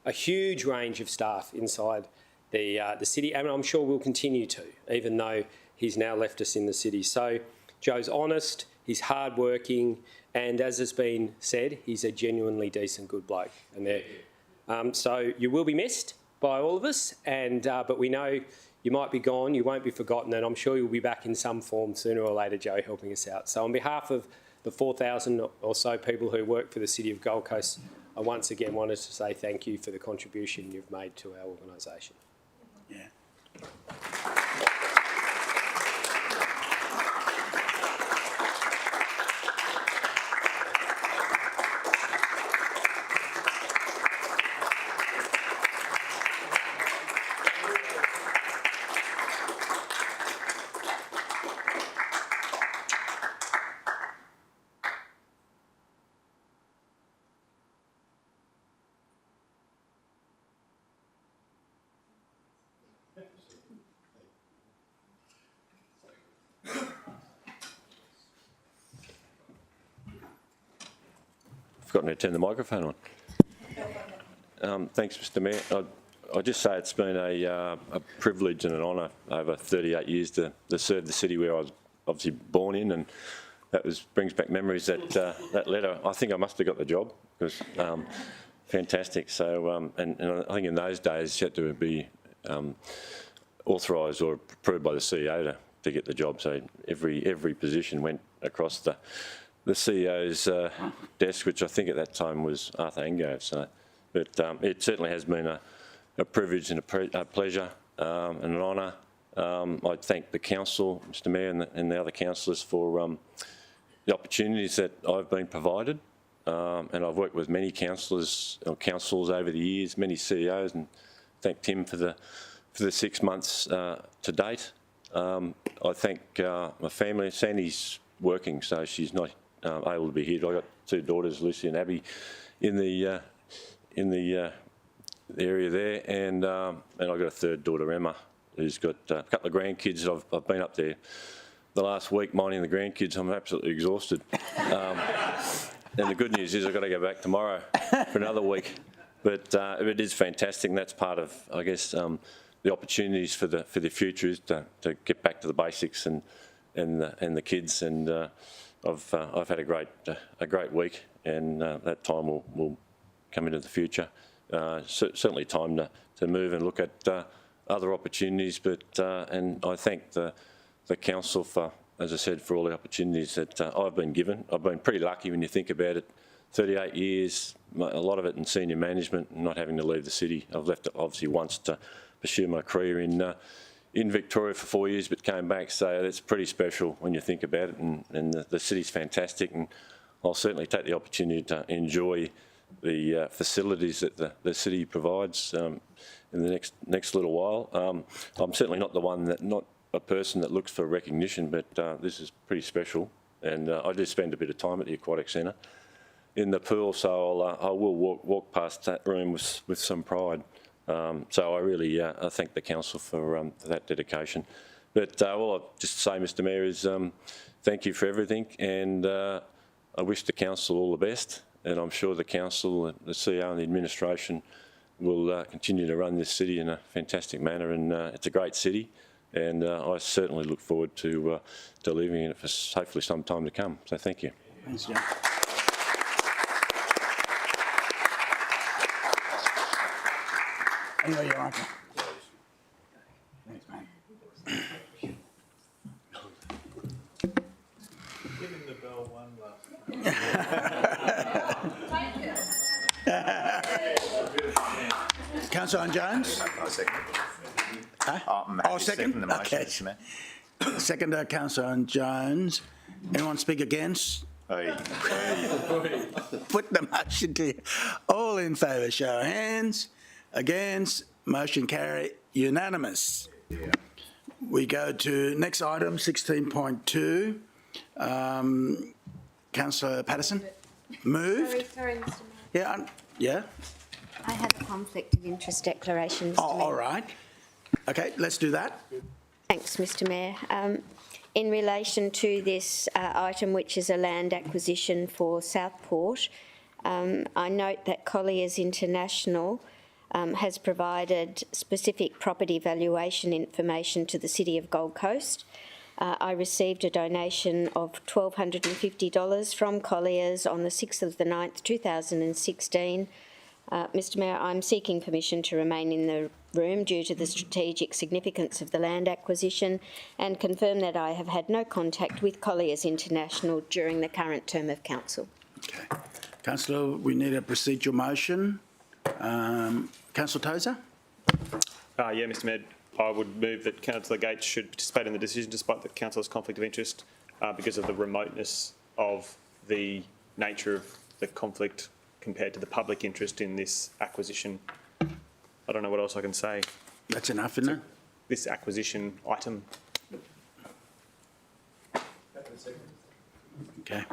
a huge range of staff inside the city, and I'm sure will continue to, even though he's now left us in the city. So Joe's honest, he's hardworking, and as has been said, he's a genuinely decent, good bloke. And so you will be missed by all of us, but we know you might be gone, you won't be forgotten, and I'm sure you'll be back in some form sooner or later, Joe, helping us out. So on behalf of the 4,000 or so people who work for the City of Gold Coast, I once again wanted to say thank you for the contribution you've made to our organisation. Yeah. Forgotten to turn the microphone on. Thanks, Mr. Mayor. I'll just say it's been a privilege and an honour over 38 years to serve the city where I was obviously born in, and that brings back memories. That letter, I think I must have got the job. It was fantastic. So, and I think in those days you had to be authorised or approved by the CEO to get the job. So every position went across the CEO's desk, which I think at that time was Arthur Angove. So, but it certainly has been a privilege and a pleasure and an honour. I thank the council, Mr. Mayor, and the other councillors for the opportunities that I've been provided. And I've worked with many councillors or councils over the years, many CEOs, and thank Tim for the 6 months to date. I thank my family. Sandy's working, so she's not able to be here. I've got 2 daughters, Lucy and Abby, in the area there, and I've got a 3rd daughter, Emma, who's got a couple of grandkids. I've been up there the last week minding the grandkids. I'm absolutely exhausted. And the good news is I've got to go back tomorrow for another week. But it is fantastic, and that's part of, I guess, the opportunities for the future is to get back to the basics and the kids. And I've had a great week, and that time will come into the future. Certainly time to move and look at other opportunities. But and I thank the council for, as I said, for all the opportunities that I've been given. I've been pretty lucky when you think about it. 38 years, a lot of it in senior management, and not having to leave the city. I've left it obviously once to pursue my career in Victoria for 4 years, but came back. So that's pretty special when you think about it. And the city's fantastic, and I'll certainly take the opportunity to enjoy the facilities that the city provides in the next little while. I'm certainly not a person that looks for recognition, but this is pretty special. And I do spend a bit of time at the Aquatic Centre in the pool, so I will walk past that room with some pride. So I really I thank the council for that dedication. But all I'll just say, Mr. Mayor, is thank you for everything, and I wish the council all the best. And I'm sure the council, the CEO and the administration will continue to run this city in a fantastic manner, and it's a great city. And I certainly look forward to living in it for hopefully some time to come. So thank you. Thanks, John. Anyway, Your Honour. Thanks, mate. Give him the bell one last. Councillor Jones? I second. Huh? Second? The motion, Okay. Mr. Mayor. Second, Councillor Jones. Anyone speak against Put the motion to you. All in favour, show of hands. Against, motion carried, unanimous. We go to next item, 16.2. Councillor Patterson, moved. Sorry, Mr Yeah, Mayor. yeah. I have a conflict of interest declaration, Mr Mayor. All right. Okay, let's do that. Thanks, Mr Mayor. In relation to this item, which is a land acquisition for Southport, I note that Colliers International has provided specific property valuation information to the City of Gold Coast. I received a donation of $1,250 from Colliers on the 6th of the 9th, 2016. Mr Mayor, I'm seeking permission to remain in the room due to the strategic significance of the land acquisition and confirm that I have had no contact with Colliers International during the current term of council. Okay. Councillor, we need a procedural motion. Councillor Tozer? Yeah, Mr Mayor, I would move that Councillor Gates should participate in the decision despite the councillor's conflict of interest because of the remoteness of the nature of the conflict compared to the public interest in this acquisition. I don't know what else I can say. That's enough, isn't it? This acquisition item. Okay.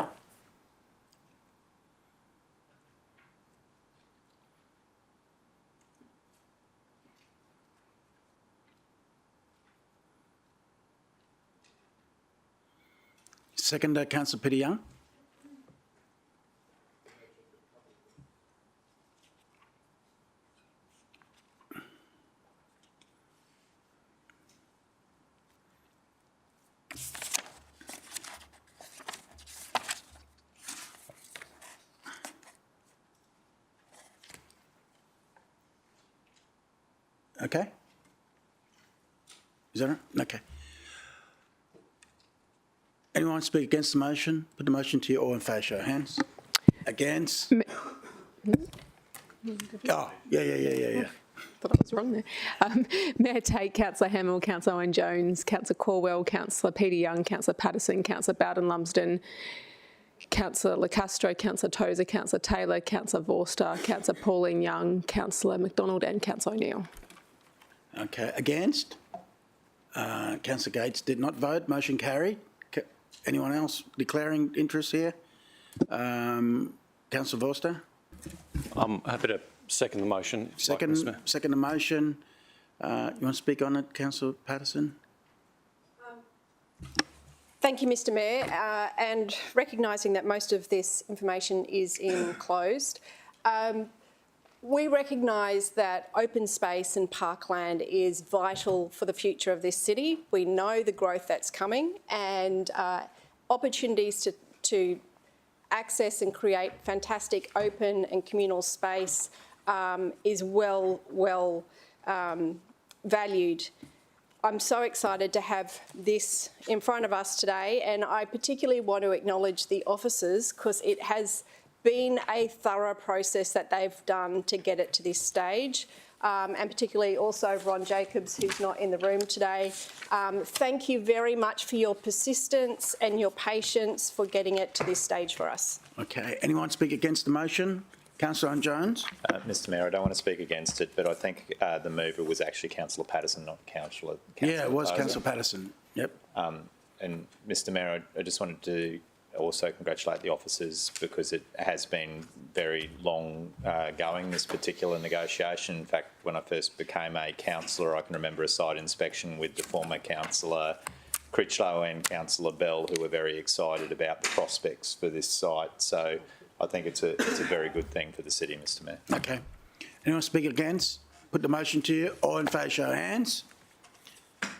Seconder, Councillor Peter Young. Okay. Is that right? Okay. Anyone speak against the motion? Put the motion to you. All in favour, show of hands. Against? Oh, yeah. Thought I was wrong there. Mayor Tate, Councillor Hamill, Councillor Owen Jones, Councillor Corwell, Councillor Peter Young, Councillor Patterson, Councillor Bowden Lumsden, Councillor Lecastro, Councillor Tozer, Councillor Taylor, Councillor Vorster, Councillor Pauline Young, Councillor McDonald and Councillor O'Neill. Okay. Against? Councillor Gates did not vote. Motion carried. Anyone else declaring interest here? Councillor Vorster? I'm happy to second the motion. Second the motion. You want to speak on it, Councillor Patterson? Thank you, Mr Mayor, and recognising that most of this information is enclosed. We recognise that open space and parkland is vital for the future of this city. We know the growth that's coming and opportunities to access and create fantastic open and communal space is well valued. I'm so excited to have this in front of us today, and I particularly want to acknowledge the officers because it has been a thorough process that they've done to get it to this stage, and particularly also Ron Jacobs, who's not in the room today. Thank you very much for your persistence and your patience for getting it to this stage for us. Okay. Anyone speak against the motion? Councillor Owen Jones? Mr Mayor, I don't want to speak against it, but I think the mover was actually Councillor Patterson, not Councillor Yeah, it was Tozer. Councillor Patterson. Yep. And Mr Mayor, I just wanted to also congratulate the officers because it has been very long going, this particular negotiation. In fact, when I first became a councillor, I can remember a site inspection with the former councillor Critchlow and Councillor Bell, who were very excited about the prospects for this site. So I think it's a very good thing for the city, Mr Mayor. Okay. Anyone speak against? Put the motion to you. All in favour, show of hands.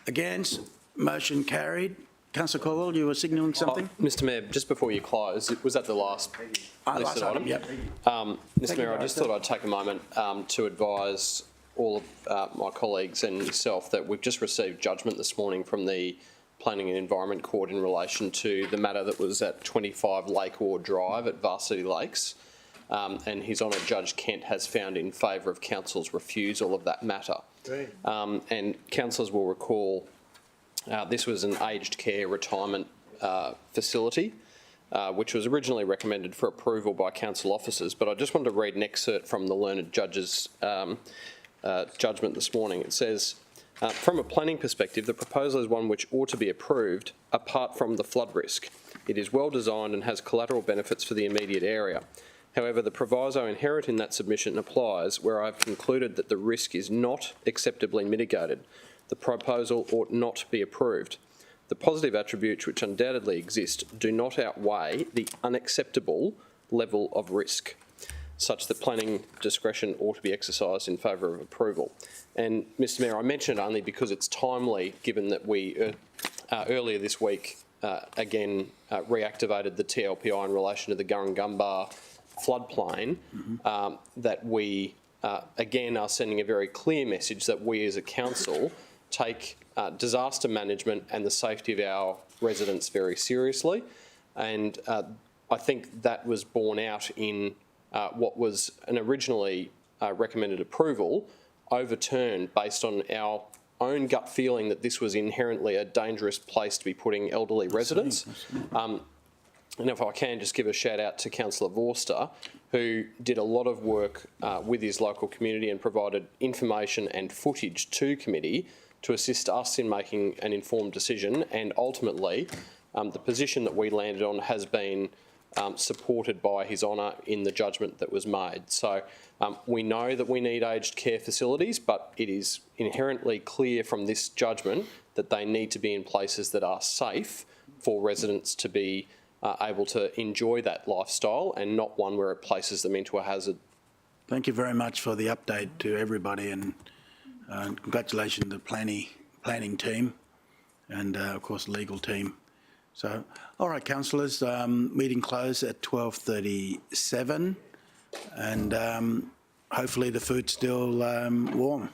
Against? Motion carried. Councillor Corwell, you were signalling something? Mr Mayor, just before you close, was that the last listed item? Yep. Mr Mayor, I just thought I'd take a moment to advise all of my colleagues and yourself that we've just received judgment this morning from the Planning and Environment Court in relation to the matter that was at 25 Lakewood Drive at Varsity Lakes. And His Honour Judge Kent has found in favour of Council's refusal of that matter. And councillors will recall this was an aged care retirement facility which was originally recommended for approval by council officers. But I just wanted to read an excerpt from the learned judge's judgment this morning. It says, from a planning perspective, the proposal is one which ought to be approved apart from the flood risk. It is well designed and has collateral benefits for the immediate area. However, the proviso inherent in that submission applies where I have concluded that the risk is not acceptably mitigated. The proposal ought not be approved. The positive attributes which undoubtedly exist do not outweigh the unacceptable level of risk, such that planning discretion ought to be exercised in favour of approval. And, Mr Mayor, I mention it only because it's timely, given that we earlier this week again reactivated the TLPI in relation to the Gurrungumbar floodplain, that we again are sending a very clear message that we as a council take disaster management and the safety of our residents very seriously. And I think that was borne out in what was an originally recommended approval, overturned based on our own gut feeling that this was inherently a dangerous place to be putting elderly residents. And if I can just give a shout out to Councillor Vorster, who did a lot of work with his local community and provided information and footage to committee to assist us in making an informed decision. And ultimately, the position that we landed on has been supported by His Honour in the judgment that was made. So we know that we need aged care facilities, but it is inherently clear from this judgment that they need to be in places that are safe for residents to be able to enjoy that lifestyle, and not one where it places them into a hazard. Thank you very much for the update to everybody, and congratulations to the planning team and, of course, legal team. So, all right, councillors, meeting closed at 12:37, and hopefully the food's still warm.